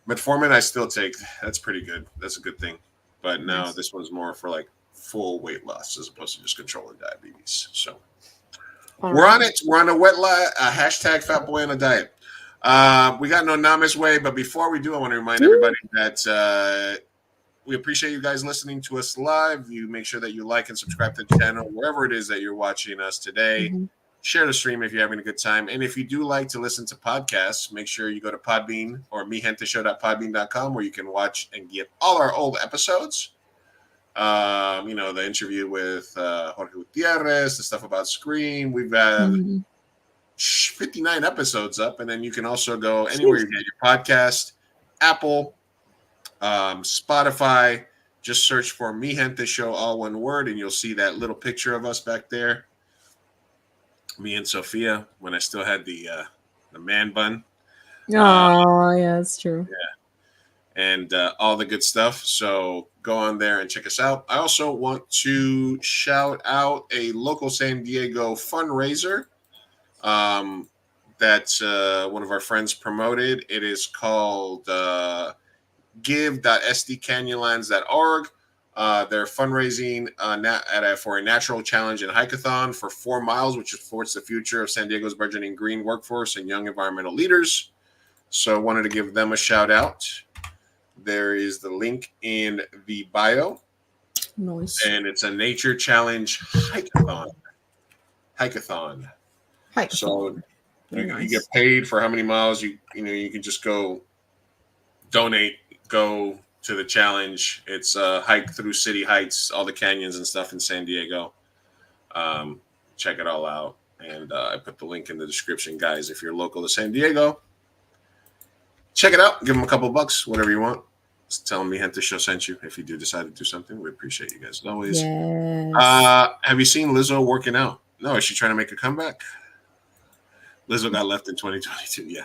S6: Metformin I still take. That's pretty good. That's a good thing. But no, this one's more for like full weight loss as opposed to just controlling diabetes. So we're on it. We're on a hashtag Fat Boy on a diet. We got no Nama's way, but before we do, I want to remind everybody that we appreciate you guys listening to us live. You make sure that you like and subscribe to the channel wherever it is that you're watching us today. Share the stream if you're having a good time. And if you do like to listen to podcasts, make sure you go to Podbean or mihenteshow.podbean.com where you can watch and get all our old episodes. The interview with Jorge Gutierrez, the stuff about Scream. We've had 59 episodes up, and then you can also go anywhere you get your podcast, Apple, Spotify. Just search for Mi Gente Show, all one word, and you'll see that little picture of us back there. Me and Sophia, when I still had the man bun.
S9: Oh, yeah, that's true.
S6: Yeah. And all the good stuff. So go on there and check us out. I also want to shout out a local San Diego fundraiser that one of our friends promoted. It is called give.sdcanyonlands.org. They're fundraising for a natural challenge and hike-a-thon for 4 miles, which supports the future of San Diego's burgeoning green workforce and young environmental leaders. So I wanted to give them a shout out. There is the link in the bio.
S9: Nice.
S6: And it's a nature challenge hike-a-thon. So you get paid for how many miles you can just go donate, go to the challenge. It's a hike through city heights, all the canyons and stuff in San Diego. Check it all out. And I put the link in the description, guys. If you're local to San Diego, check it out. Give them a couple bucks, whatever you want. Just tell them Mi Gente Show sent you. If you do decide to do something, we appreciate you guys as always.
S9: Yes.
S6: Have you seen Lizzo working out? No, is she trying to make a comeback? Lizzo got left in 2022. Yeah.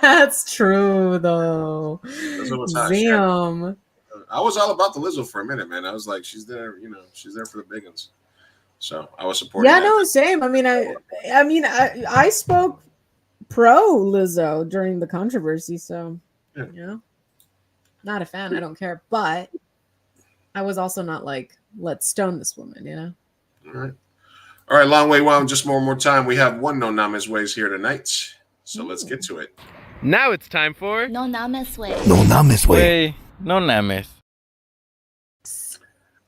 S9: That's true, though.
S6: Lizzo was hot.
S9: Damn.
S6: I was all about the Lizzo for a minute, man. I was like, she's there, she's there for the big ones. So I was supporting.
S9: Yeah,
S6: that.
S9: no, same. I spoke pro Lizzo during the controversy, so not a fan. I don't care, but I was also not like, let's stone this woman,
S6: All right, long way wound. Just one more time. We have one No Names Ways here tonight, so let's get to it.
S8: Now it's time for
S10: No Names Way.
S8: No Names Way. No Names.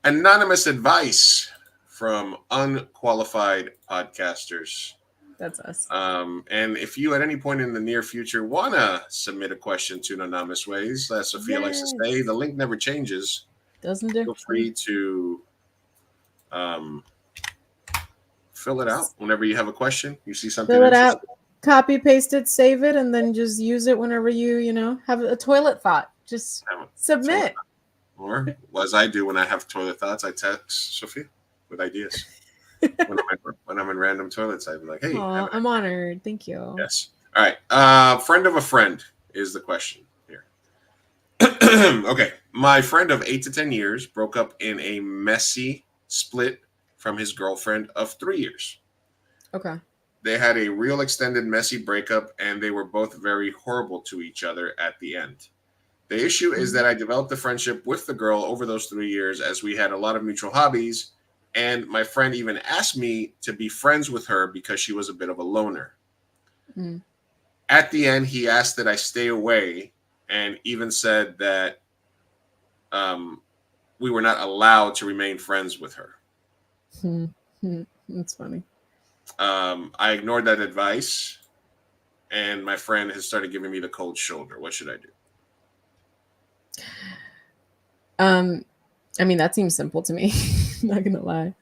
S6: Anonymous advice from unqualified podcasters.
S9: That's us.
S6: And if you at any point in the near future want to submit a question to Anonymous Ways, as Sophia likes to say, the link never changes.
S9: Doesn't
S6: Feel free to fill it out whenever you have a question. You see something.
S9: Fill it out, copy, paste it, save it, and then just use it whenever you have a toilet thought. Just submit.
S6: Or as I do when I have toilet thoughts, I text Sophia with ideas. when I'm in random toilets, I'm like, hey.
S9: I'm honored. Thank you.
S6: Yes. All right. Friend of a friend is the question here. Okay. My friend of 8 to 10 years broke up in a messy split from his girlfriend of 3 years.
S9: Okay.
S6: They had a real extended messy breakup, and they were both very horrible to each other at the end. The issue is that I developed a friendship with the girl over those 3 years as we had a lot of mutual hobbies, and my friend even asked me to be friends with her because she was a bit of a loner.
S9: Mm.
S6: At the end, he asked that I stay away and even said that we were not allowed to remain friends with her.
S9: That's funny.
S6: I ignored that advice, and my friend has started giving me the cold shoulder. What should I do?
S9: That seems simple to me. Not gonna lie.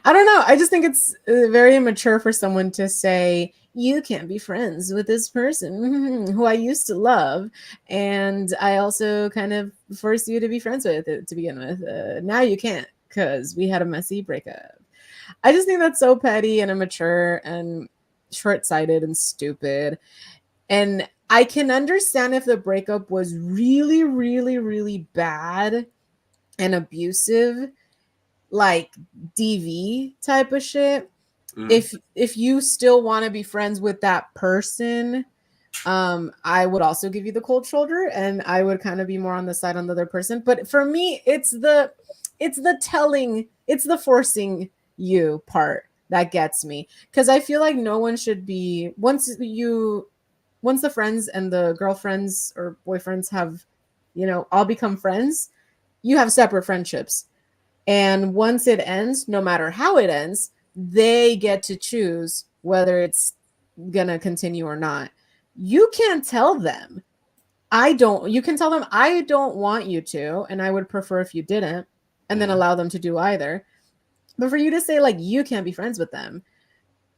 S9: I don't know. I just think it's very immature for someone to say, you can't be friends with this person who I used to love, and I also kind of forced you to be friends with it to begin with. Now you can't because we had a messy breakup. I just think that's so petty and immature and short-sighted and stupid. And I can understand if the breakup was really, really, really bad and abusive, like DV type of shit. If you still want to be friends with that person, I would also give you the cold shoulder, and I would kind of be more on the side on the other person. But for me, it's the forcing you part that gets me, because I feel like no one should be once the friends and the girlfriends or boyfriends have all become friends, you have separate friendships, and once it ends, no matter how it ends, they get to choose whether it's gonna continue or not. You can't tell them you can tell them I don't want you to, and I would prefer if you didn't. and then allow them to do either. But for you to say like you can't be friends with them,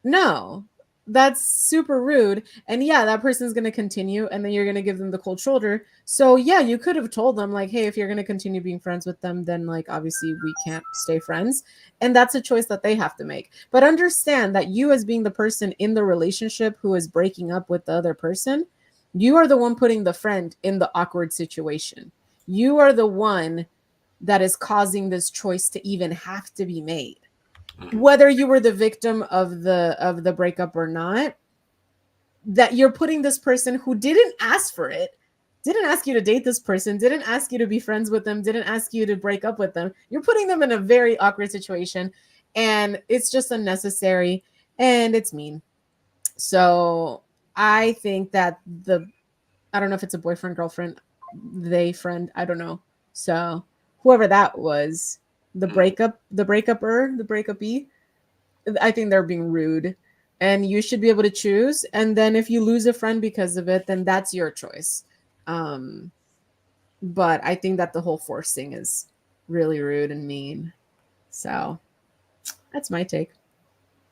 S9: no, that's super rude. And yeah, that person's going to continue, and then you're going to give them the cold shoulder. So yeah, you could have told them like, hey, if you're going to continue being friends with them, then like obviously we can't stay friends. And that's a choice that they have to make. But understand that you, as being the person in the relationship who is breaking up with the other person, you are the one putting the friend in the awkward situation. You are the one that is causing this choice to even have to be made. Whether you were the victim of the breakup or not, that you're putting this person who didn't ask for it, didn't ask you to date this person, didn't ask you to be friends with them, didn't ask you to break up with them. You're putting them in a very awkward situation, and it's just unnecessary and it's mean. So I think that I don't know if it's a boyfriend, girlfriend, they friend, I don't know. So whoever that was, the breakupee, I think they're being rude, and you should be able to choose. And then if you lose a friend because of it, then that's your choice. But I think that the whole forcing is really rude and mean. So that's my take.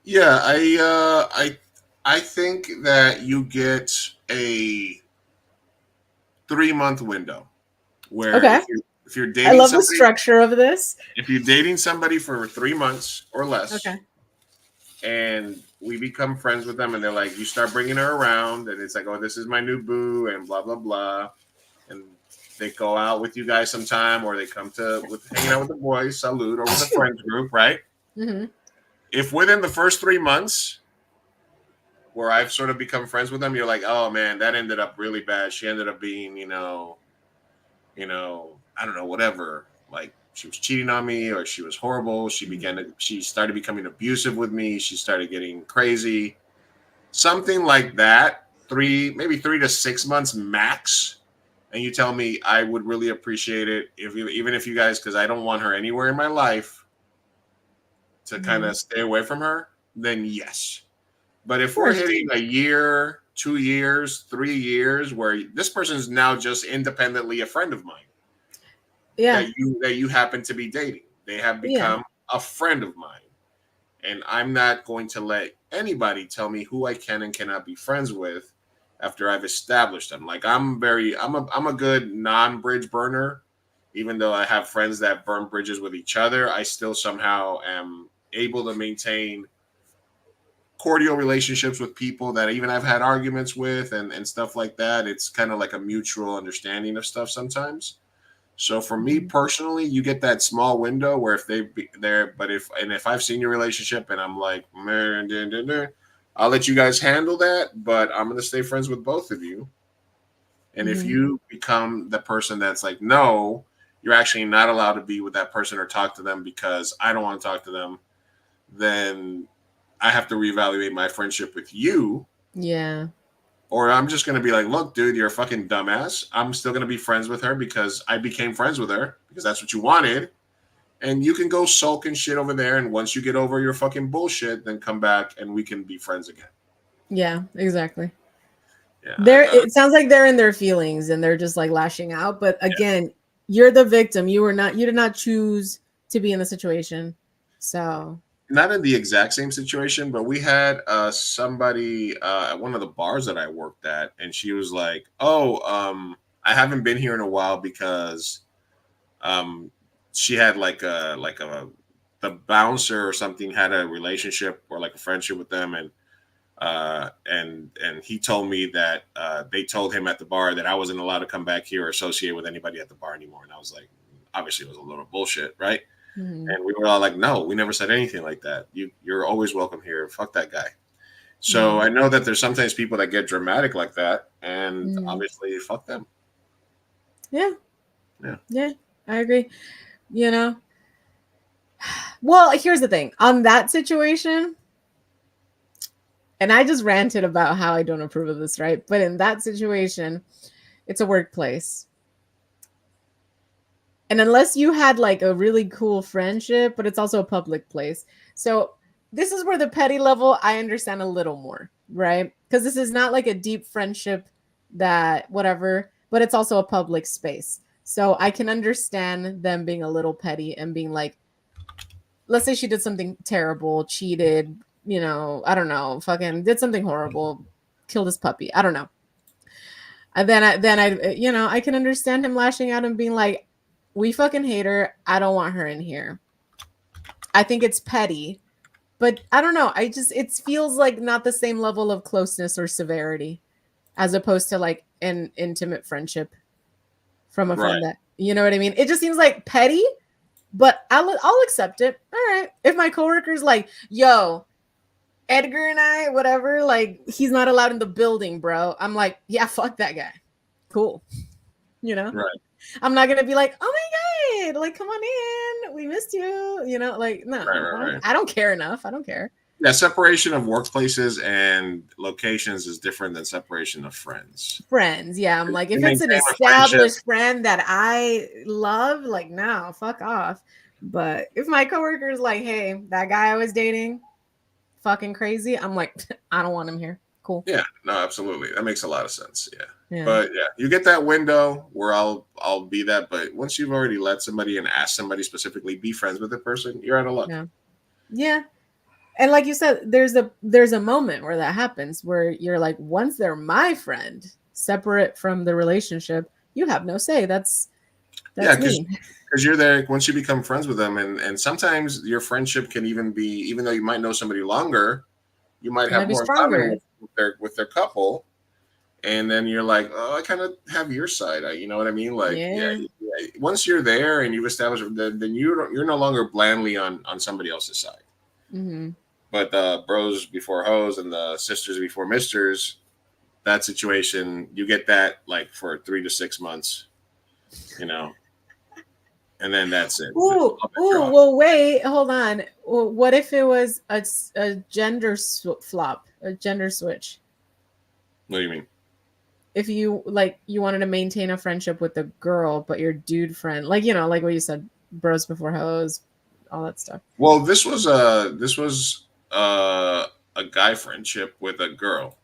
S6: Yeah, I think that you get a 3-month window where
S9: Okay.
S6: if you're dating
S9: I love
S6: somebody,
S9: the structure of this.
S6: if you're dating somebody for 3 months or less,
S9: Okay.
S6: and we become friends with them, and they're like, you start bringing her around, and it's like, oh, this is my new boo, and blah blah blah, and they go out with you guys sometime, or they come to hanging out with the boys, salute, or with a friends group, right?
S9: Mm-hmm.
S6: If within the first 3 months where I've sort of become friends with them, you're like, oh man, that ended up really bad. She ended up being, I don't know, whatever. Like she was cheating on me, or she was horrible. She started becoming abusive with me. She started getting crazy. Something like that. Maybe 3 to 6 months max. And you tell me, I would really appreciate it even if you guys, because I don't want her anywhere in my life to kind of stay away from her, then yes. But if we're hitting a year, 2 years, 3 years, where this person is now just independently a friend of mine,
S9: yeah,
S6: that you happen to be dating, they have become a friend of mine, and I'm not going to let anybody tell me who I can and cannot be friends with after I've established them. Like I'm a good non-bridge burner, even though I have friends that burn bridges with each other. I still somehow am able to maintain cordial relationships with people that even I've had arguments with and stuff like that. It's kind of like a mutual understanding of stuff sometimes. So for me personally, you get that small window where if they be there, but if I've seen your relationship and I'm like, man, I'll let you guys handle that, but I'm going to stay friends with both of you. And if you become the person that's like, no, you're actually not allowed to be with that person or talk to them because I don't want to talk to them, then I have to reevaluate my friendship with you.
S9: Yeah.
S6: Or I'm just going to be like, look, dude, you're a fucking dumbass. I'm still going to be friends with her because I became friends with her because that's what you wanted. And you can go sulk and shit over there. And once you get over your fucking bullshit, then come back and we can be friends again.
S9: Yeah, exactly.
S6: Yeah,
S9: it sounds like they're in their feelings and they're just like lashing out. But again, you're the victim. You did not choose to be in the situation. So
S6: not in the exact same situation, but we had somebody at one of the bars that I worked at, and she was like, "Oh, I haven't been here in a while because she had the bouncer or something had a relationship or like a friendship with them, and he told me that they told him at the bar that I wasn't allowed to come back here or associate with anybody at the bar anymore." And I was like, obviously it was a little bullshit, right? And we were all like, no, we never said anything like that. You're always welcome here. Fuck that guy. So I know that there's sometimes people that get dramatic like that, and obviously fuck them.
S9: Yeah, I agree. Well, here's the thing on that situation, and I just ranted about how I don't approve of this, right? But in that situation, it's a workplace. And unless you had like a really cool friendship, but it's also a public place. So this is where the petty level, I understand a little more, right? Because this is not like a deep friendship that whatever, but it's also a public space. So I can understand them being a little petty and being like, let's say she did something terrible, cheated, you know, I don't know, fucking did something horrible, killed his puppy. I don't know. And then I, you know, I can understand him lashing out and being like, we fucking hate her. I don't want her in here. I think it's petty, but I don't know. It feels like not the same level of closeness or severity as opposed to like an intimate friendship from a friend that, you know what I mean? It just seems like petty, but I'll accept it. All right. If my coworker's like, yo, Edgar and I, whatever, like he's not allowed in the building, bro. I'm like, yeah, fuck that guy. Cool. You know?
S6: Right.
S9: I'm not gonna be like, oh my god, like come on in. We missed you. You know, like no,
S6: Right.
S9: I don't care enough. I don't care.
S6: Yeah, separation of workplaces and locations is different than separation of friends.
S9: Friends, yeah. I'm like, if it's an established friend that I love, like, no, fuck off. But if my coworker's like, hey, that guy I was dating, fucking crazy, I'm like, I don't want him here. Cool.
S6: Yeah, no, absolutely. That makes a lot of sense.
S9: Yeah.
S6: But yeah, you get that window where I'll be that. But once you've already let somebody and asked somebody specifically be friends with the person, you're out of luck.
S9: Yeah. And like you said, there's a moment where that happens where you're like, once they're my friend, separate from the relationship, you have no say. That's me.
S6: Because you're there once you become friends with them, and sometimes your friendship can even be, even though you might know somebody longer, you might have more in common with their couple, and then you're like, oh, I kind of have your side. You know what I mean? Like, yeah. Once you're there and you've established, then you're no longer blandly on somebody else's side.
S9: Mm-hmm.
S6: But the bros before hoes and the sisters before misters, that situation, you get that like for 3 to 6 months, you know, and then that's it.
S9: Well, wait, hold on. Well, what if it was a gender flop, a gender switch?
S6: What do you mean?
S9: If you wanted to maintain a friendship with a girl, but your dude friend, like, you know, like what you said, bros before hoes, all that stuff.
S6: Well, this was a guy friendship with a girl.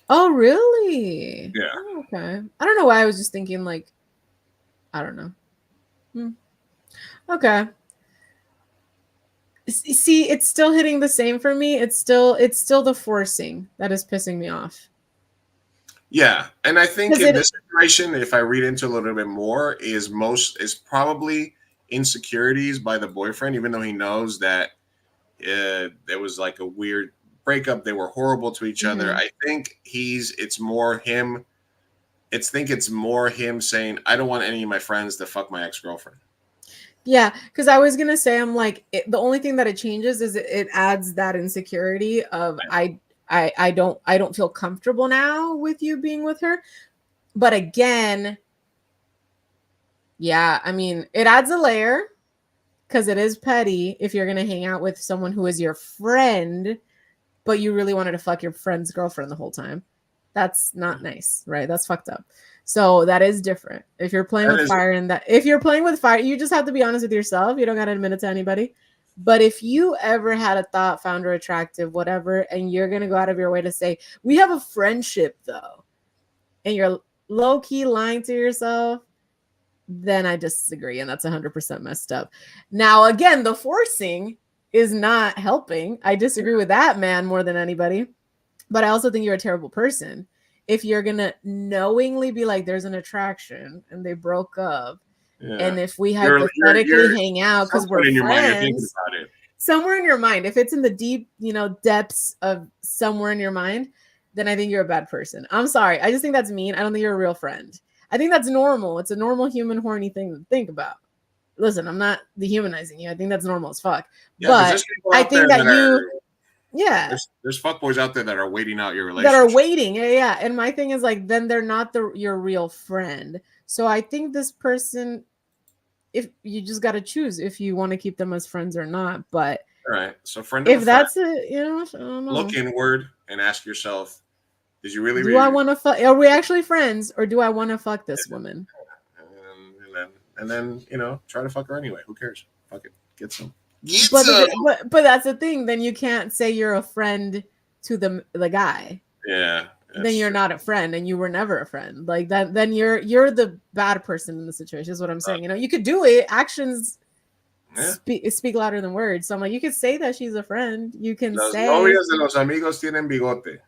S9: Oh, really?
S6: Yeah.
S9: Oh, okay. I don't know why I was just thinking like, I don't know. Okay. See, it's still hitting the same for me. It's still the forcing that is pissing me off.
S6: Yeah, and I think in this situation, if I read into a little bit more, is probably insecurities by the boyfriend, even though he knows that there was like a weird breakup. They were horrible to each other. I think it's more him saying, I don't want any of my friends to fuck my ex-girlfriend.
S9: Yeah, because I was gonna say, I'm like, the only thing that it changes is it adds that insecurity of I don't feel comfortable now with you being with her. But again, yeah, I mean, it adds a layer because it is petty if you're gonna hang out with someone who is your friend, but you really wanted to fuck your friend's girlfriend the whole time. That's not nice, right? That's fucked up. So that is different. If you're playing with fire, if you're playing with fire, you just have to be honest with yourself. You don't gotta admit it to anybody. But if you ever had a thought, found her attractive, whatever, and you're gonna go out of your way to say, we have a friendship though, and you're low-key lying to yourself, then I disagree. And that's 100% messed up. Now, again, the forcing is not helping. I disagree with that man more than anybody. But I also think you're a terrible person if you're gonna knowingly be like, there's an attraction and they broke up. Yeah. And if we hypothetically hang out because we're friends, somewhere in your mind, if it's in the deep, depths of somewhere in your mind, then I think you're a bad person. I'm sorry. I just think that's mean. I don't think you're a real friend. I think that's normal. It's a normal human horny thing to think about. Listen, I'm not dehumanizing you. I think that's normal as fuck. Yeah, but I think that
S6: there's fuckboys out there that are waiting out your relationship.
S9: That are waiting. Yeah. And my thing is like, then they're not your real friend. So I think this person, if you just got to choose if you want to keep them as friends or not. But
S6: all right. So
S9: if that's it, I don't know.
S6: Look inward and ask yourself, did you really?
S9: Do I want to fuck? Are we actually friends, or do I want to fuck this woman?
S6: And then try to fuck her anyway. Who cares? Fuck it. Get some.
S9: But that's the thing. Then you can't say you're a friend to the guy.
S6: Yeah.
S9: then you're not a friend, and you were never a friend. Like that, then you're the bad person in the situation. Is what I'm saying. You know, you could do it. Actions speak louder than words. So I'm like, you could say that she's a friend. You can
S6: Las
S9: say.
S6: novias de los amigos tienen bigote.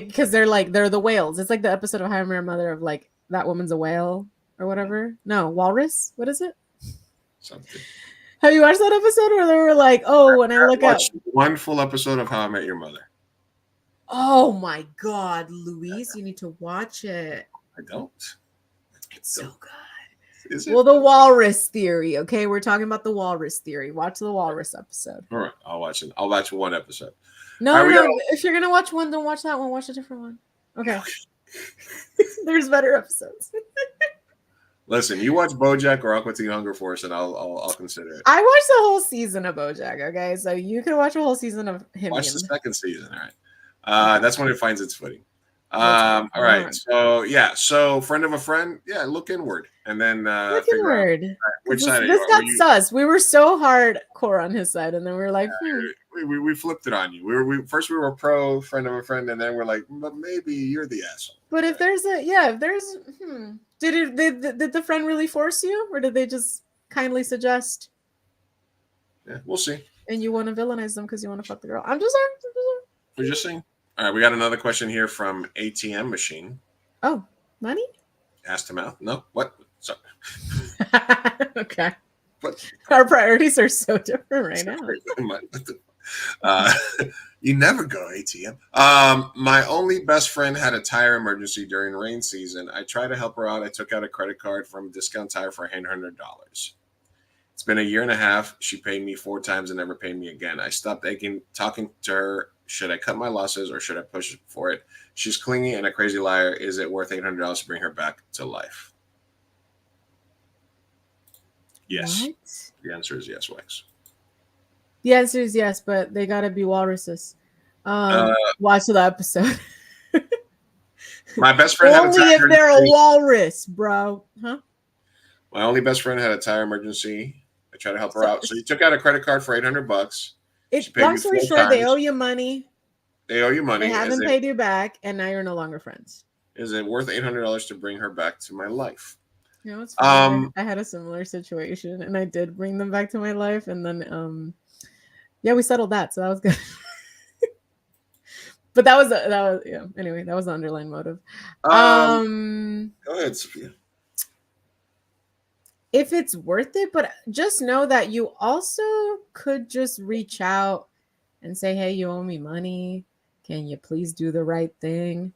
S9: Because they're the whales. It's like the episode of How I Met Your Mother of like that woman's a whale or whatever. No, walrus. What is it?
S6: Something.
S9: Have you watched that episode where they were like, "Oh, when I look at
S6: one full episode of How I Met Your Mother."
S9: Oh my God, Luis, you need to watch it.
S6: I don't.
S9: It's so good.
S6: Is it?
S9: Well, the walrus theory. Okay, we're talking about the walrus theory. Watch the walrus episode.
S6: All right, I'll watch it. I'll watch one episode.
S9: No, if you're gonna watch one, don't watch that one. Watch a different one. Okay. There's better episodes.
S6: Listen, you watch BoJack or Aqua Teen Hunger Force, and I'll consider it.
S9: I watched the whole season of BoJack. Okay, so you can watch a whole season of him.
S6: Watch the second season. All right, that's when it finds its footing. All right, so friend of a friend, look inward, and then
S9: look
S6: figure
S9: inward.
S6: out which
S9: this,
S6: side
S9: this
S6: are
S9: got
S6: you.
S9: sus. We were so hardcore on his side, and then we were like,
S6: We flipped it on you. We were pro friend of a friend, and then we're like, but maybe you're the asshole.
S9: But if there's did the friend really force you, or did they just kindly suggest?
S6: Yeah, we'll see.
S9: And you want to villainize them because you want to fuck the girl. I'm just
S6: We're just saying. All right, we got another question here from ATM Machine.
S9: Oh, money?
S6: Asked him out. No, what? Sorry.
S9: Okay.
S6: What?
S9: Our priorities are so different right now.
S6: You never go ATM. My only best friend had a tire emergency during rain season. I tried to help her out. I took out a credit card from Discount Tire for $800. It's been a year and a half. She paid me 4 times and never paid me again. I stopped talking to her. Should I cut my losses or should I push for it? She's clingy and a crazy liar. Is it worth $800 to bring her back to life? Yes.
S9: What?
S6: The answer is yes, Wax.
S9: The answer is yes, but they gotta be walruses. Watch the episode.
S6: My best friend had a
S9: only
S6: tire
S9: if they're a
S6: emergency.
S9: walrus, bro. Huh?
S6: My only best friend had a tire emergency. I tried to help her out. So you took out a credit card for $800.
S9: Long story short, they owe you money.
S6: They owe you money.
S9: They haven't paid you back, and now you're no longer friends.
S6: Is it worth $800 to bring her back to my life?
S9: You know, it's funny. I had a similar situation, and I did bring them back to my life, and then we settled that, so that was good. But that was anyway, that was the underlying motive.
S6: Go ahead, Sophia.
S9: If it's worth it, but just know that you also could just reach out and say, hey, you owe me money. Can you please do the right thing?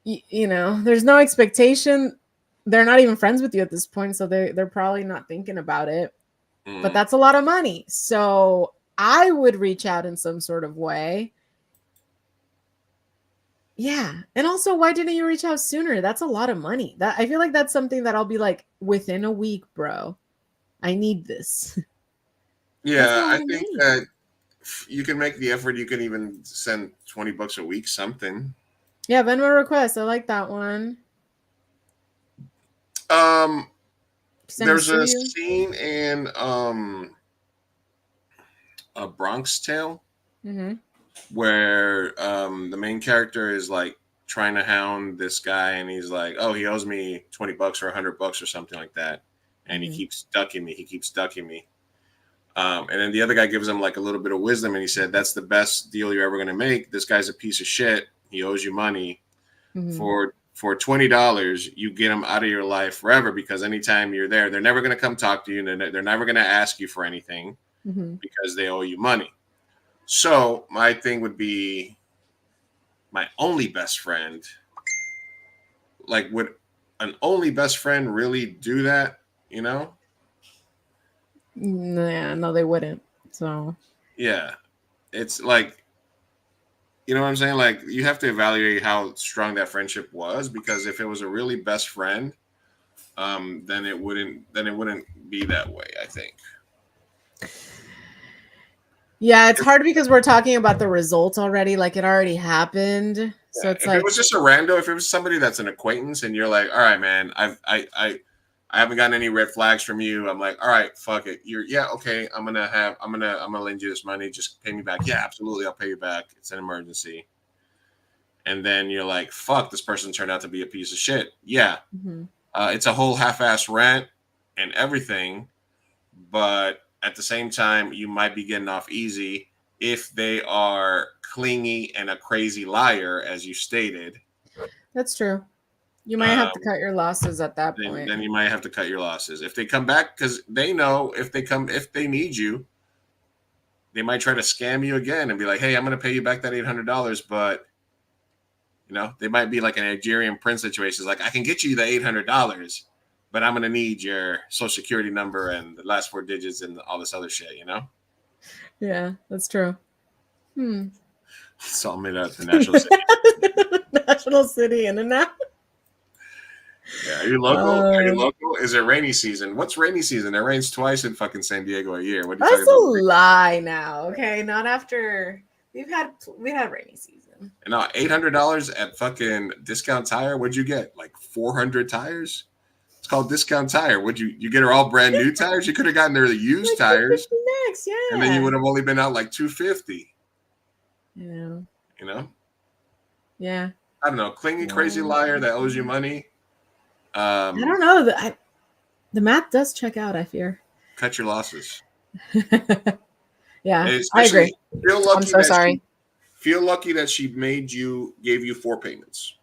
S9: You know, there's no expectation. They're not even friends with you at this point, so they're probably not thinking about it. But that's a lot of money. So I would reach out in some sort of way. Yeah. And also, why didn't you reach out sooner? That's a lot of money. That I feel like that's something that I'll be like, within a week, bro. I need this.
S6: Yeah, I think that you can make the effort. You can even send $20 a week, something.
S9: Yeah, Venmo request. I like that one.
S6: There's a scene in A Bronx Tale where the main character is like trying to hound this guy, and he's like, oh, he owes me $20 or $100 or something like that, and he keeps ducking me. And then the other guy gives him like a little bit of wisdom, and he said, that's the best deal you're ever going to make. This guy's a piece of shit. He owes you money. For $20, you get him out of your life forever, because anytime you're there, they're never going to come talk to you, and they're never going to ask you for anything because they owe you money. So my thing would be, my only best friend, like, would an only best friend really do that? You know?
S9: Nah, no, they wouldn't. So
S6: yeah, it's like, you know what I'm saying? Like, you have to evaluate how strong that friendship was, because if it was a really best friend, then it wouldn't be that way, I think.
S9: Yeah, it's hard because we're talking about the results already. Like, it already happened. So it's
S6: if
S9: like,
S6: it was just a rando, if it was somebody that's an acquaintance, and you're like, all right, man, I haven't gotten any red flags from you. I'm like, all right, fuck it. Okay. I'm gonna lend you this money. Just pay me back. Yeah, absolutely. I'll pay you back. It's an emergency. And then you're like, fuck, this person turned out to be a piece of shit. Yeah.
S9: Mm-hmm.
S6: It's a whole half-ass rant and everything. But at the same time, you might be getting off easy if they are clingy and a crazy liar, as you stated.
S9: That's true. You might have to cut your losses at that point.
S6: Then you might have to cut your losses. If they come back, because they know if they need you, they might try to scam you again and be like, hey, I'm going to pay you back that $800, but they might be like a Nigerian prince situation. It's like, I can get you the $800, but I'm going to need your social security number and the last 4 digits and all this other shit,
S9: Yeah, that's true.
S6: It's all made up the National City.
S9: National City in and out.
S6: Yeah, are you local? Are you local? Is it rainy season? What's rainy season? It rains twice in fucking San Diego a year. What are you
S9: That's
S6: talking
S9: a lie now, okay? Not after we had rainy season.
S6: And now $800 at fucking Discount Tire. What'd you get? Like 400 tires? It's called Discount Tire. Would you get her all brand new tires? You could have gotten her the used tires.
S9: Next, yeah.
S6: And then you would have only been out like $250.
S9: Yeah.
S6: Yeah.
S9: Yeah.
S6: I don't know. Clingy, crazy liar that owes you money.
S9: I don't know. The math does check out, I fear.
S6: Cut your losses.
S9: Yeah, I agree. I'm so sorry.
S6: Feel lucky that she gave you 4 payments.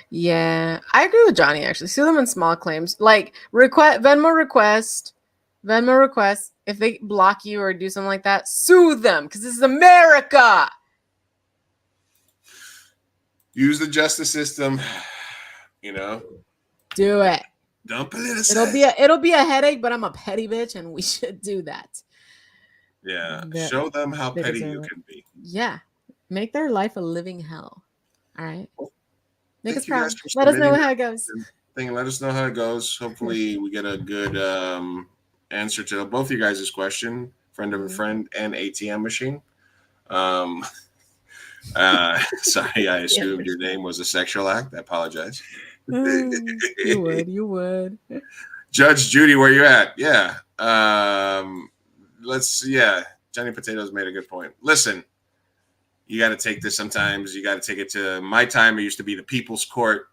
S9: Yeah, I agree with Johnny, actually. Sue them in small claims. Like Venmo request. If they block you or do something like that, sue them because this is America.
S6: Use the justice system.
S9: Do it.
S6: Don't politicize.
S9: It'll be a headache, but I'm a petty bitch, and we should do that.
S6: Yeah. Show them how petty you can be.
S9: Yeah. Make their life a living hell. All right.
S6: Well,
S9: make us proud. Let us know how it goes.
S6: Let us know how it goes. Hopefully we get a good answer to both of you guys' question. Friend of a friend and ATM machine. Sorry, I assumed your name was a sexual act. I apologize.
S9: You would.
S6: Judge Judy, where you at? Yeah. Johnny Potatoes made a good point. Listen, you got to take this sometimes. You got to take it to my time. It used to be the People's Court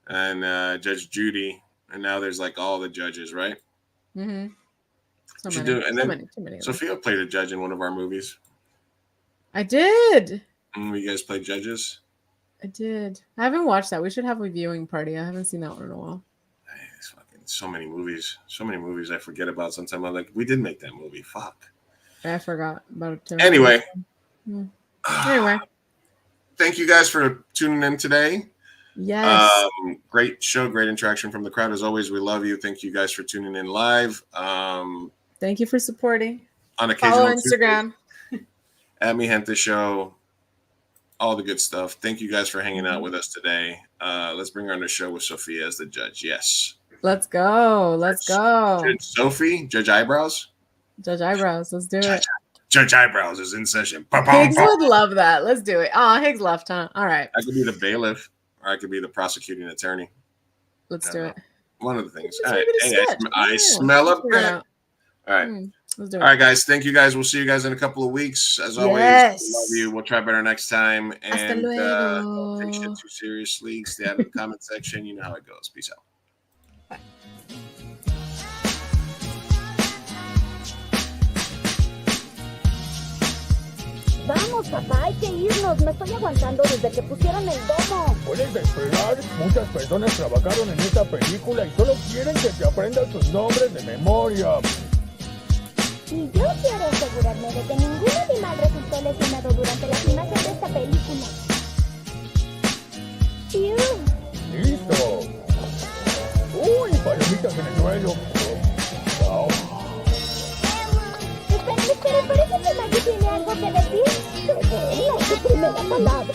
S6: and Judge Judy. And now there's like all the judges, right?
S9: Mm-hmm.
S6: Too many. Sophia played a judge in one of our movies.
S9: I did.
S6: You guys played judges?
S9: I did. I haven't watched that. We should have a viewing party. I haven't seen that one in a while.
S6: It's fucking so many movies I forget about sometimes. I'm like, we did make that movie. Fuck.
S9: I forgot about it too.
S6: Anyway.
S9: Anyway.
S6: Thank you guys for tuning in today.
S9: Yes.
S6: Great show, great interaction from the crowd. As always, we love you. Thank you guys for tuning in live.
S9: Thank you for supporting.
S6: On occasion.
S9: Follow Instagram.
S6: At Mi Gente Show. All the good stuff. Thank you guys for hanging out with us today. Let's bring her on the show with Sophia as the judge. Yes.
S9: Let's go.
S6: Judge Sophie, Judge Eyebrows.
S9: Judge Eyebrows. Let's do it.
S6: Judge Eyebrows is in session.
S9: Higgs would love that. Let's do it. Oh, Higgs left, huh? All right.
S6: I could be the bailiff or I could be the prosecuting attorney.
S9: Let's do it.
S6: One of the things. All right. Hey, I smell a bit. All right.
S9: Let's do it.
S6: All right, guys. Thank you, guys. We'll see you guys in a couple of weeks. As always, we love you. We'll try better next time. And don't take shit too seriously. Stay out of the comment section. You know how it goes. Peace out.
S10: Vamos, papá, hay que irnos. Me estoy aguantando desde que pusieron el domo.
S12: Puedes esperar. Muchas personas trabajaron en esta película y solo quieren que te aprendas sus nombres de memoria.
S10: Y yo quiero asegurarme de que ningún animal resultó lesionado durante la filmación de esta película.
S12: ¡Listo! ¡Uy, palomitas en el suelo! ¡Wow!
S10: Espera, parece que Maggie tiene algo que decir. Es su primera palabra.